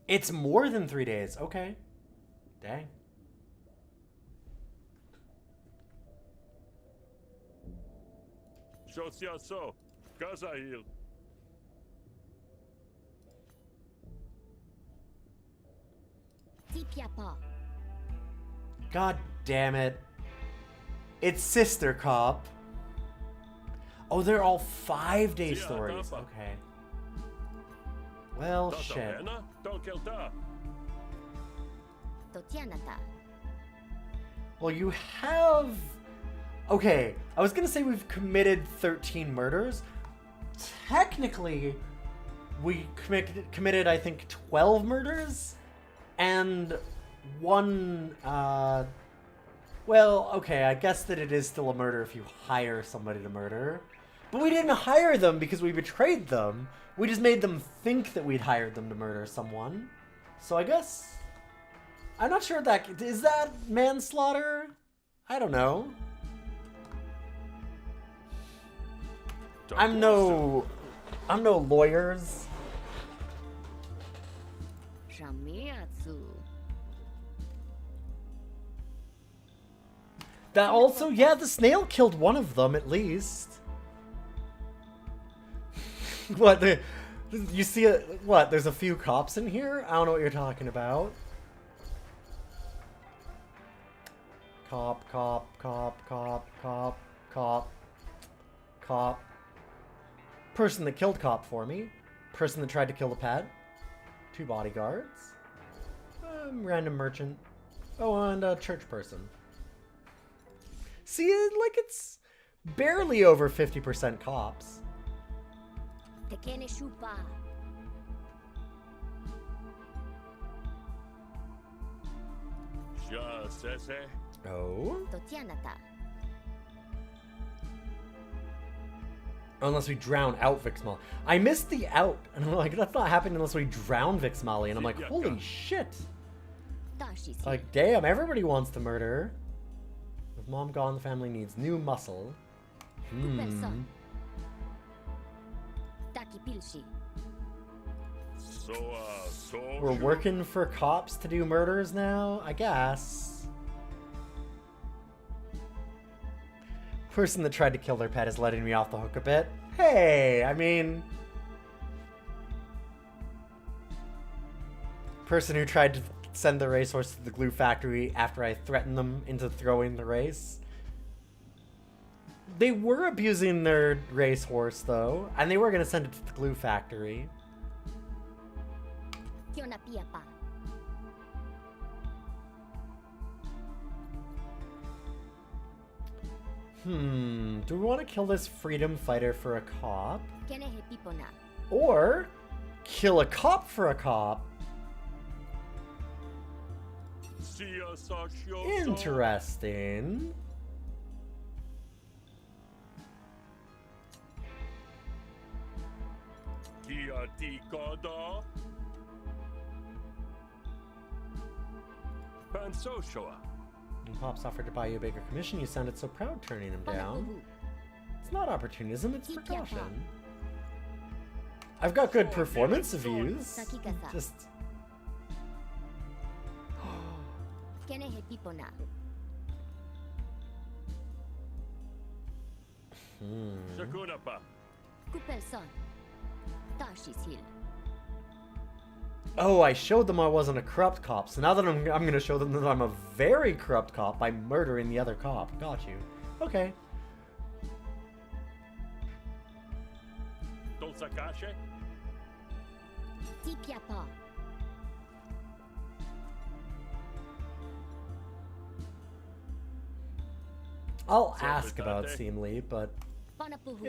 It's more than 3 days. Okay. Dang. Shosiaso. Gazahil. God damn it. It's Sister Cop. Oh, they're all 5-day stories. Okay. Well, shit. Well, you have... Okay, I was gonna say we've committed 13 murders. Technically, we committed I think, 12 murders. And one, well, okay, I guess that it is still a murder if you hire somebody to murder. But we didn't hire them because we betrayed them. We just made them think that we'd hired them to murder someone. So I guess... I'm not sure that... Is that manslaughter? I don't know. I'm no lawyers. That also, yeah, the snail killed one of them at least. What, you see, what, there's a few cops in here? I don't know what you're talking about. cop, cop, cop, cop, cop, cop, cop. Person that killed cop for me. Person that tried to kill the pet. 2 bodyguards. Random merchant. Oh, and a church person. See, like it's barely over 50% cops. Tekene shupa. Ja sese. Oh? Totianata. Unless we drown out Vixmali. I missed the out. And I'm like, that's not happening unless we drown Vixmali. And I'm like, holy shit. Tashi. Like, damn, everybody wants to murder her. With mom gone, the family needs new muscle. Taki pilshi. So We're working for cops to do murders now, I guess. Person that tried to kill their pet is letting me off the hook a bit. Hey, I mean... Person who tried to send the racehorse to the glue factory after I threatened them into throwing the race. They were abusing their racehorse, though, and they were going to send it to the glue factory. Kiona piapa. Do we want to kill this freedom fighter for a cop? Kene he pipona. Or kill a cop for a cop? Interesting. When Pops offered to buy you a bigger commission, you sounded so proud turning him down. It's not opportunism, it's precaution. I've got good performance reviews. Just... Kene he pipona. Kupelson. Tashi's hill. Oh, I showed them I wasn't a corrupt cop, so now that I'm gonna show them that I'm a very corrupt cop by murdering the other cop. Got you. Okay. Tipiapa. I'll ask about Seemly, but Panapuhu.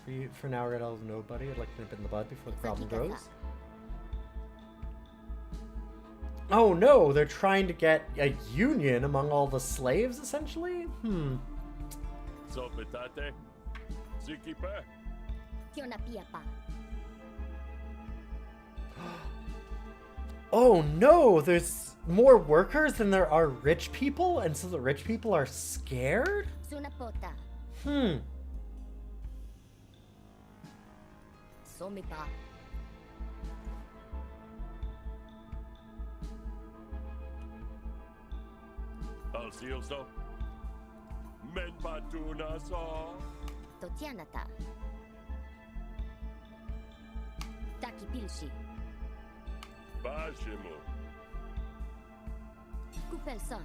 yeah, for now, Red Elves nobody. I'd like to nip it in the bud before the problem grows. Oh no, they're trying to get a union among all the slaves, essentially? Kiona piapa. Oh no, there's more workers than there are rich people, and so the rich people are scared? Sunapota. Somipa. Alcioso. Men patuna so. Totianata. Taki pilshi. Bashimo. Kupelson.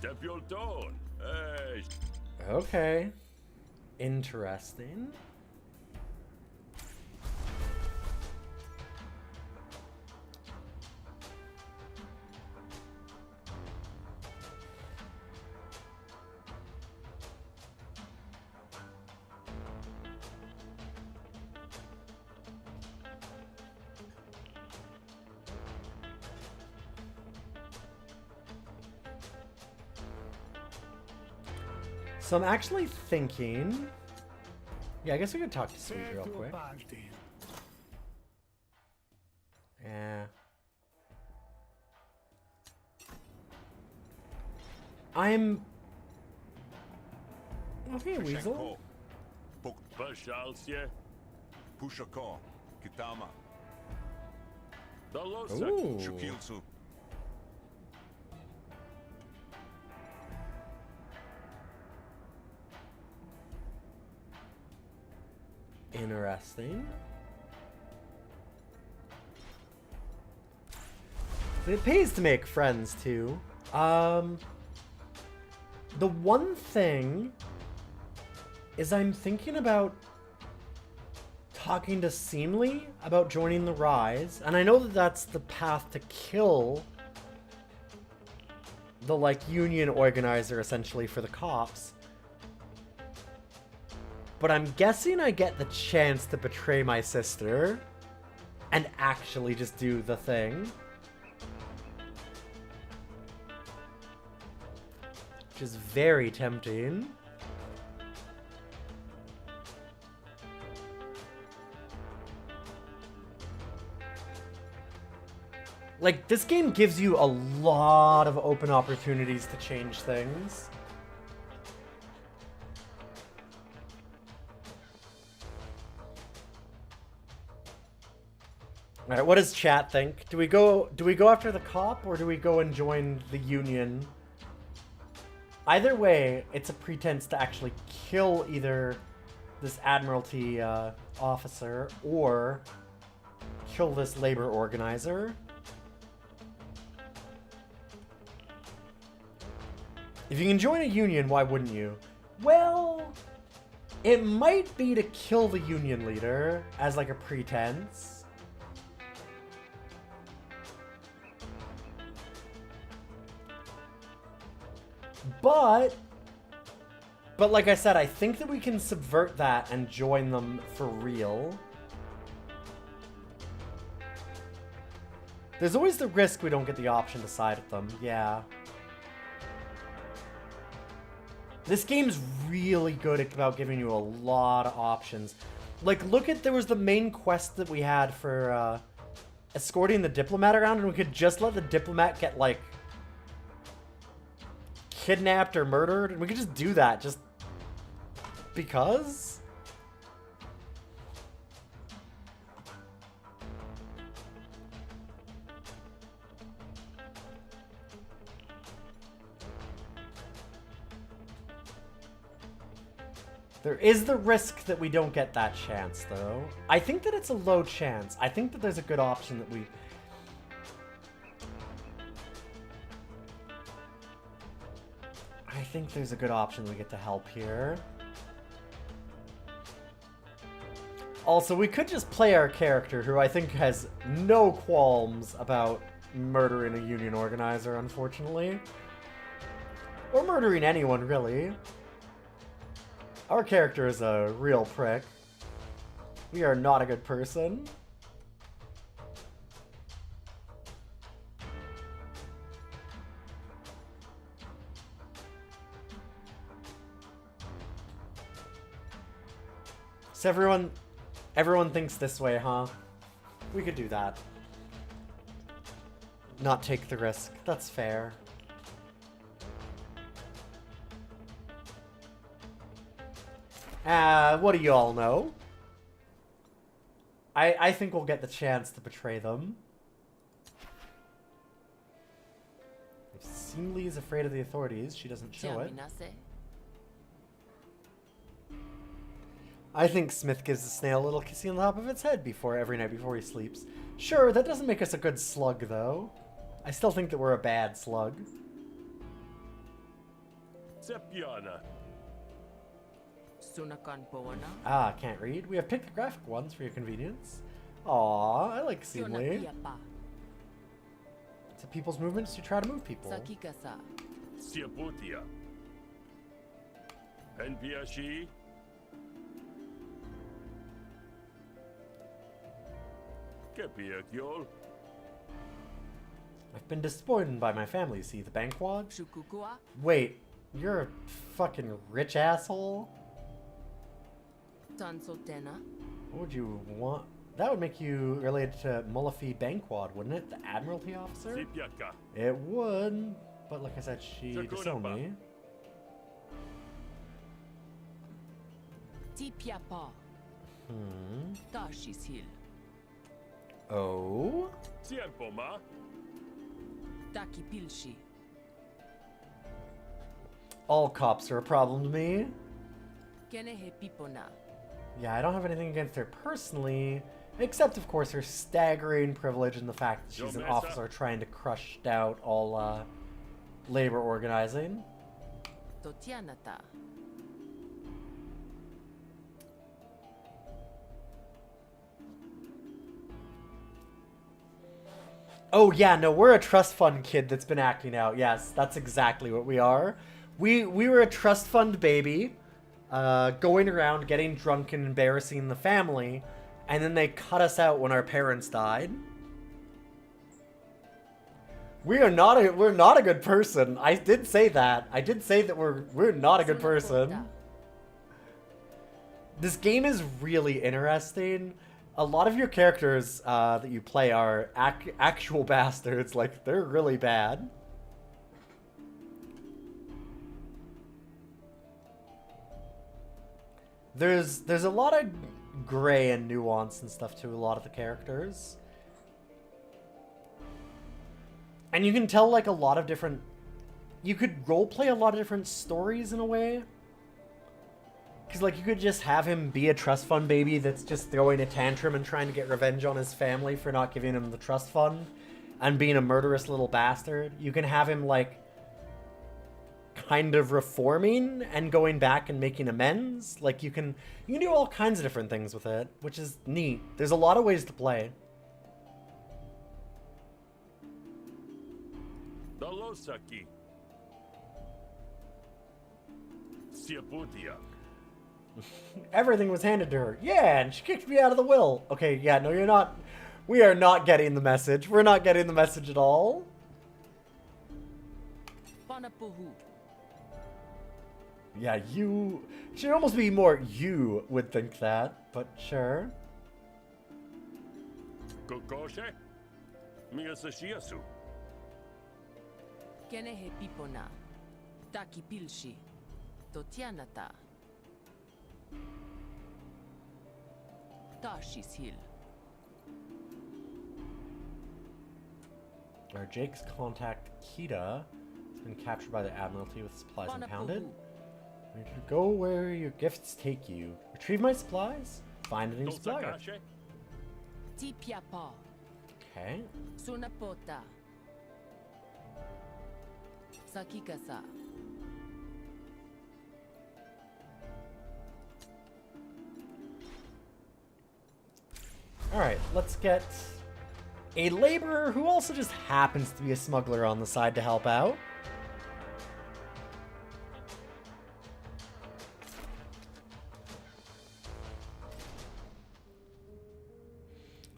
Depulton. Hey. Okay. Interesting. So I'm actually thinking... Yeah, I guess we could talk to Sweet real quick. Yeah. I'm... Okay, Weasel. Bashalsie. Pushakon. Kitama. Ooh. Shukilsu. Interesting. It pays to make friends, too. The one thing is I'm thinking about talking to Seemly about joining the Rise, and I know that that's the path to kill the, like, union organizer, essentially, for the cops. But I'm guessing I get the chance to betray my sister and actually just do the thing. Which is very tempting. Like, this game gives you a lot of open opportunities to change things. Alright, what does chat think? Do we go after the cop, or do we go and join the union? Either way, it's a pretense to actually kill either this Admiralty officer or kill this labor organizer. If you can join a union, why wouldn't you? Well, it might be to kill the union leader as like a pretense. But like I said, I think that we can subvert that and join them for real. There's always the risk we don't get the option to side with them, yeah. This game's really good about giving you a lot of options. Like, look at, there was the main quest that we had for escorting the diplomat around, and we could just let the diplomat get, like, kidnapped or murdered, and we could just do that just because. There is the risk that we don't get that chance, though. I think that it's a low chance. I think that there's a good option that we... I think there's a good option we get to help here. Also, we could just play our character, who I think has no qualms about murdering a union organizer, unfortunately. Or murdering anyone, really. Our character is a real prick. We are not a good person. So everyone thinks this way, huh? We could do that. Not take the risk. That's fair. What do you all know? I think we'll get the chance to betray them. If Seemly is afraid of the authorities, she doesn't show it. I think Smith gives the snail a little kissy on the top of its head every night before he sleeps. Sure, that doesn't make us a good slug, though. I still think that we're a bad slug. Sepiana. Ah, can't read. We have pictographic ones for your convenience. Aw, I like Seemly. It's a people's movements to try to move people. Siaputia. Enviashi. Kepiakyol. I've been disappointed by my family, see the bankwad? Wait, you're a fucking rich asshole? What would you want? That would make you related to Mullafi Bankwad, wouldn't it? The Admiralty officer? It would, but like I said, she disowned me. Oh? All cops are a problem to me. Yeah, I don't have anything against her personally, except, of course, her staggering privilege and the fact that she's an officer trying to crush out all labor organizing. Totianata. Oh yeah, no, we're a trust fund kid that's been acting out. Yes, that's exactly what we are. We were a trust fund baby, going around getting drunk and embarrassing the family, and then they cut us out when our parents died. We're not a good person. I did say that. I did say that we're not a good person. This game is really interesting. A lot of your characters that you play are actual bastards. Like, they're really bad. There's a lot of gray and nuance and stuff to a lot of the characters. And you can tell, like, a lot of different... You could roleplay a lot of different stories in a way. Because, like, you could just have him be a trust fund baby that's just throwing a tantrum and trying to get revenge on his family for not giving him the trust fund. And being a murderous little bastard. You can have him, like, kind of reforming and going back and making amends. Like, you can do all kinds of different things with it, which is neat. There's a lot of ways to play. Dalosaki. Siaputia. Everything was handed to her. Yeah, and she kicked me out of the will. Okay, yeah, no, you're not. We are not getting the message. We're not getting the message at all. Panapuhu. Yeah, you... Should almost be more you would think that, but sure. Kokoshe? Miyasashiasu. Kenehe pipona. Taki pilshi. Totianata. Tashis hill. Our Jake's contact, Kita, has been captured by the Admiralty with supplies impounded. We can go where your gifts take you. Retrieve my supplies. Find a new supplier. Dosakashe? Tipiapa. Okay. Sunapota. Sakikasa. Alright, let's get a laborer who also just happens to be a smuggler on the side to help out.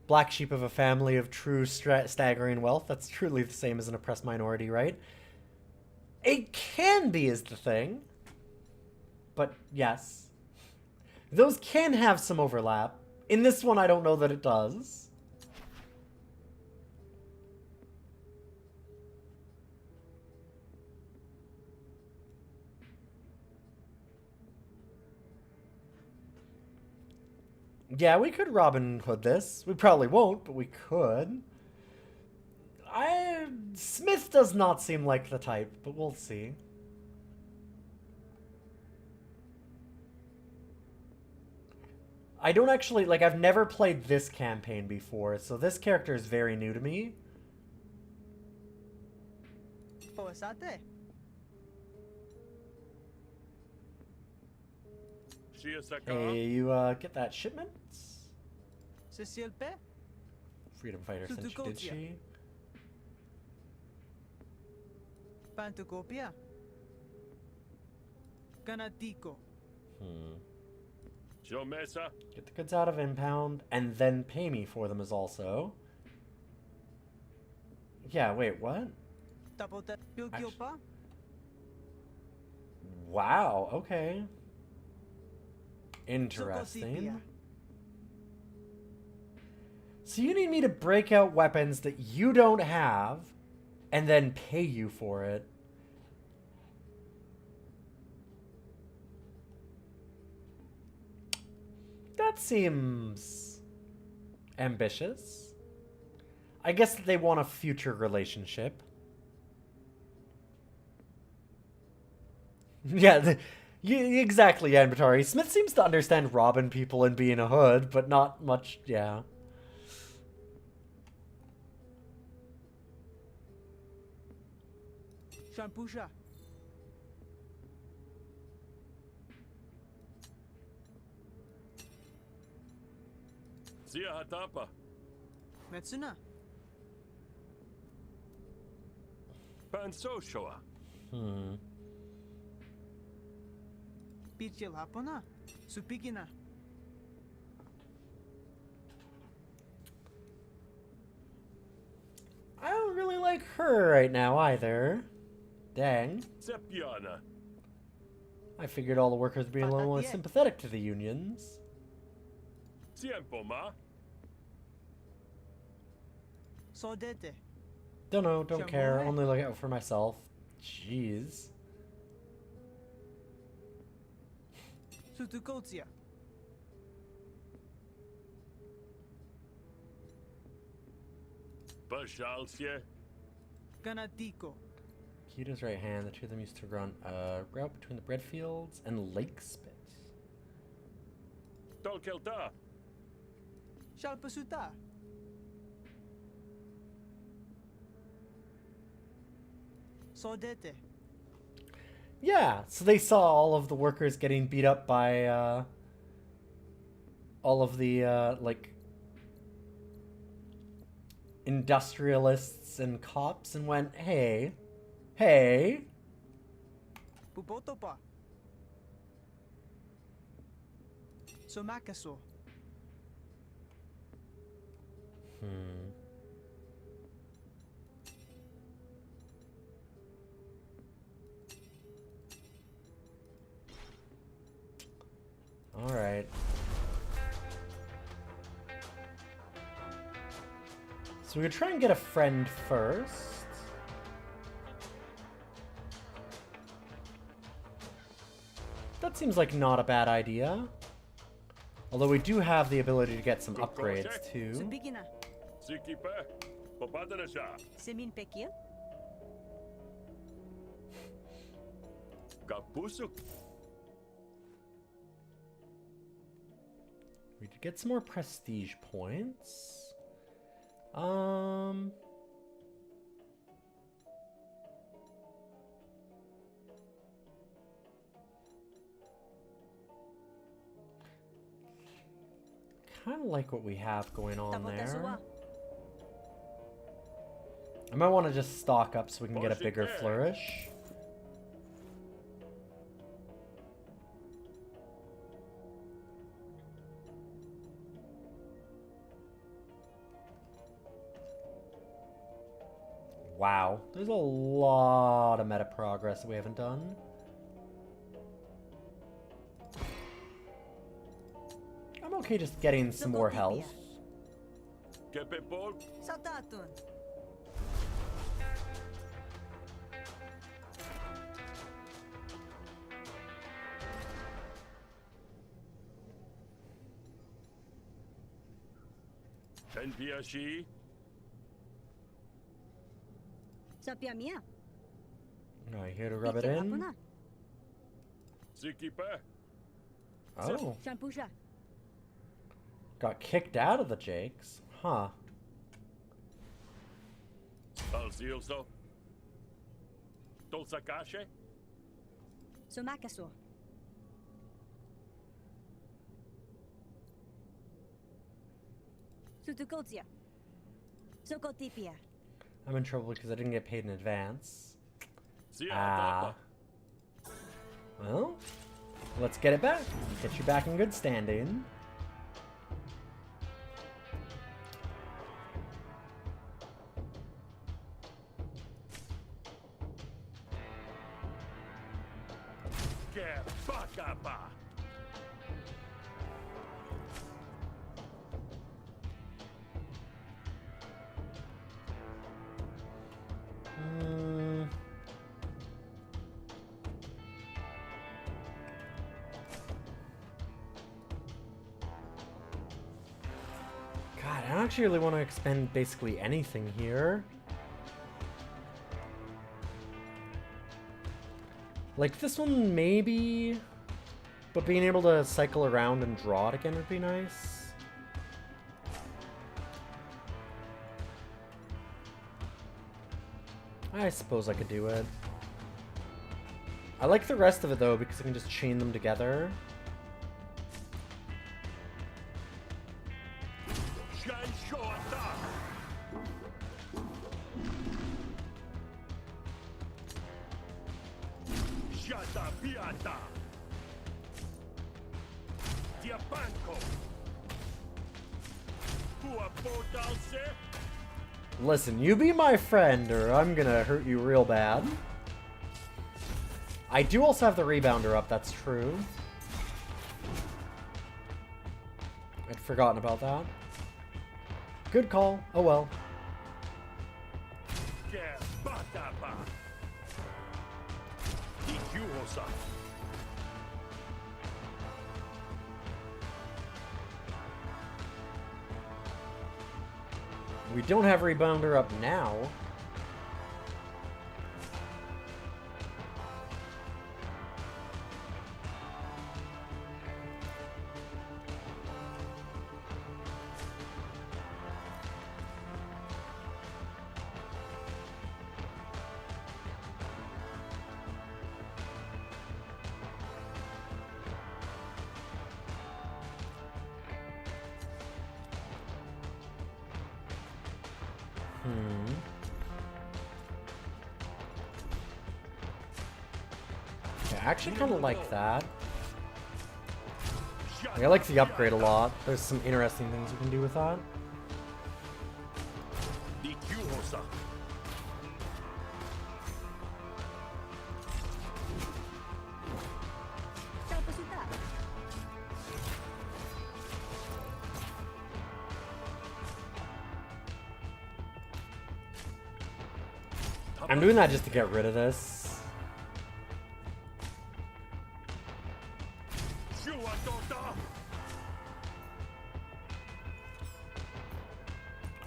Black sheep of a family of true staggering wealth. That's truly the same as an oppressed minority, right? It can be is the thing. But yes. Those can have some overlap. In this one, I don't know that it does. Yeah, we could Robin Hood this. We probably won't, but we could. Smith does not seem like the type, but we'll see. I don't actually, like, I've never played this campaign before, so this character is very new to me. Hey, you, get that shipment? Freedom fighter sent you, did she? Pantocopia. Ganatico. Get the goods out of impound, and then pay me for them as also. Yeah, wait, what? Wow, okay. Interesting. So you need me to break out weapons that you don't have, and then pay you for it. That seems ambitious. I guess that they want a future relationship. Yeah, exactly, Anbatari. Smith seems to understand robbing people and being a hood, but not much, yeah. Shampusha. Sia hatapa. Metsuna. Pansoshoa. Pichil hapona. Supigina. I don't really like her right now either. Dang. Sepiana. I figured all the workers would be a little more Patatier. sympathetic to the unions. Tiempo ma. Sodete. Don't know, don't care. Shamore. Only look out for myself. Jeez. Sutukotia. Bashalsie. Ganatico. Kita's right hand. The two of them used to run a route between the bread fields and Lake Spit. Tolkelta. Shalpasuta. Sodete. Yeah, so they saw all of the workers getting beat up by all of the like industrialists and cops and went, hey, hey. Pupotopa. Somakaso. All right. So we could try and get a friend first. That seems like not a bad idea. Although we do have the ability to get some upgrades too. Supigina. Sikipe. Popadanasha. Semin Pekia. Kapusuk. We could get some more prestige points. Kind of like what we have going on there. I might want to just stock up so we can get a bigger flourish. Wow, there's a lot of meta progress that we haven't done. I'm okay just getting some more health. Kepepol. Saltatun. Tenpiashi. Sapia mia. Alright, here to rub it in. Sikipe. Oh, Shampusha. got kicked out of the Jakes. Huh. Alzioso. Tolsakashe. Somakaso. Sutukotia. Sokotipia. I'm in trouble because I didn't get paid in advance. Sia Ah. hatapa. Well, let's get it back. Get you back in good standing. Kepakapa. God, I don't actually really want to expend basically anything here. Like this one, maybe, but being able to cycle around and draw it again would be nice. I suppose I could do it. I like the rest of it though because I can just chain them together. Listen, you be my friend or I'm gonna hurt you real bad. I do also have the rebounder up, that's true. I'd forgotten about that. Good call. Oh well. We don't have rebounder up now. I actually kind of like that. I like the upgrade a lot. There's some interesting things you can do with that. I'm doing that just to get rid of this.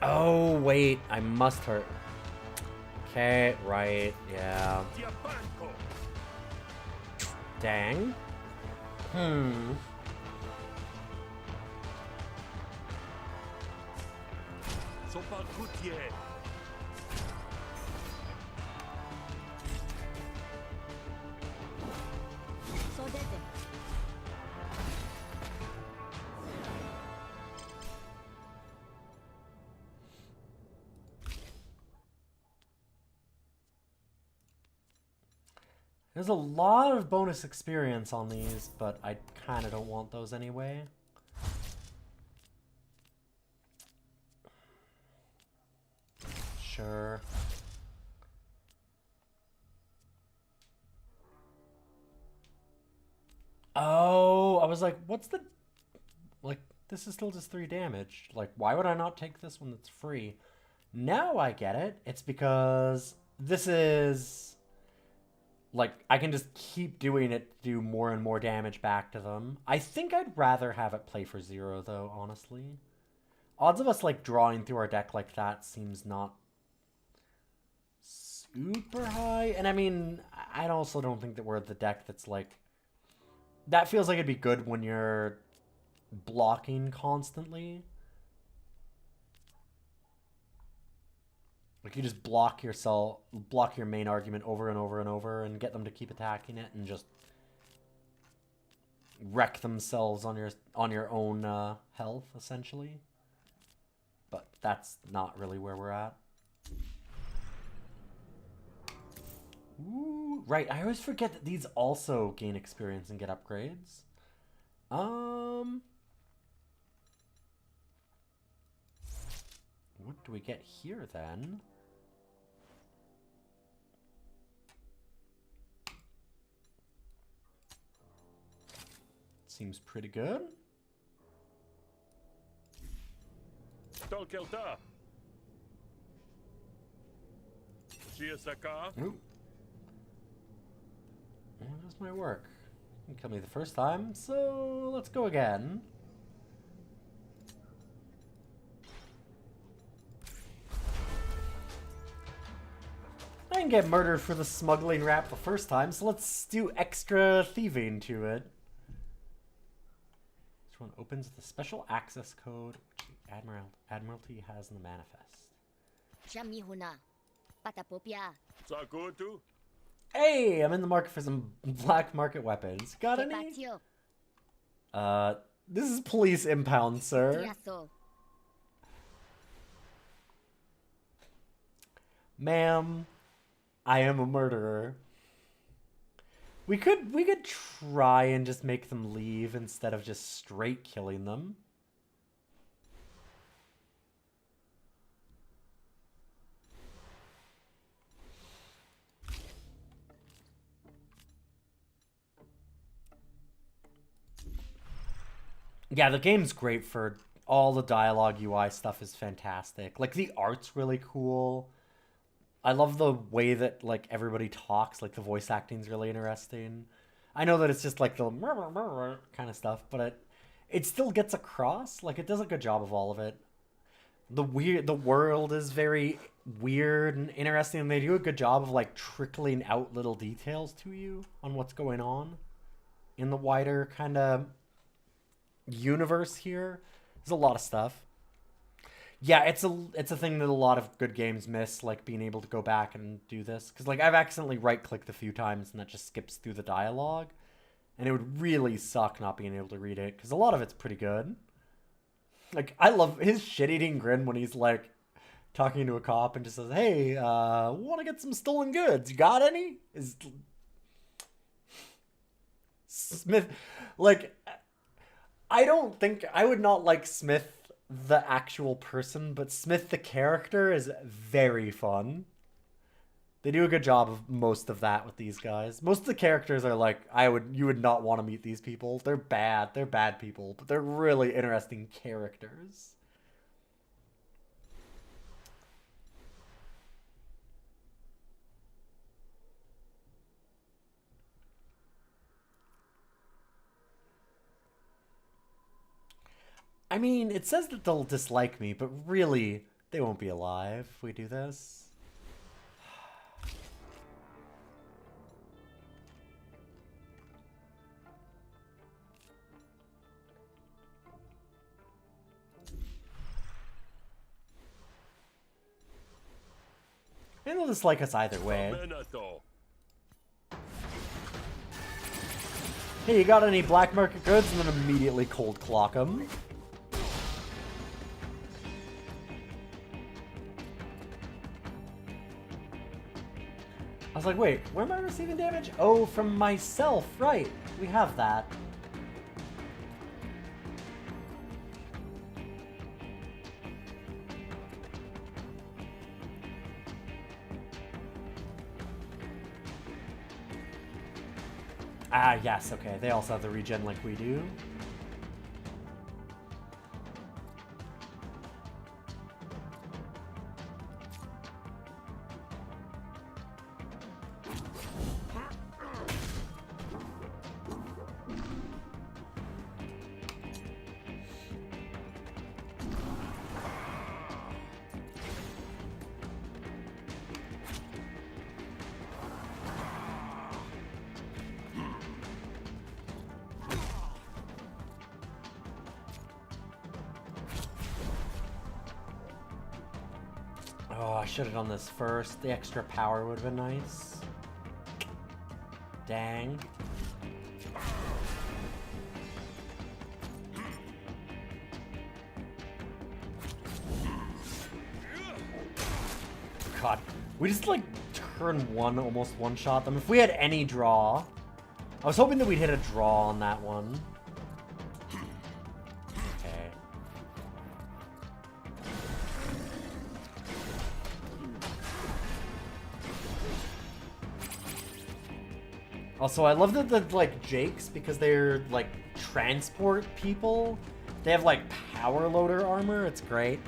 Oh, wait. I must hurt. Okay, right. Yeah. Dang. There's a lot of bonus experience on these, but I kind of don't want those anyway. Sure. Oh, I was like, what's the... Like, this is still just 3 damage. Like, why would I not take this one that's free? Now I get it. It's because this is... Like, I can just keep doing it to do more and more damage back to them. I think I'd rather have it play for 0, though, honestly. Odds of us, like, drawing through our deck like that seems not super high. And, I mean, I also don't think that we're the deck that's, like... That feels like it'd be good when you're blocking constantly. Like, you just block your main argument over and over and over and get them to keep attacking it and just wreck themselves on your own health, essentially. But that's not really where we're at. Ooh, right, I always forget that these also gain experience and get upgrades. What do we get here, then? Seems pretty good. Ooh. Well, this might work. You killed me the first time, so let's go again. I didn't get murdered for the smuggling rap the first time, so let's do extra thieving to it. This one opens the special access code which the Admiralty has in the manifest. Sakutu? Hey, I'm in the market for some black market weapons. Got any? This is police impound, sir. Ma'am, I am a murderer. We could try and just make them leave instead of just straight killing them. Yeah, the game's great for all the dialogue UI stuff is fantastic. Like the art's really cool. I love the way that like everybody talks, like the voice acting's really interesting. I know that it's just like the kind of stuff, but it still gets across. Like it does a good job of all of it. The world is very weird and interesting, and they do a good job of like trickling out little details to you on what's going on in the wider kind of universe here. There's a lot of stuff. Yeah, it's a thing that a lot of good games miss, like being able to go back and do this. Because like I've accidentally right-clicked a few times and that just skips through the dialogue. And it would really suck not being able to read it, because a lot of it's pretty good. Like, I love his shit-eating grin when he's like talking to a cop and just says, hey, want to get some stolen goods? You got any? Is Smith, like, I don't think, I would not like Smith the actual person, but Smith the character is very fun. They do a good job of most of that with these guys. Most of the characters are like, you would not want to meet these people. They're bad people, but they're really interesting characters. I mean, it says that they'll dislike me, but really, they won't be alive if we do this. And they'll dislike us either way. Hey, you got any black market goods? And then immediately cold clock them. I was like, wait, where am I receiving damage? Oh, from myself, right. We have that. Ah, yes, okay. They also have the regen like we do. Oh, I should have done this first. The extra power would have been nice. Dang. God, we just like turn one, almost one shot them. If we had any draw, I was hoping that we'd hit a draw on that one. Okay. Also, I love that the, like, Jakes, because they're, like, transport people, they have, like, power loader armor. It's great.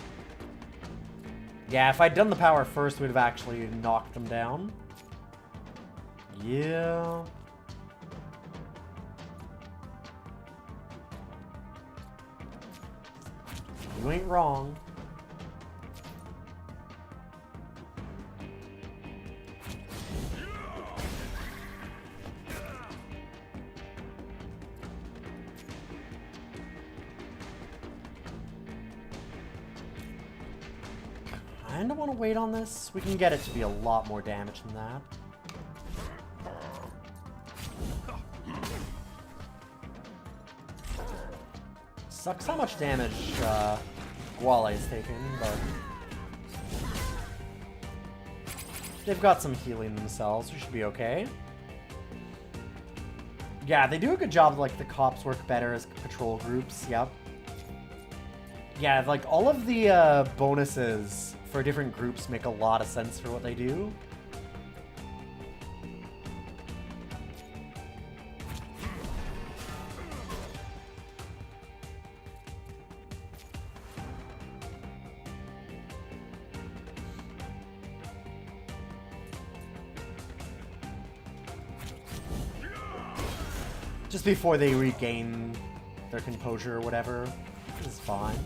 Yeah, if I'd done the power first, we'd have actually knocked them down. Yeah. You ain't wrong. I kinda want to wait on this. We can get it to be a lot more damage than that. Sucks how much damage Guale's taken, but they've got some healing themselves. We should be okay. Yeah, they do a good job. Like, the cops work better as patrol groups. Yep. Yeah, like, all of the bonuses for different groups make a lot of sense for what they do. Just before they regain their composure or whatever. This is fine.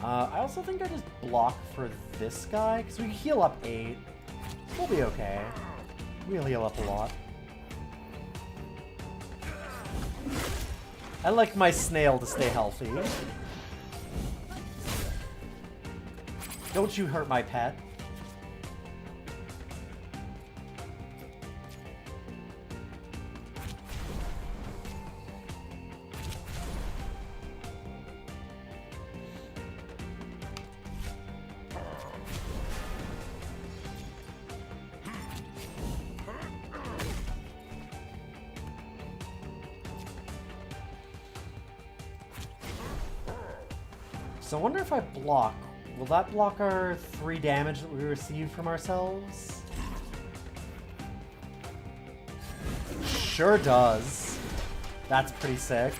I also think I just block for this guy, because we heal up 8. We'll be okay. We'll heal up a lot. I like my snail to stay healthy. Don't you hurt my pet. So I wonder if I block, will that block our 3 damage that we receive from ourselves? Sure does. That's pretty sick.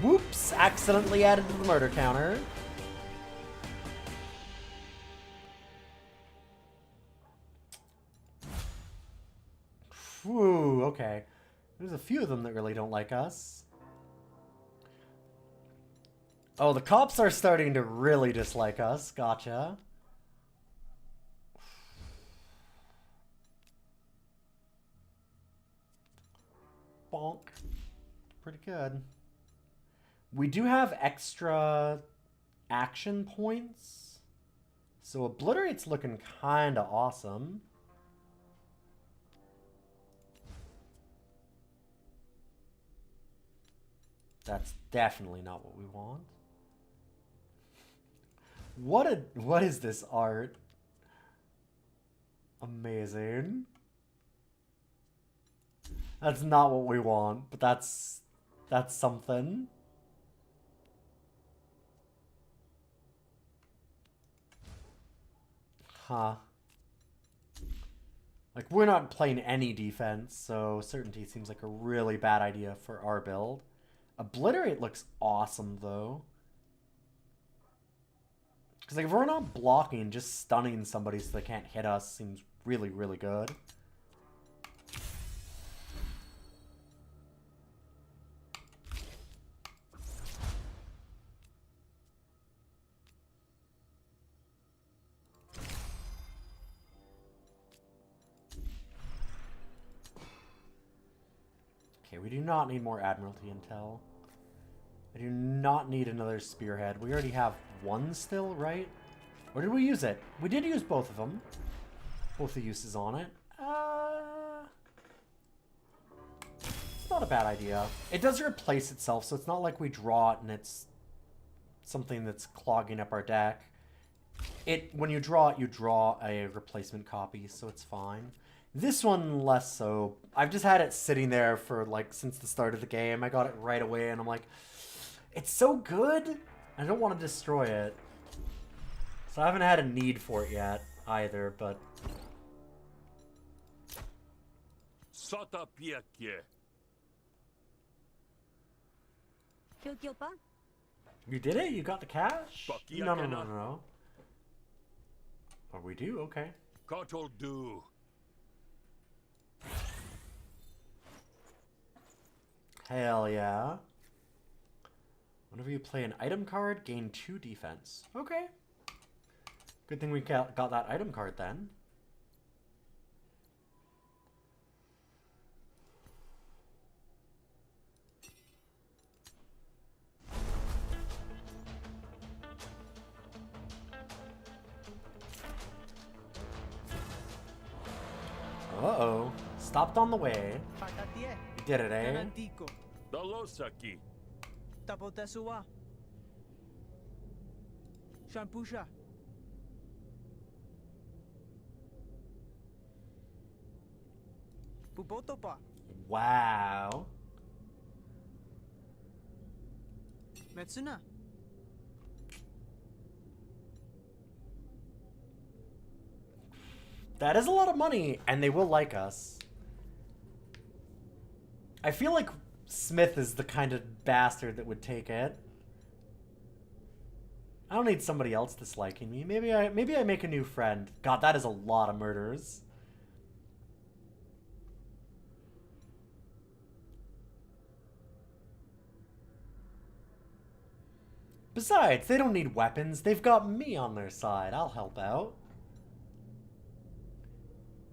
Whoops! Accidentally added to the murder counter. Whew, okay. There's a few of them that really don't like us. Oh, the cops are starting to really dislike us. Gotcha. Bonk. Pretty good. We do have extra action points. So Obliterate's looking kinda awesome. That's definitely not what we want. What is this art? Amazing. That's not what we want, but that's something. Huh. Like, we're not playing any defense, so Certainty seems like a really bad idea for our build. Obliterate looks awesome, though. Because, like, if we're not blocking, just stunning somebody so they can't hit us seems really, really good. Okay, we do not need more Admiralty intel. I do not need another Spearhead. We already have one still, right? Or did we use it? We did use both of them. Both the uses on it. It's not a bad idea. It does replace itself, so it's not like we draw it and it's something that's clogging up our deck. When you draw it, you draw a replacement copy, so it's fine. This one, less so. I've just had it sitting there for, like, since the start of the game. I got it right away, and I'm like, it's so good! I don't want to destroy it. So I haven't had a need for it yet, either, but... Sota piekje. Kyokyopa? You did it? You got the cash? Fuck yeah, No. Kenna. Oh, we do? Okay. Kotol do. Hell yeah. Whenever you play an item card, gain 2 defense. Okay. Good thing we got that item card then. Uh-oh. Stopped on the way. Patatie. Did it, eh? Ganadiko. Dalosaki. Tapotesua. Shampusha. Pubotopa. Wow. Metsuna. That is a lot of money, and they will like us. I feel like Smith is the kind of bastard that would take it. I don't need somebody else disliking me. Maybe I make a new friend. God, that is a lot of murders. Besides, they don't need weapons. They've got me on their side. I'll help out.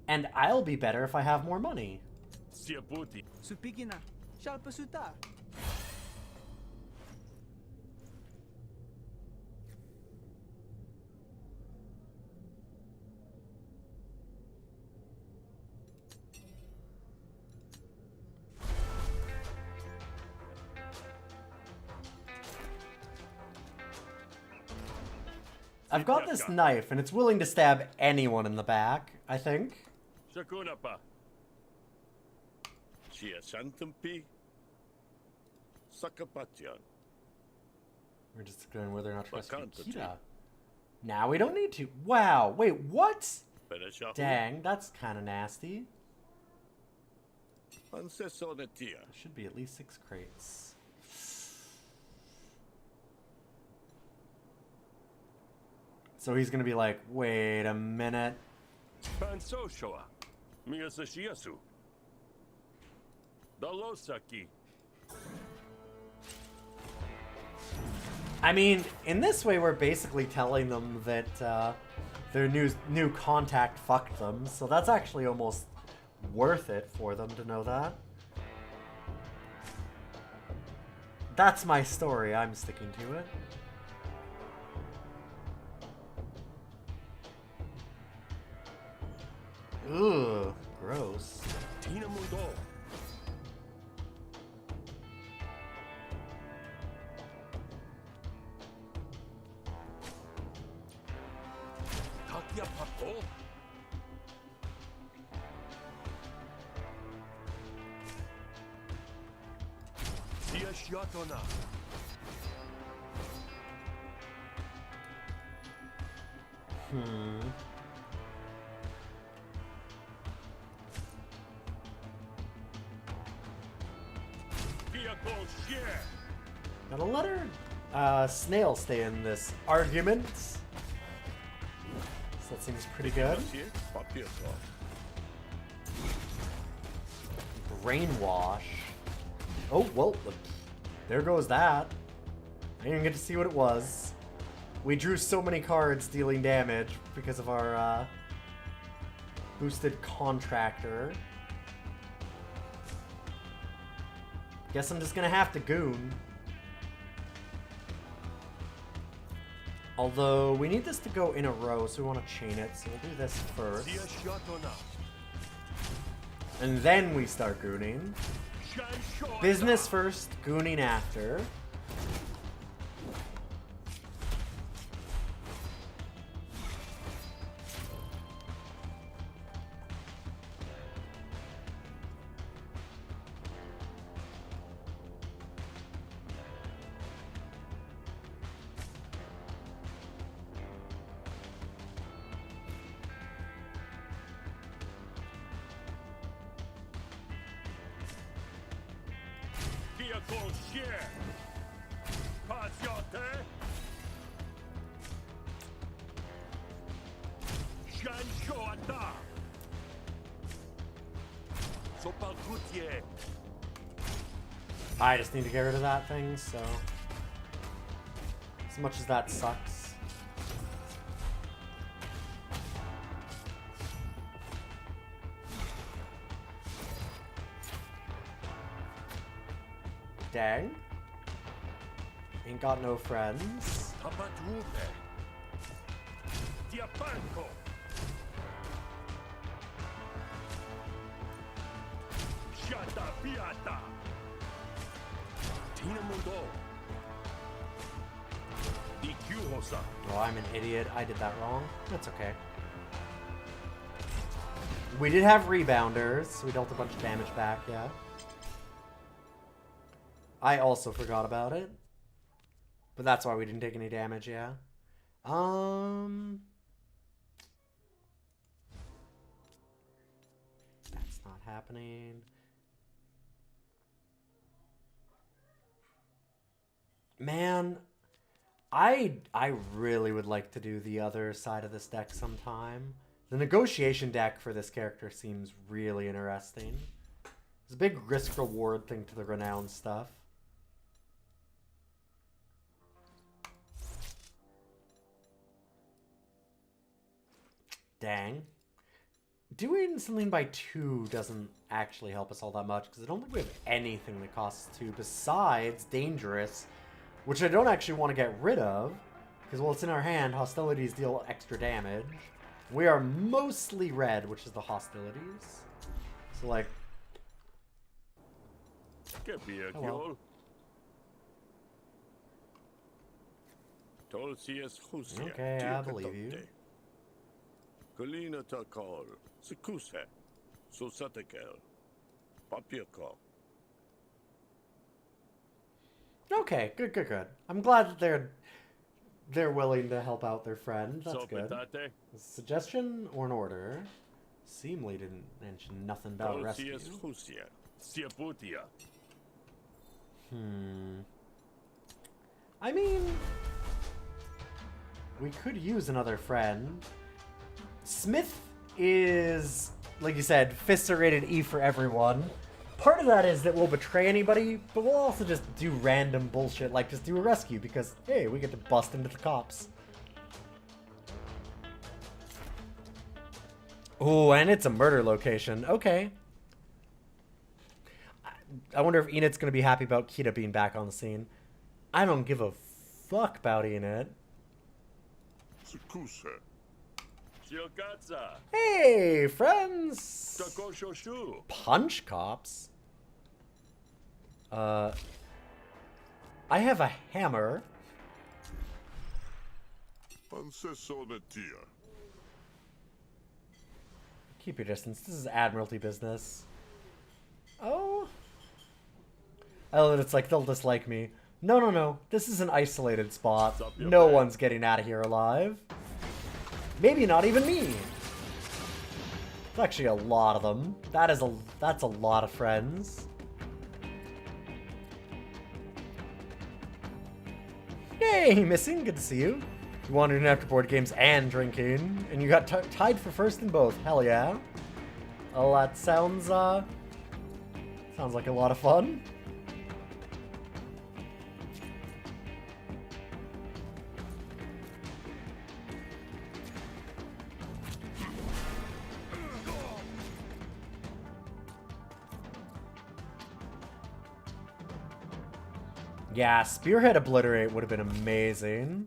And I'll be better if I have more money. Siaputi. Supikina. Shalpasuta. I've got this knife, and it's willing to stab anyone in the back, I think. Shakunapa. Chia Shantampi. Sakapatian. We're just going whether or not to rescue Bakanta Kita. Now we don't need to. Wow, wait, what? Bereshahu. Dang, that's kind of nasty. Ancesonetia. There should be at least 6 crates. So he's gonna be like, wait a minute. Pansoshoa. Miyasashiasu. Dalosaki. I mean, in this way, we're basically telling them that their new contact fucked them, so that's actually almost worth it for them to know that. That's my story. I'm sticking to it. Ugh, gross. Tina Mundo. Takia Papo. Tia Shiatona. Gotta let her Snail stay in this argument. So that seems pretty good. Brainwash. Oh, well, there goes that. I didn't even get to see what it was. We drew so many cards dealing damage because of our boosted contractor. Guess I'm just gonna have to goon. Although, we need this to go in a row, so we want to chain it, so we'll do this first. And then we start gooning. Business first, gooning after. I just need to get rid of that thing, so... As much as that sucks. Dang. Ain't got no friends. Yata Piata. Tina Mundo. DQ Hosa. Oh, I'm an idiot. I did that wrong. That's okay. We did have rebounders. We dealt a bunch of damage back, yeah. I also forgot about it. But that's why we didn't take any damage, yeah. That's not happening. Man, I really would like to do the other side of this deck sometime. The negotiation deck for this character seems really interesting. There's a big risk-reward thing to the renown stuff. Dang. Doing something by 2 doesn't actually help us all that much, because I don't think we have anything that costs 2 besides Dangerous, which I don't actually want to get rid of, because while it's in our hand, hostilities deal extra damage. We are mostly red, which is the hostilities. So, like... Oh, well. Okay, I believe you. Kalina Takal, Sekuse, Sosatekel, Papiako. Okay, good. I'm glad that they're willing to help out their friend. That's good. A suggestion or an order? Seemly didn't mention nothing about rescue. I mean, we could use another friend. Smith is, like you said, fists are rated E for everyone. Part of that is that we'll betray anybody, but we'll also just do random bullshit, like just do a rescue, because, hey, we get to bust into the cops. Oh, and it's a murder location. Okay. I wonder if Enid's going to be happy about Kita being back on the scene. I don't give a fuck about Enid. Hey, friends! Punch cops? I have a hammer. Keep your distance. This is Admiralty business. Oh. I love it. It's like they'll dislike me. No. This is an isolated spot. No one's getting out of here alive. Maybe not even me. It's actually a lot of them. That's a lot of friends. Hey, Missing, good to see you. You wandered in after board games and drinking, and you got tied for first in both. Hell yeah. Oh, that sounds like a lot of fun. Yeah, Spearhead Obliterate would have been amazing.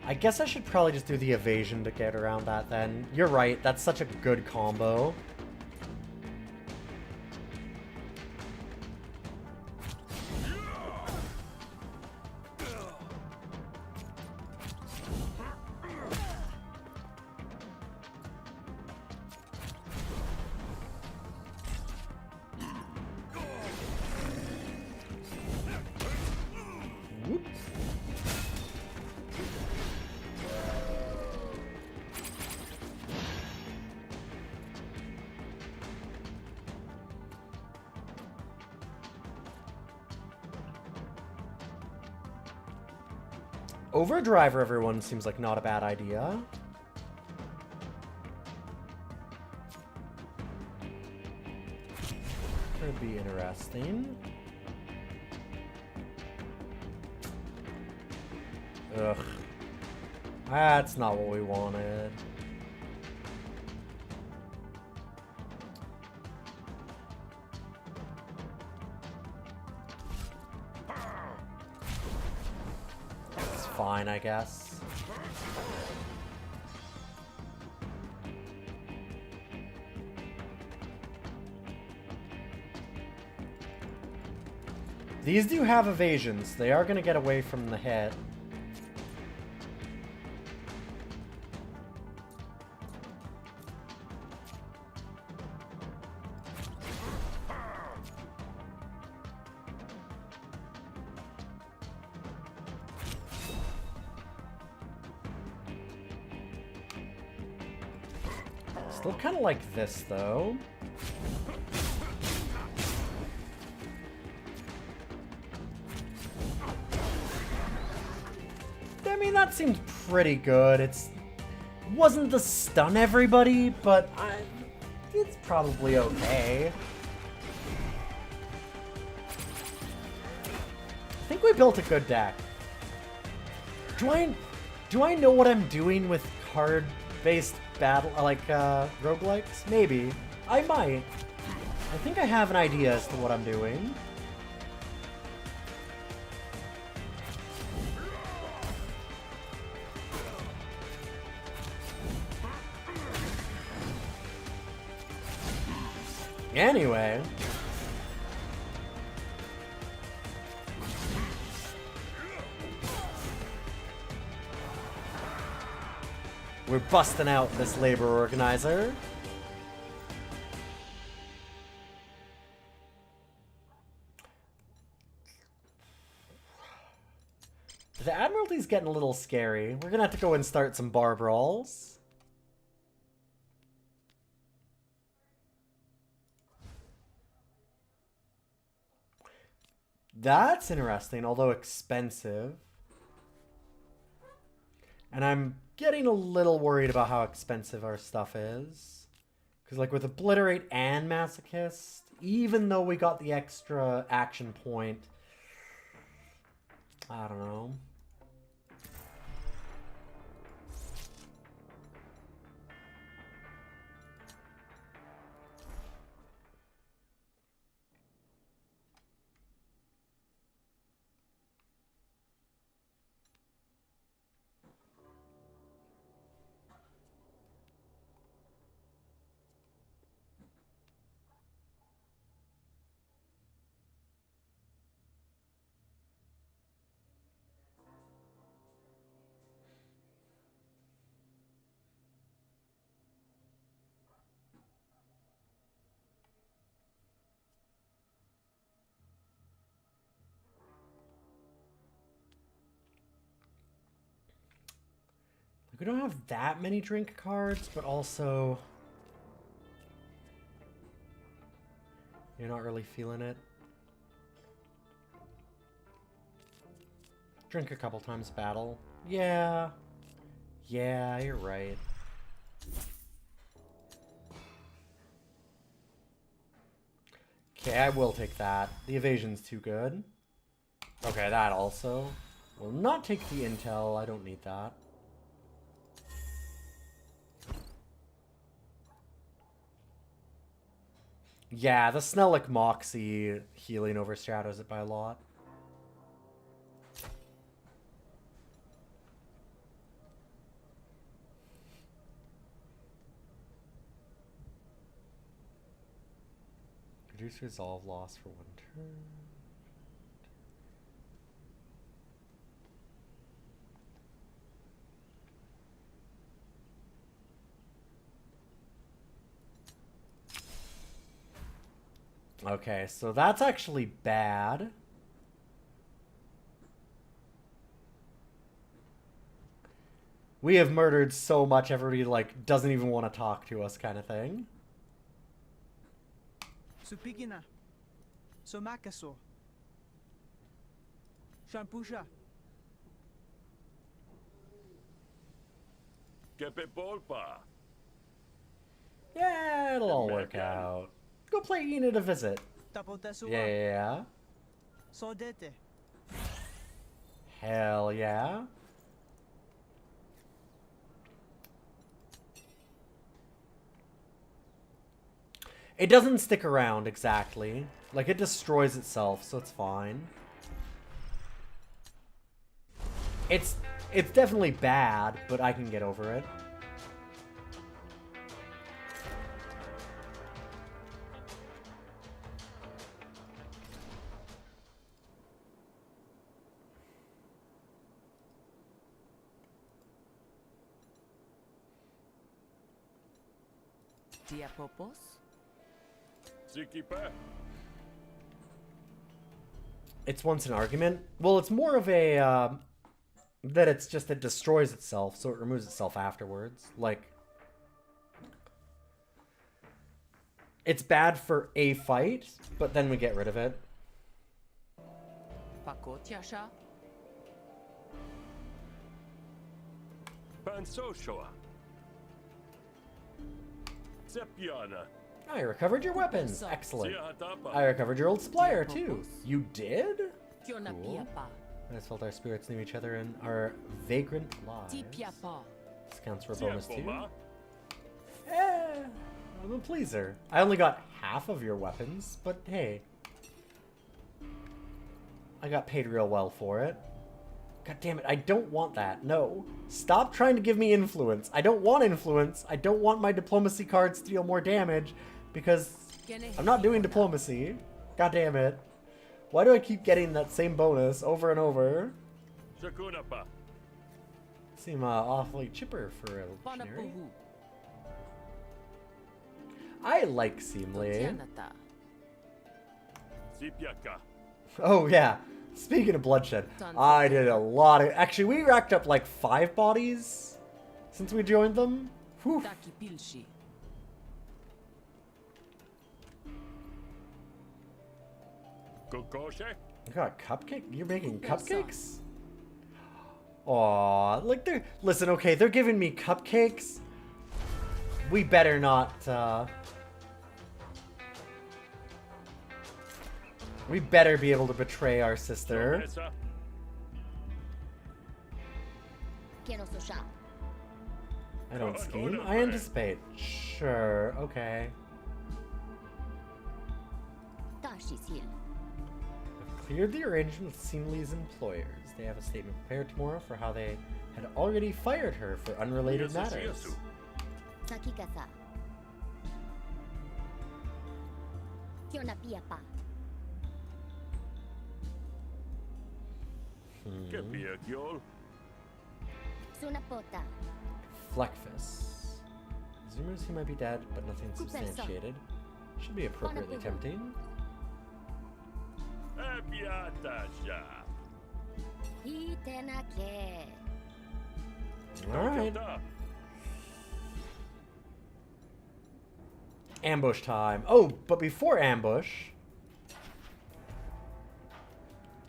I guess I should probably just do the evasion to get around that then. You're right, that's such a good combo. Overdrive everyone seems like not a bad idea. Could be interesting. Ugh. That's not what we wanted. fine, I guess. These do have evasions. They are going to get away from the hit. Still kind of like this, though. I mean, that seemed pretty good. Wasn't the stun everybody, but it's probably okay. I think we built a good deck. Do I know what I'm doing with card-based battle, like, roguelikes? Maybe. I might. I think I have an idea as to what I'm doing. Anyway. We're busting out this labor organizer. The Admiralty's getting a little scary. We're gonna have to go and start some bar brawls. That's interesting, although expensive. And I'm getting a little worried about how expensive our stuff is. Because, like, with Obliterate and Masochist, even though we got the extra action point, I don't know. Like, we don't have that many drink cards, but also you're not really feeling it. Drink a couple times battle. Yeah. Yeah, you're right. Okay, I will take that. The evasion's too good. Okay, that also. Will not take the intel. I don't need that. Yeah, the Snellic Moxie healing overshadows it by a lot. Reduce resolve loss for 1 turn. Okay, so that's actually bad. We have murdered so much, everybody, like, doesn't even want to talk to us kind of thing. Supigina. Somakaso. Shampusha. Kepepolpa. Yeah, it'll all work out. Go play Enid a visit. Tapotesua. Yeah. Sodete. Hell yeah. It doesn't stick around exactly. Like, it destroys itself, so it's fine. It's definitely bad, but I can get over it. Diapopos? Sikipe. It's once an argument. Well, it's more of a that it's just it destroys itself, so it removes itself afterwards. Like, it's bad for a fight, but then we get rid of it. Pakotiasha? Pansoshoa. Sepiana. I recovered your weapons. So- Excellent. Siahatapa. I recovered your old splier too. You did? Kiona Cool. piapa. I just felt our spirits knew each other in our vagrant lives. Tipiapa. This counts for a bonus too. Siapoma. I'm a pleaser. I only got half of your weapons, but hey. I got paid real well for it. God damn it, I don't want that. No. Stop trying to give me influence. I don't want influence. I don't want my diplomacy cards to deal more damage because I'm not doing diplomacy. God damn it. Why do I keep getting that same bonus over and over? Shakunapa. Seem awfully chipper for a legionary. Panapuhu. I like Seemly. Totianata. Sipiaka. Oh yeah. Speaking of bloodshed, I did a lot of... Actually, we racked up like 5 bodies since we joined them. Whew. Taki pilshi. Kokoshe. You got cupcake? You're making cupcakes? Aw, like they're... Listen, okay, they're giving me cupcakes. We better not, We better be able to betray our sister. Mesa. Quiero Sosha. I don't scheme. I anticipate. Sure, okay. Tashi's Hill. I've cleared the arrangement with Seemly's employers. They have a statement prepared tomorrow for how they had already fired her for unrelated Yasu matters. shiyasu. Sakikasa. Kiona piapa. Kepiakiol. Sunapota. Fleckfus. There's rumors he might be dead, but nothing substantiated. Should be appropriately tempting. Epiatasha. Hitenake. Alright. Ambush time. Oh, but before ambush...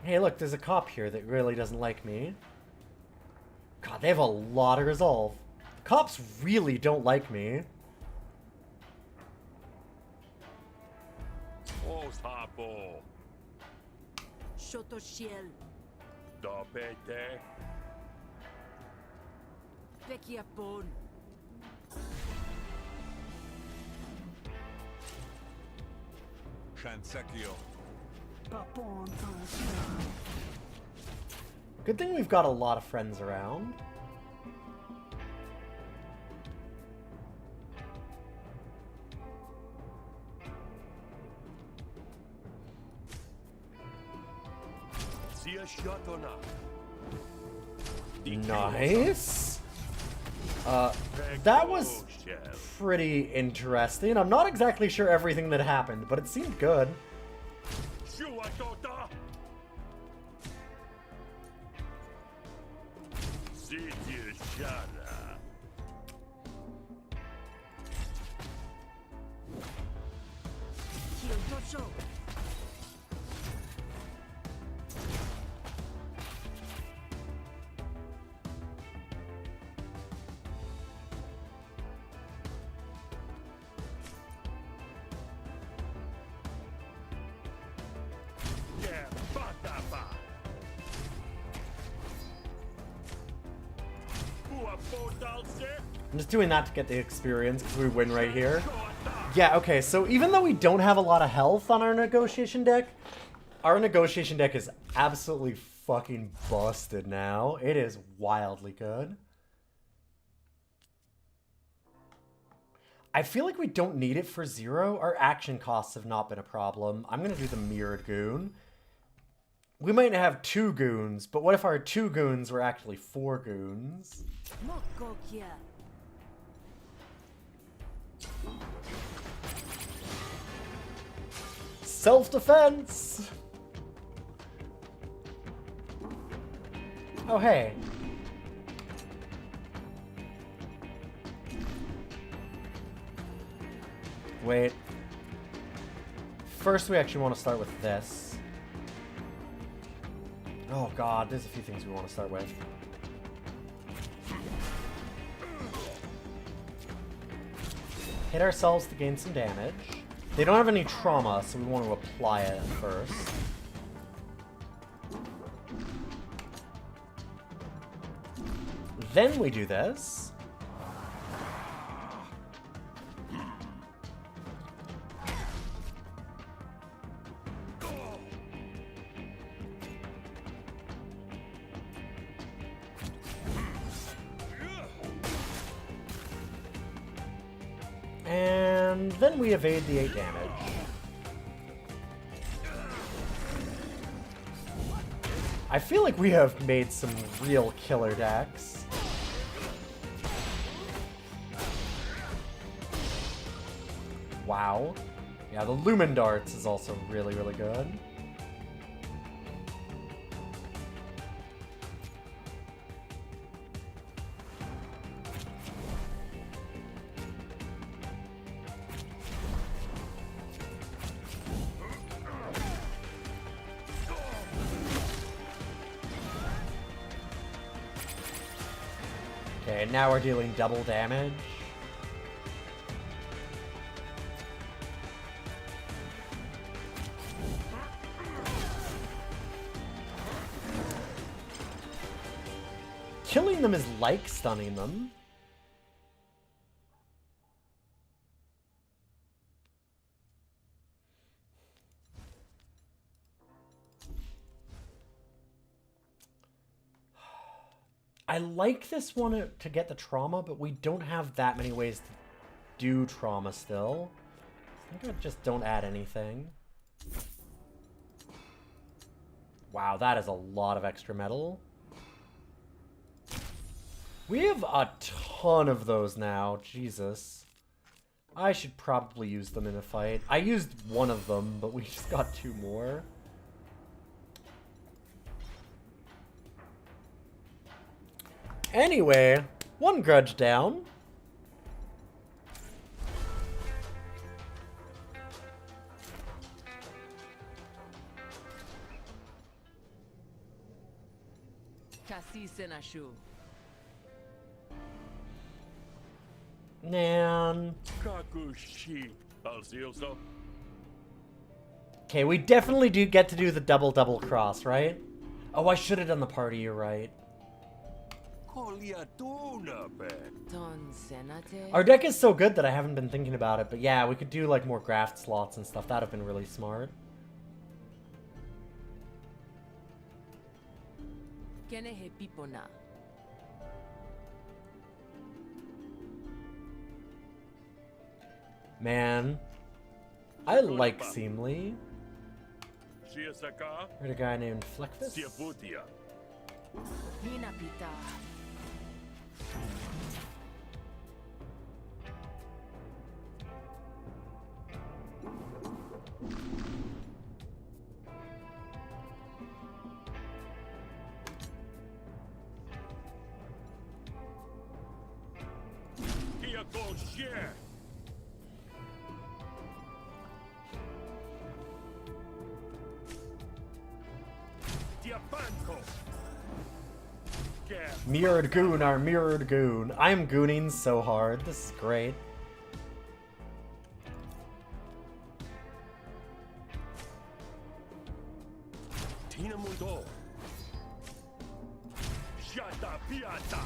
Hey, look, there's a cop here that really doesn't like me. God, they have a lot of resolve. The cops really don't like me. Oshapo. Shotoshiel. Dopete. Pekiapon. Shansekio. Good thing we've got a lot of friends around. Siashatona. Nice. That was pretty interesting. I'm not exactly sure everything that happened, but it seemed good. Shuatota. Sidiashana. Kiotosho. Yeah, Batapa. I'm just doing that to get the experience because we win right here. Yeah, okay, so even though we don't have a lot of health on our negotiation deck is absolutely fucking busted now. It is wildly good. I feel like we don't need it for 0. Our action costs have not been a problem. I'm gonna do the mirrored goon. We might have 2 goons, but what if our 2 goons were actually 4 goons? Mokokia. Self-defense! Oh, hey. Wait. First, we actually want to start with this. Oh god, there's a few things we want to start with. Hit ourselves to gain some damage. They don't have any trauma, so we want to apply it first. Then we do this. And then we evade the 8 damage. I feel like we have made some real killer decks. Wow. Yeah, the Lumen Darts is also really, really good. Okay, now we're dealing double damage. Killing them is like stunning them. I like this one to get the trauma, but we don't have that many ways to do trauma still. I think I just don't add anything. Wow, that is a lot of extra metal. We have a ton of those now. Jesus. I should probably use them in a fight. I used one of them, but we just got 2 more. Anyway, 1 grudge down. Kasi senashu. Man. Kakushi. Alcioso. Okay, we definitely do get to do the double cross, right? Oh, I should have done the party, you're right. Ton senate. Our deck is so good that I haven't been thinking about it, but yeah, we could do like more graft slots and stuff. That'd have been really smart. Kene he pipona. Man. I like Seemly. Heard a guy named Fleckfist. Hinapita. Mirrored Goon, our Mirrored Goon. I'm gooning so hard. This is great. Tina Mundo. Shata Piata.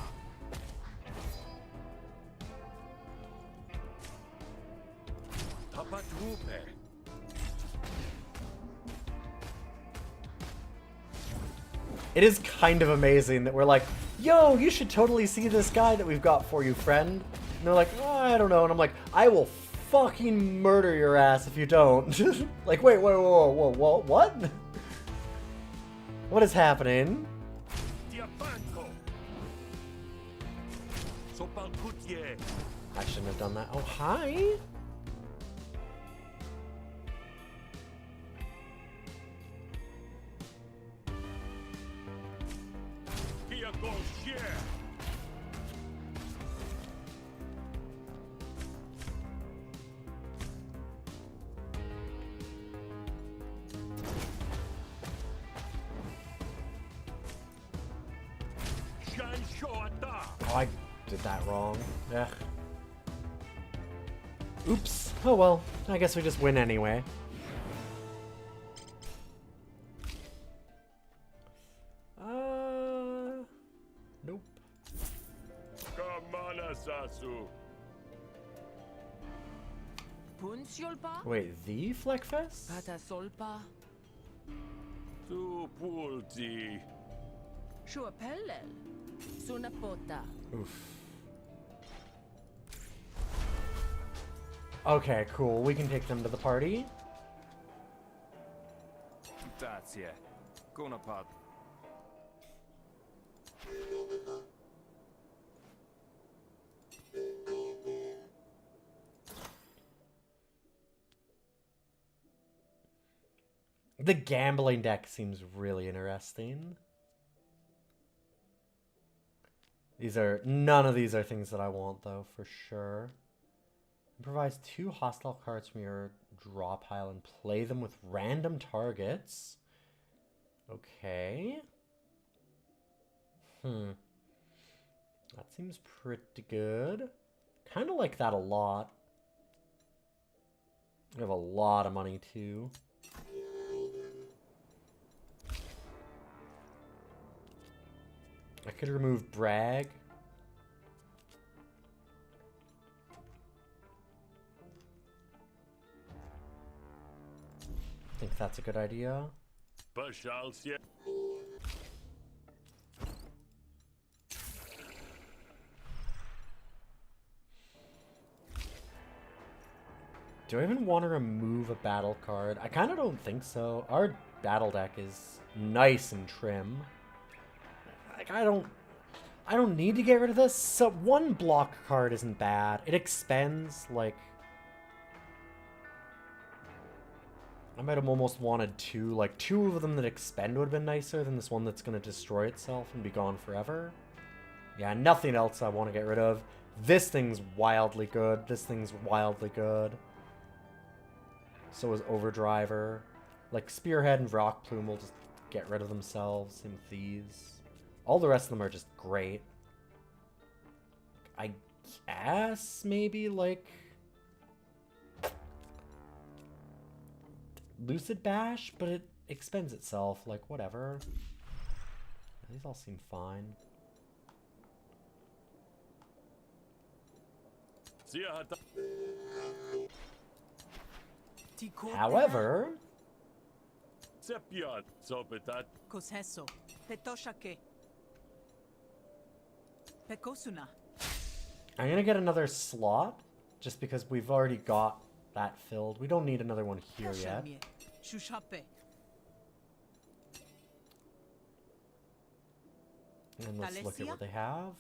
Tapatrupe. It is kind of amazing that we're like, yo, you should totally see this guy that we've got for you, friend. And they're like, oh, I don't know. And I'm like, I will fucking murder your ass if you don't. Like, wait, whoa, what? What is happening? Diabanco. Sopalcutie. I shouldn't have done that. Oh, hi. Here goes yeah. Shanshoata. Oh, I did that wrong. Ugh. Oops. Oh well, I guess we just win anyway. Nope. Kamana Sasu. Punsiolpa? Wait, the Fleckfest? Patasolpa? Tu pulti. Shuapellel? Sunapota? Oof. Okay, cool. We can take them to the party. Dacia. Gunapad. The gambling deck seems really interesting. None of these are things that I want, though, for sure. It provides 2 hostile cards from your draw pile and play them with random targets. Okay. That seems pretty good. Kind of like that a lot. We have a lot of money, too. I could remove Brag. I think that's a good idea. Pashalsia. Do I even want to remove a battle card? I kind of don't think so. Our battle deck is nice and trim. Like, I don't need to get rid of this. So 1 block card isn't bad. It expends, like... I might have almost wanted 2. Like, 2 of them that expend would have been nicer than this one that's going to destroy itself and be gone forever. Yeah, nothing else I want to get rid of. This thing's wildly good. This thing's wildly good. So is Overdriver. Like, Spearhead and Rock Plume will just get rid of themselves. Same with these. All the rest of them are just great. I guess maybe, like... Lucid Bash, but it expends itself. Like, whatever. These all seem fine. However... Sepiat sopetat. Kosheso. Petoshake. Pekosuna. I'm gonna get another slot, just because we've already got that filled. We don't need another one here yet. Shushape. And let's look at what they have.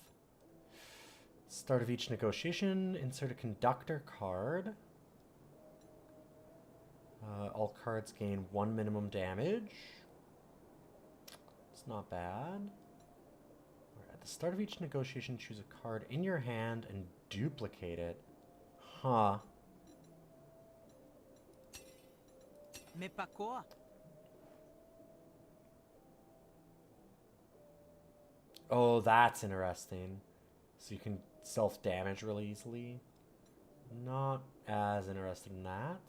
Start of each negotiation, insert a conductor card. All cards gain 1 minimum damage. It's not bad. At the start of each negotiation, choose a card in your hand and duplicate it. Huh. Mepakoa. Oh, that's interesting. So you can self-damage really easily. Not as interested in that.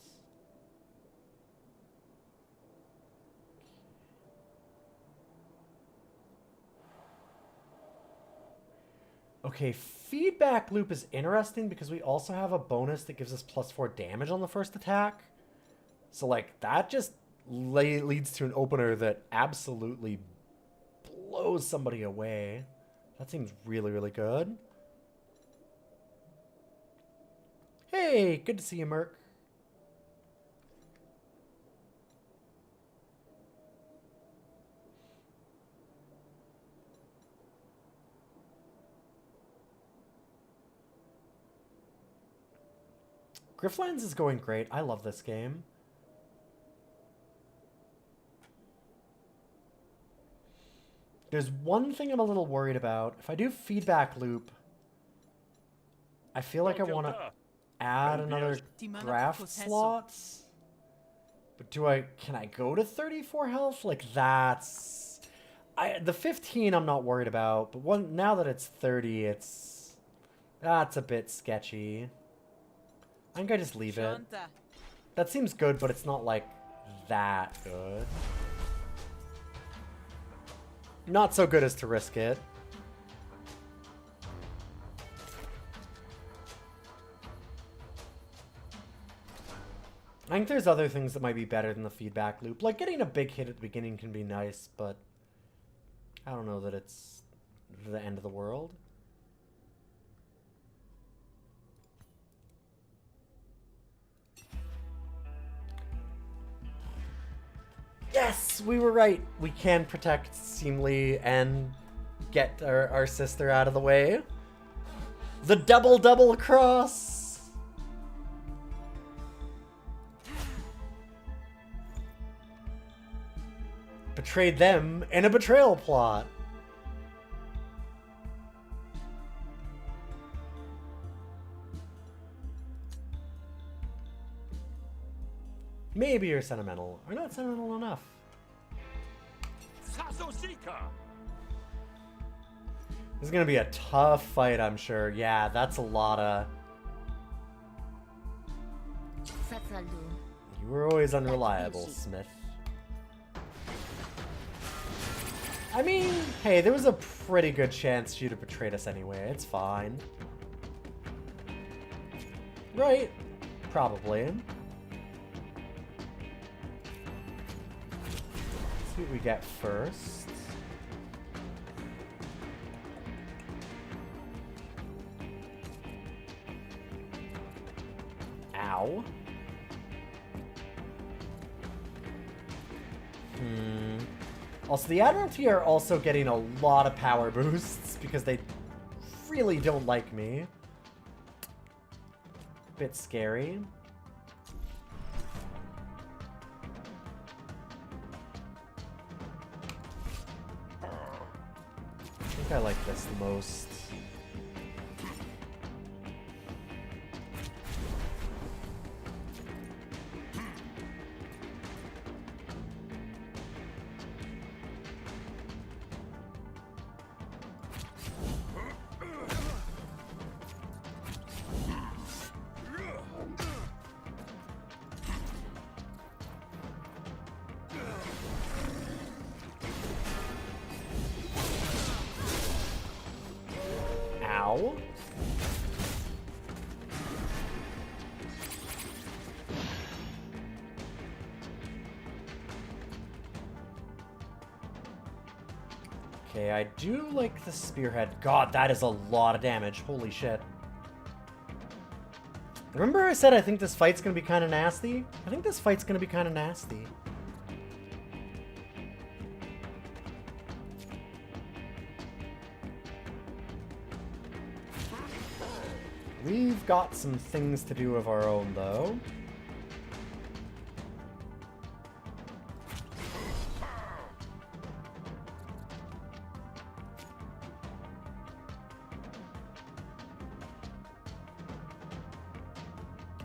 Okay, feedback loop is interesting because we also have a bonus that gives us +4 damage on the first attack. So, like, that just leads to an opener that absolutely blows somebody away. That seems really, really good. Hey, good to see you, Merc. Grifflands is going great. I love this game. There's one thing I'm a little worried about. If I do feedback loop, I feel like I want to add another graph slot. But can I go to 34 health? Like that's... the 15 I'm not worried about, but now that it's 30, that's a bit sketchy. I think I just leave it. That seems good, but it's not like that good. Not so good as to risk it. I think there's other things that might be better than the feedback loop. Like getting a big hit at the beginning can be nice, but I don't know that it's the end of the world. Yes, we were right. We can protect Seemly and get our sister out of the way. The double cross. Betrayed them in a betrayal plot. Maybe you're sentimental, or not sentimental enough. This is gonna be a tough fight, I'm sure. Yeah, that's a lot of... You were always unreliable, Smith. I mean, hey, there was a pretty good chance you'd have betrayed us anyway. It's fine. Right? Probably. Let's see what we get first. Ow. Also, the Admiralty are also getting a lot of power boosts because they really don't like me. Bit scary. I think I like this the most. Ow. Okay, I do like the spearhead. God, that is a lot of damage. Holy shit. Remember I said I think this fight's gonna be kind of nasty? I think this fight's gonna be kind of nasty. We've got some things to do of our own, though.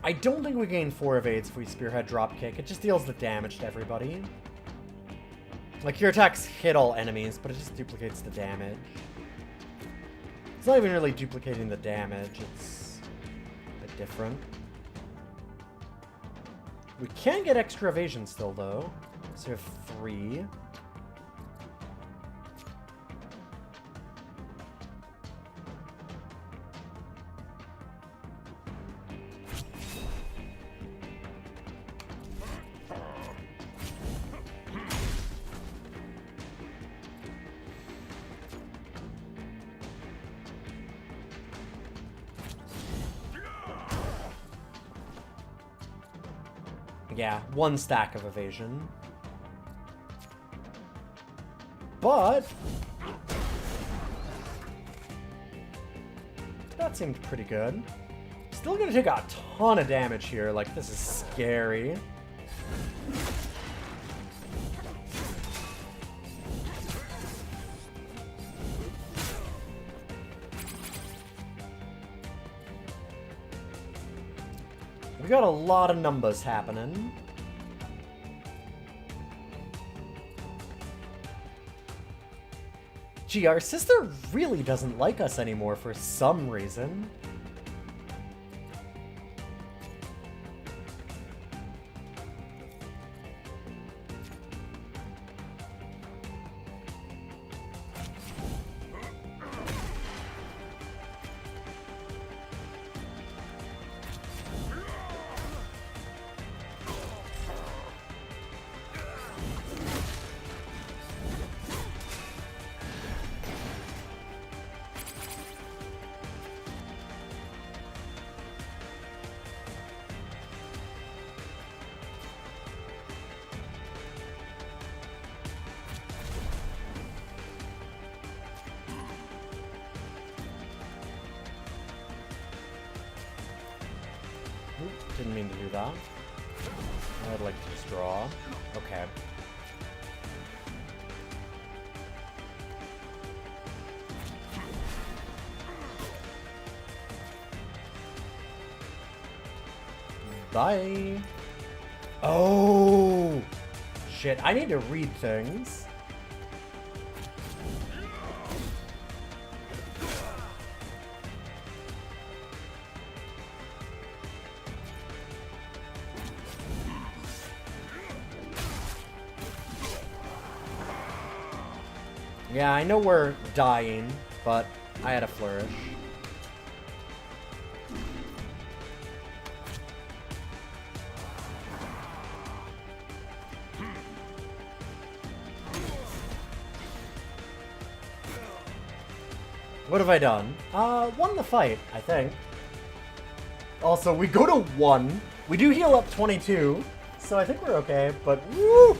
I don't think we gain 4 evades if we spearhead dropkick. It just deals the damage to everybody. Like, your attacks hit all enemies, but it just duplicates the damage. It's not even really duplicating the damage, it's a bit different. We can get extra evasion still, though. So we have 3. Yeah, 1 stack of evasion. But that seemed pretty good. Still gonna take a ton of damage here. Like, this is scary. We got a lot of numbers happening. Gee, our sister really doesn't like us anymore for some reason. Didn't mean to do that. I'd like to just draw. Okay. Bye. Oh! Shit, I need to read things. Yeah, I know we're dying, but I had a flourish. What have I done? Won the fight, I think. Also, we go to 1. We do heal up 22, so I think we're okay, but woo!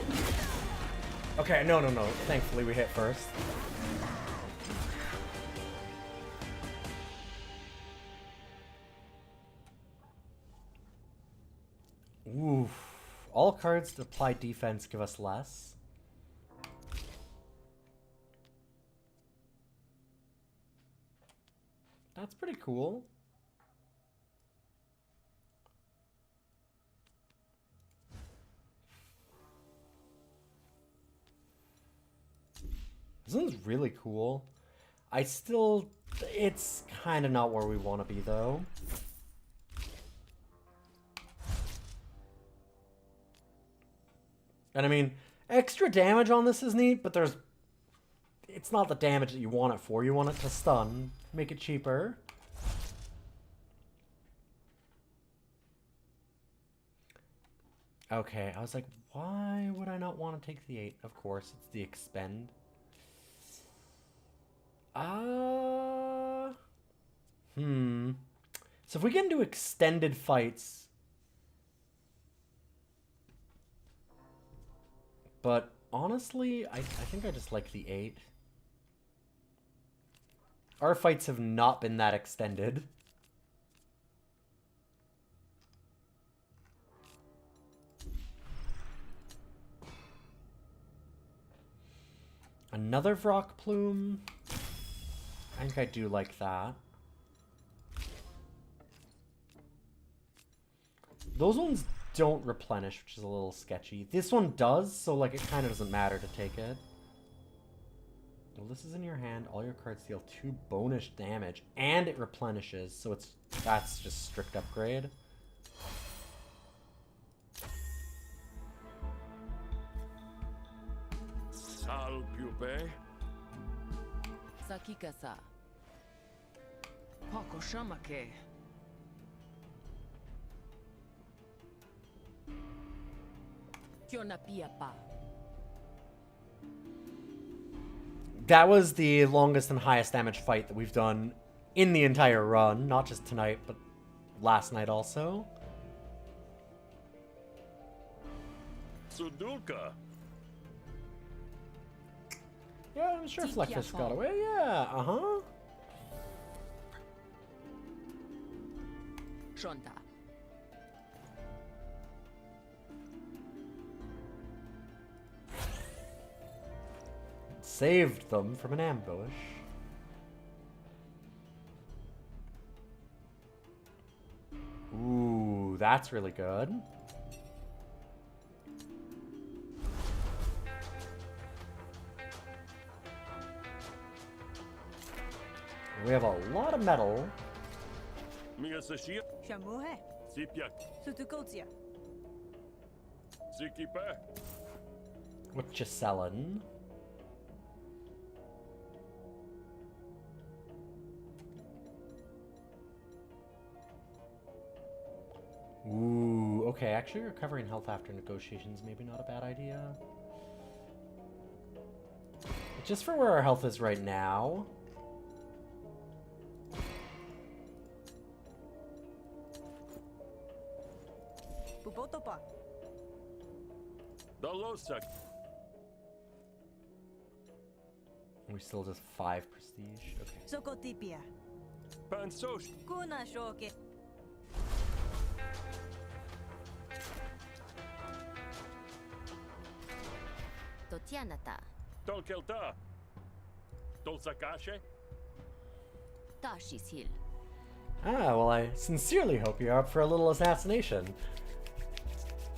Okay, no. Thankfully, we hit first. Oof. All cards that apply defense give us less. That's pretty cool. This one's really cool. It's kind of not where we want to be, though. And I mean, extra damage on this is neat, but it's not the damage that you want it for. You want it to stun, make it cheaper. Okay, I was like, why would I not want to take the 8? Of course, it's the expend. So if we can do extended fights, but honestly, I think I just like the 8. Our fights have not been that extended. Another Vrock Plume. I think I do like that. Those ones don't replenish, which is a little sketchy. This one does, so like it kind of doesn't matter to take it. Well, this is in your hand. All your cards deal 2 bonus damage, and it replenishes, so that's just strict upgrade. Sal Pupe. Sakikasa. Poco shamake. That was the longest and highest damage fight that we've done in the entire run. Not just tonight, but last night also. Sudulka. Yeah, I'm sure Ti Fleckfish got piapo. away. Yeah, uh-huh. Shonta. Saved them from an ambush. Ooh, that's really good. We have a lot of metal. Migasashia. Shamuhe. Sipyak. Sutukotia. Sikipe. What you selling? Ooh, okay, actually recovering health after negotiations maybe not a bad idea. Just for where our health is right now. Pupotopa. Dalosak. We still just 5 prestige. Okay. Sokotipia. Pansosh. Kuna shoke. Totianata. Tolkelta. Tolsakashe. Tashisil. Ah, well, I sincerely hope you're up for a little assassination.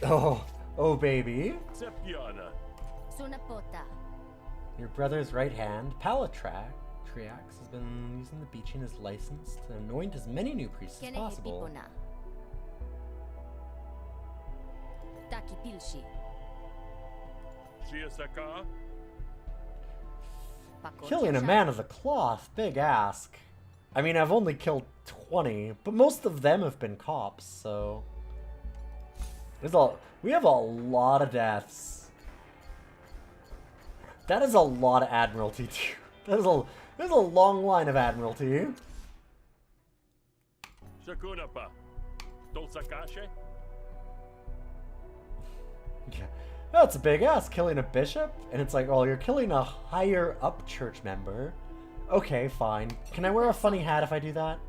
Oh, baby. Sepiana. Sunapota. Your brother's right hand, Palatrax, has been using the beaching as license to anoint as many new priests as Kene possible. hepipona. Takipilshi. Shiasaka. Killing a man of the cloth, big ask. I mean, I've only killed 20, but most of them have been cops, so... We have a lot of deaths. That is a lot of Admiralty, too. There's a long line of Admiralty. Shakunapa. Tolsakashe. Yeah. That's a big ass, killing a bishop? And it's like, oh, you're killing a higher up church member. Okay, fine. Can I wear a funny hat if I do that?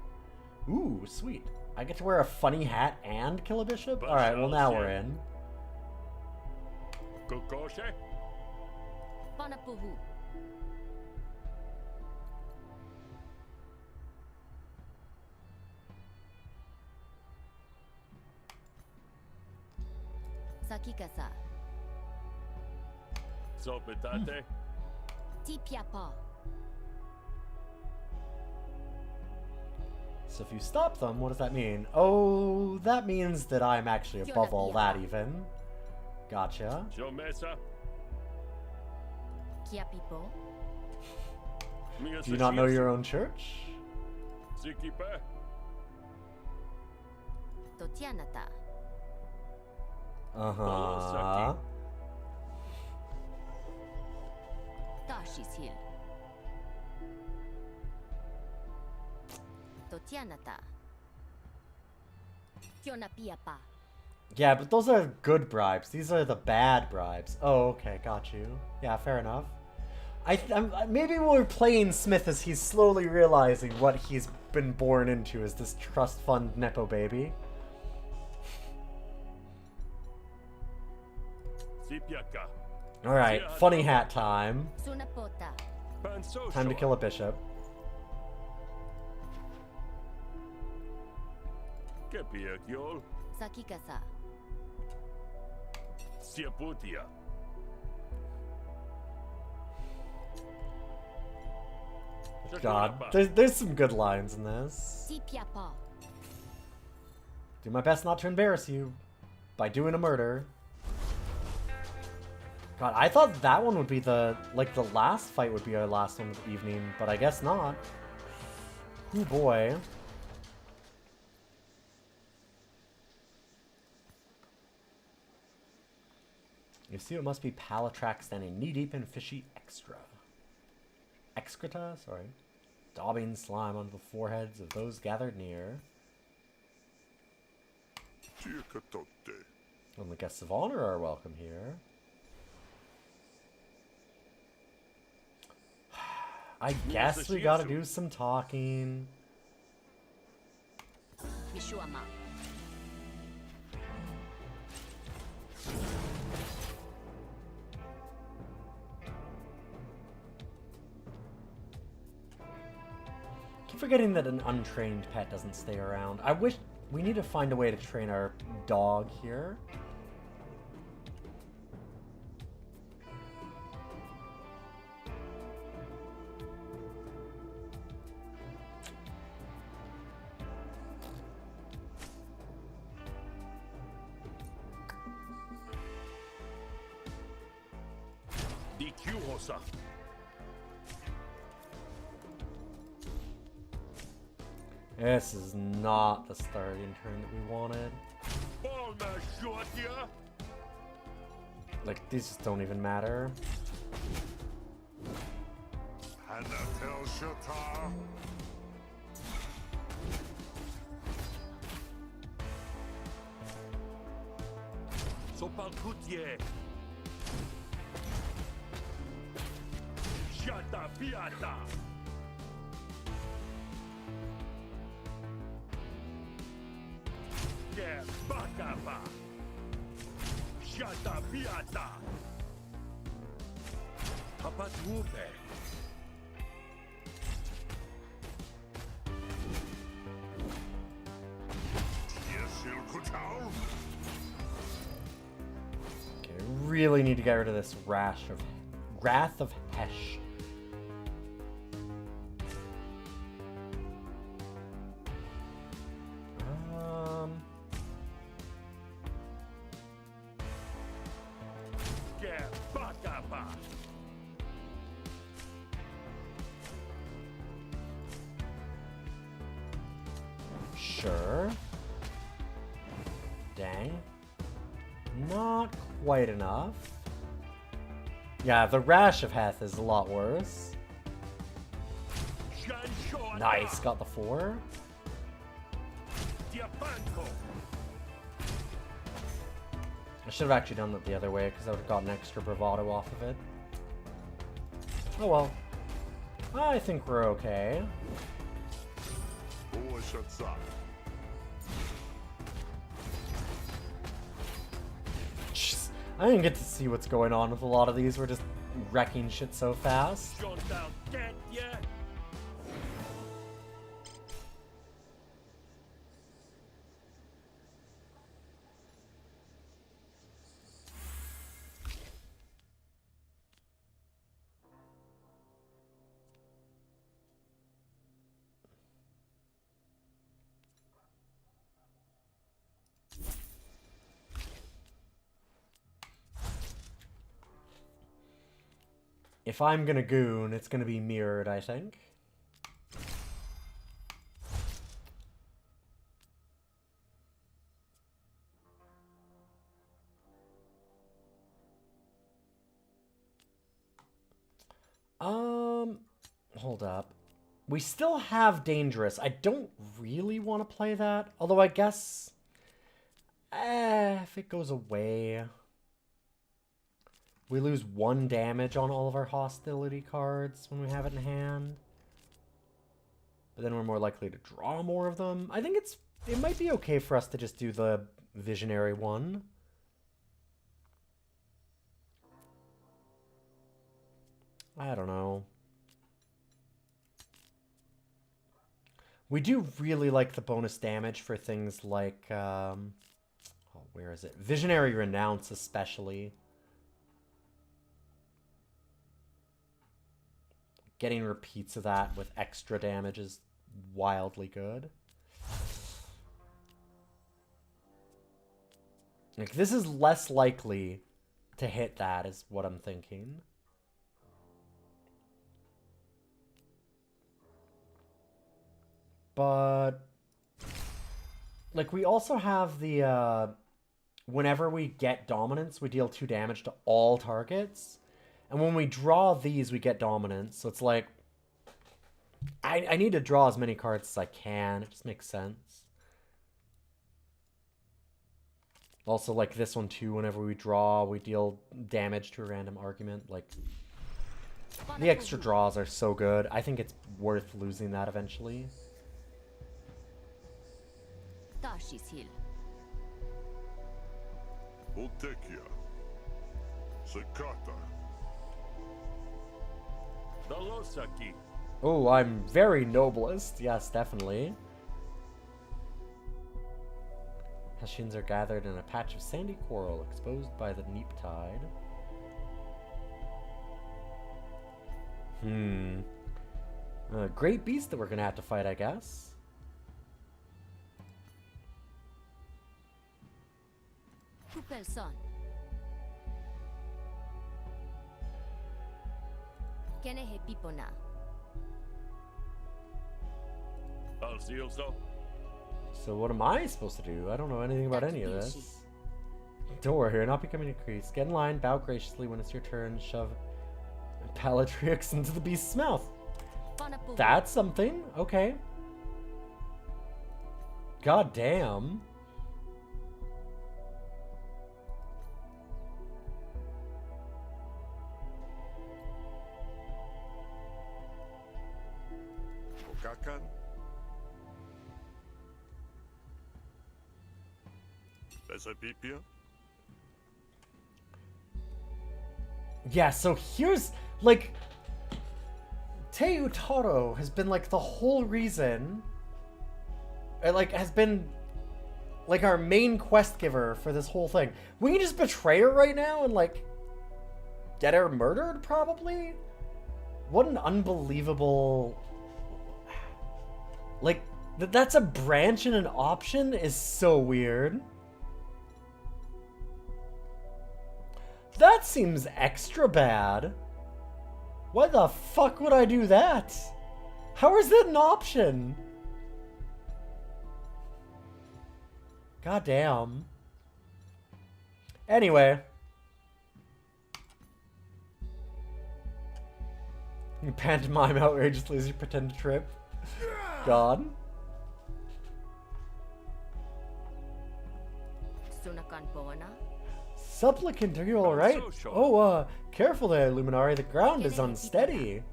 Ooh, sweet. I get to wear a funny hat and kill a bishop? Alright, well now we're in. Kokoshe. Panapuhu. Sakikasa. Sopetate. Tipiapa. So if you stop them, what does that mean? Oh, that means that I'm actually above all that even. Gotcha. Jomesa. Kiapipo. Do you not know your own church? Sikipe. Totianata. Uh-huh. Tashisil. Totianata. Kionapiapa. Yeah, but those are good bribes. These are the bad bribes. Oh, okay, got you. Yeah, fair enough. Maybe we're playing Smith as he's slowly realizing what he's been born into as this trust fund Nepo baby. Sipiaka. Alright, funny hat time. Sunapota. Pansosho. Time to kill a bishop. Kepiakiol. Sakikasa. Siaputia. God, there's some good lines in this. Tipiapa. Do my best not to embarrass you by doing a murder. God, I thought that one would be the last fight would be our last one of the evening, but I guess not. Oh boy. You see, it must be Palatrax standing knee-deep in fishy excreta, sorry. Daubing slime onto the foreheads of those gathered near. Only guests of honor are welcome here. I guess we gotta do some talking. Mishuama. Keep forgetting that an untrained pet doesn't stay around. I wish we need to find a way to train our dog here. Di Kyuhosa. This is not the starting turn that we wanted. Balma Shotia. Like, these just don't even matter. Hanatel Shota. Sopalkutie. Shata Piata. Yeah, Bakaba. Shata Piata. Papatupe. Yesil Kutau. Okay, I really need to get rid of this Wrath of Hesh. Yeah, Bakaba. Sure. Dang. Not quite enough. Yeah, the Rash of Heth is a lot worse. Nice, got the 4. I should have actually done that the other way, because I would have gotten extra bravado off of it. Oh well. I think we're okay. Jeez, I didn't get to see what's going on with a lot of these. We're just wrecking shit so fast. If I'm gonna goon, it's gonna be mirrored, I think. Hold up. We still have Dangerous. I don't really want to play that. Although I guess... if it goes away... We lose 1 damage on all of our hostility cards when we have it in hand. But then we're more likely to draw more of them. I think it might be okay for us to just do the Visionary one. I don't know. We do really like the bonus damage for things like, oh, where is it? Visionary Renounce, especially. Getting repeats of that with extra damage is wildly good. Like, this is less likely to hit that, is what I'm thinking. But, like, we also have the, whenever we get Dominance, we deal 2 damage to all targets. And when we draw these, we get Dominance. So it's like, I need to draw as many cards as I can. It just makes sense. Also, like this one too, whenever we draw, we deal damage to a random argument. Like, the extra draws are so good. I think it's worth losing that eventually. Tashi's Hill. Otekia. Sekata. Dalosaki. Oh, I'm very noblest. Yes, definitely. Hashins are gathered in a patch of sandy coral exposed by the neap tide. A great beast that we're gonna have to fight, I guess. Kupel son. Kenehe pipona. Alzioso. So what am I supposed to do? I don't know anything about any of this. Don't worry, you're not becoming a crease. Get in line, bow graciously when it's your turn, shove Palatrix into the beast's mouth. That's something. Okay. God damn. Okakan. Besapipia. Yeah, so here's, like, Teutaro has been, like, the whole reason, like, has been, like, our main quest giver for this whole thing. We can just betray her right now and, like, get her murdered, probably? What an unbelievable, like, that's a branch and an option is so weird. That seems extra bad. Why the fuck would I do that? How is that an option? God damn. Anyway. You pantomime outrageously as you pretend to trip. God. Sunakan Poana. Supplicant, are you alright? Oh, careful there, Luminari. The ground is unsteady.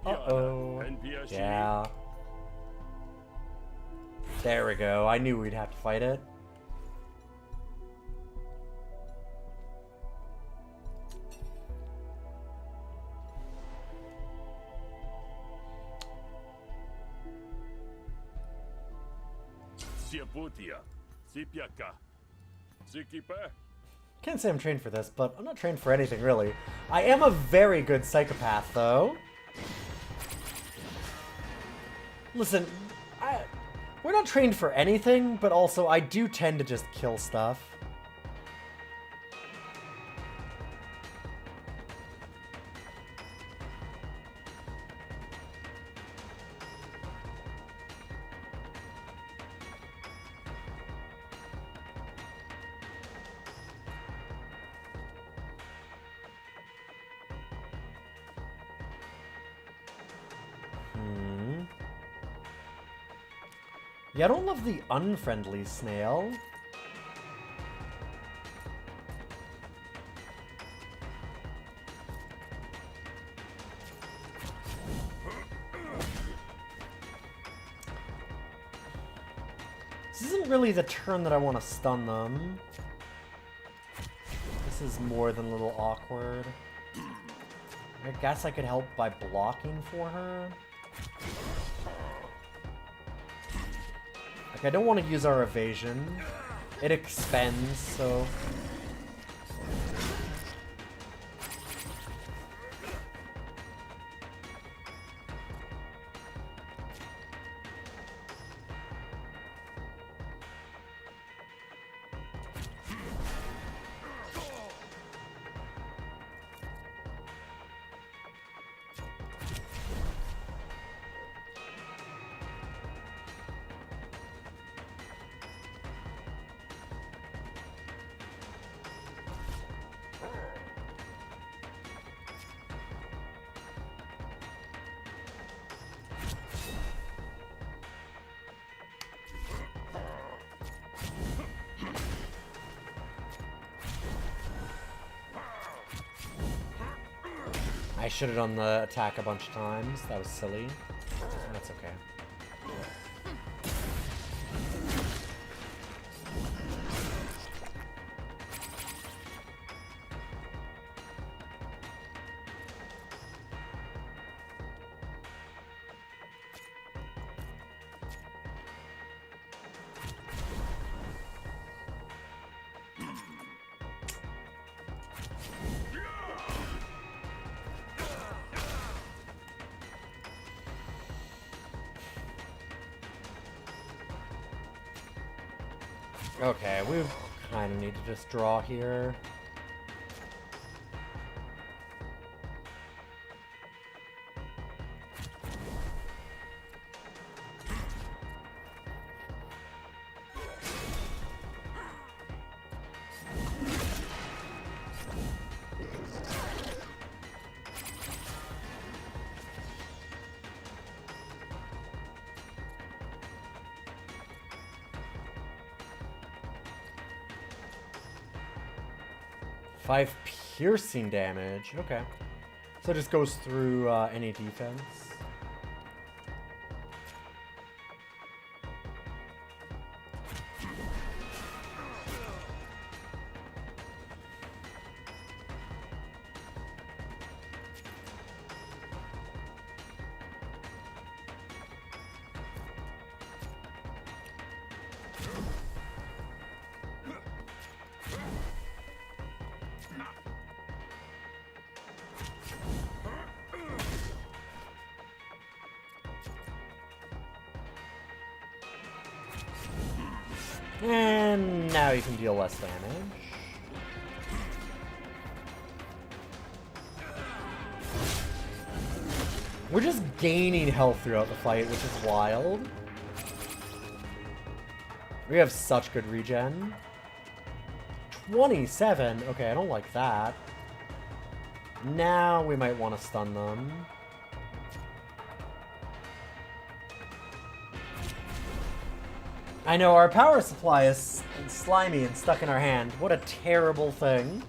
Uh-oh. Yeah. There we go. I knew we'd have to fight it. Siaputia. Sipiaka. Sikipe. Can't say I'm trained for this, but I'm not trained for anything, really. I am a very good psychopath, though. Listen, we're not trained for anything, but also I do tend to just kill stuff. Yeah, I don't love the unfriendly snail. This isn't really the turn that I want to stun them. This is more than a little awkward. I guess I could help by blocking for her. Like, I don't want to use our evasion. It expends, so... should have done the attack a bunch of times. That was silly. That's okay. Okay, we kind of need to just draw here. Five piercing damage. Okay. So it just goes through any defense. And now you can deal less damage. We're just gaining health throughout the fight, which is wild. We have such good regen. 27. Okay, I don't like that. Now we might want to stun them. I know, our power supply is slimy and stuck in our hand. What a terrible thing.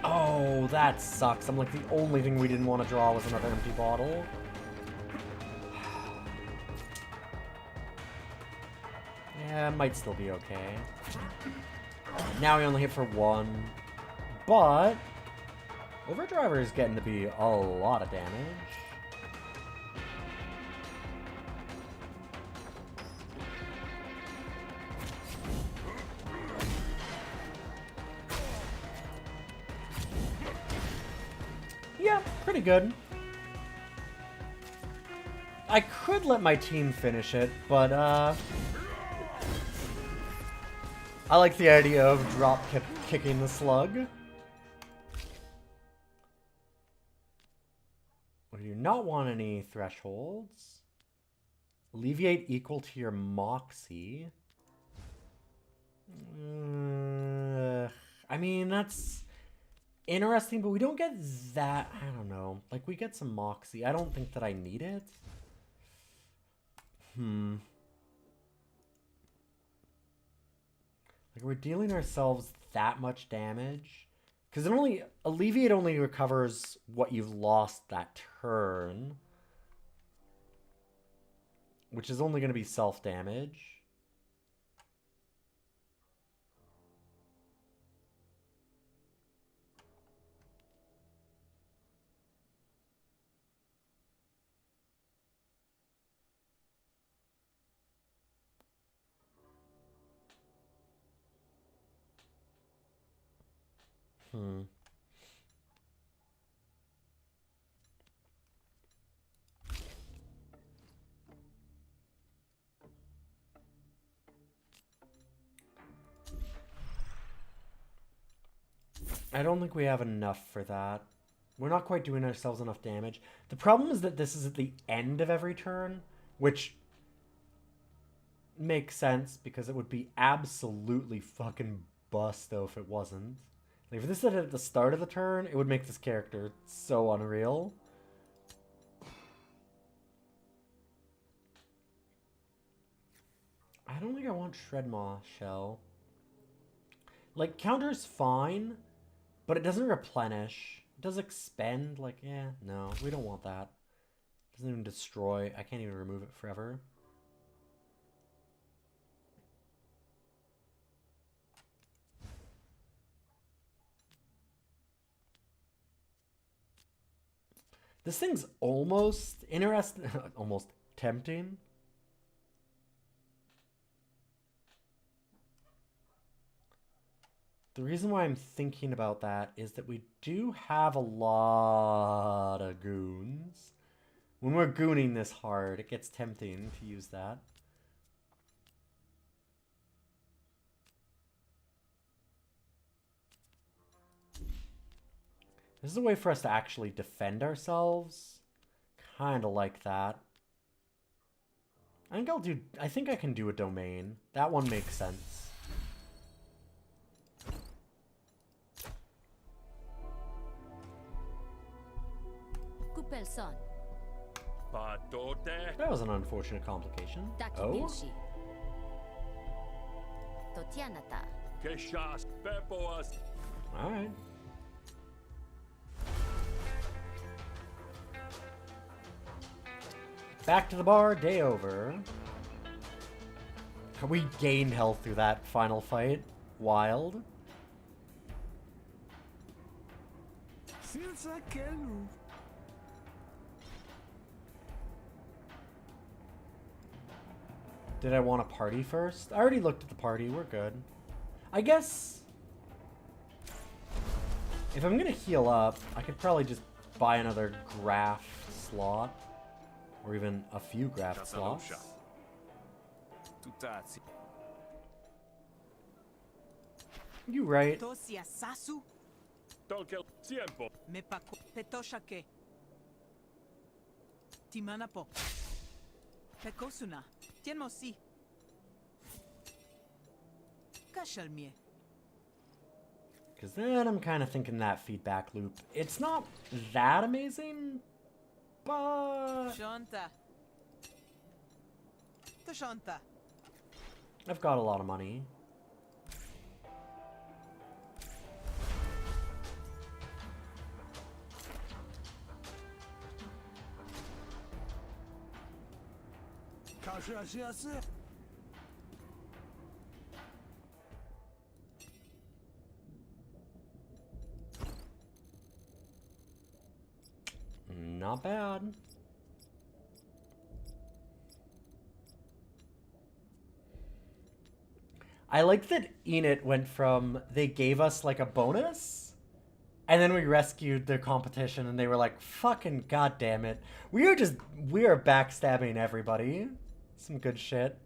Oh, that sucks. I'm like, the only thing we didn't want to draw was another empty bottle. Yeah, it might still be okay. Now we only hit for one. But Overdriver is getting to be a lot of damage. Yeah, pretty good. I could let my team finish it, but I like the idea of drop kicking the slug. We do not want any thresholds. Alleviate equal to your moxie. I mean, that's interesting, but we don't get that. I don't know. Like, we get some moxie. I don't think that I need it. Like, we're dealing ourselves that much damage. Because it only... Alleviate only recovers what you've lost that turn. Which is only going to be self-damage. I don't think we have enough for that. We're not quite doing ourselves enough damage. The problem is that this is at the end of every turn, which makes sense because it would be absolutely fucking busto if it wasn't. Like, if this is at the start of the turn, it would make this character so unreal. I don't think I want Shredmaw Shell. Like, counter's fine, but it doesn't replenish. It does expend, like, yeah, no, we don't want that. It doesn't even destroy. I can't even remove it forever. This thing's almost interesting, almost tempting. The reason why I'm thinking about that is that we do have a lot of goons. When we're gooning this hard, it gets tempting to use that. This is a way for us to actually defend ourselves. Kind of like that. I think I can do a domain. That one makes sense. Kupelson. Patote. That was an unfortunate complication. Oh? Takipilshi. Totianata. Keshas pepoas. Alright. Back to the bar, day over. We gained health through that final fight. Wild. Did I want a party first? I already looked at the party. We're good. I guess if I'm gonna heal up, I could probably just buy another graph slot. Or even a few graph slots. You right. Tosia sasu. Tolkel tiempo. Me pako. Petoshake. Timanapo. Pekosuna. Tienmosi. Kashalmie. Because then I'm kind of thinking that feedback loop. It's not that amazing, but Shonta. Toshonta. I've got a lot of money. Not bad. I like that Enid went from they gave us like a bonus and then we rescued their competition and they were like, fucking goddamn it. We are backstabbing everybody. Some good shit.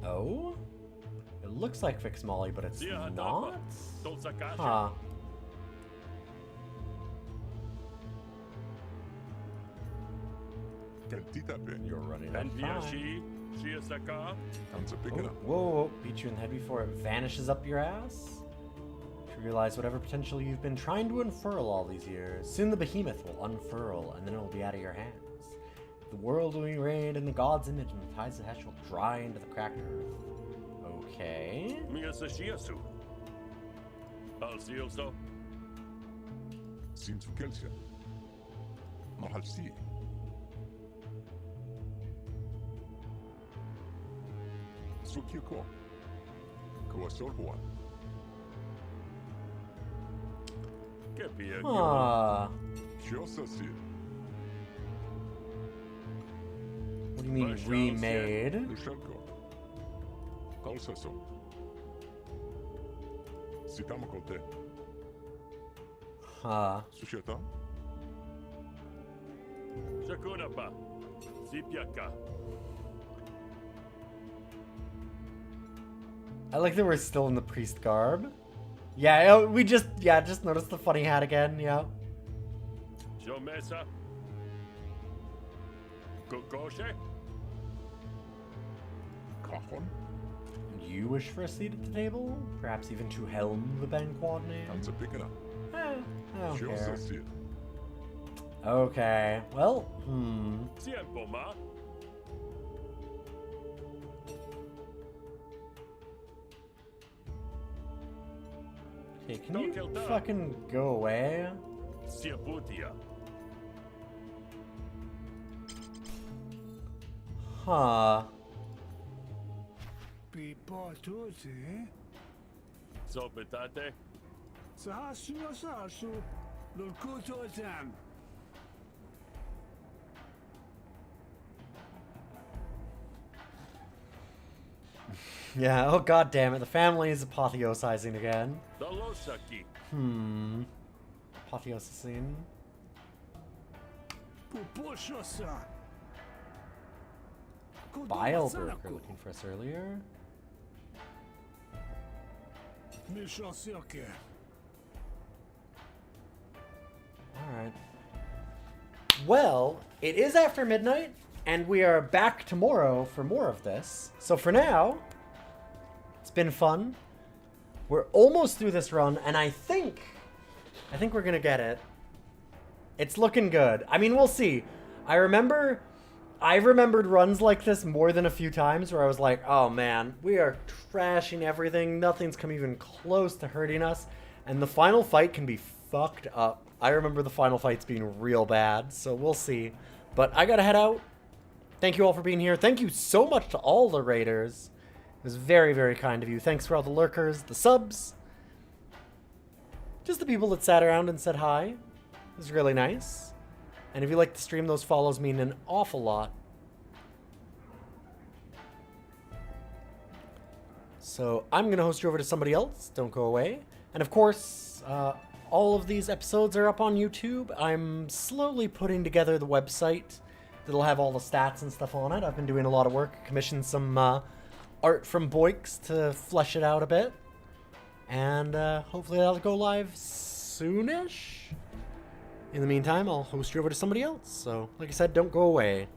Oh? It looks like Fix Molly, but it's not? Huh. You're running And out of Viashi, Shiasaka. Whoa, whoa, beat you in the head before it vanishes up your ass. To realize whatever potential you've been trying to unfurl all these years. Soon the behemoth will unfurl, and then it will be out of your hands. The world will be arrayed in the god's image, and the tides of Hesh will dry into the cracked earth. Okay. Miyasa Shiasu. Alcioso. Seems Kelsia. Mahalsi. Sukyako. Kawasolhuan. Kepia. Ah. Shiosasi. What do you mean remade? Lushenko. Kalsaso. Sitamakote. Huh. Susheta. Shakunapa. Zipiaka. I like that we're still in the priest garb. Yeah, we just noticed the funny hat again, yeah. Shomesa. Kokoshe. Kahon. You wish for a seat at the table? Perhaps even to helm the banquet name? Anza Pikana. Eh, I don't Що care. сосед? Okay. Well, Tiempo, ma. Okay, can you fucking go away? Siabutia. Huh. Pipa tuzi. Sopetate. Sahasu asasu. Lulkuto zam. Yeah, oh god damn it, the family is apotheosizing again. Dalosaki. Apotheosizing. Puposhosa. Bileberg were looking for us earlier. Mishosioke. Alright. Well, it is after midnight, and we are back tomorrow for more of this. So for now, it's been fun. We're almost through this run, and I think we're gonna get it. It's looking good. I mean, we'll see. I remembered runs like this more than a few times where I was like, oh man, we are trashing everything. Nothing's come even close to hurting us. And the final fight can be fucked up. I remember the final fights being real bad, so we'll see. But I gotta head out. Thank you all for being here. Thank you so much to all the raiders. It was very, very kind of you. Thanks for all the lurkers, the subs. Just the people that sat around and said hi. It was really nice. And if you like the stream, those follows mean an awful lot. So I'm going to host you over to somebody else. Don't go away. And of course, all of these episodes are up on YouTube. I'm slowly putting together the website that'll have all the stats and stuff on it. I've been doing a lot of work, commissioned some art from Boix to flesh it out a bit. And hopefully that'll go live soonish. In the meantime, I'll host you over to somebody else. So, like I said, don't go away.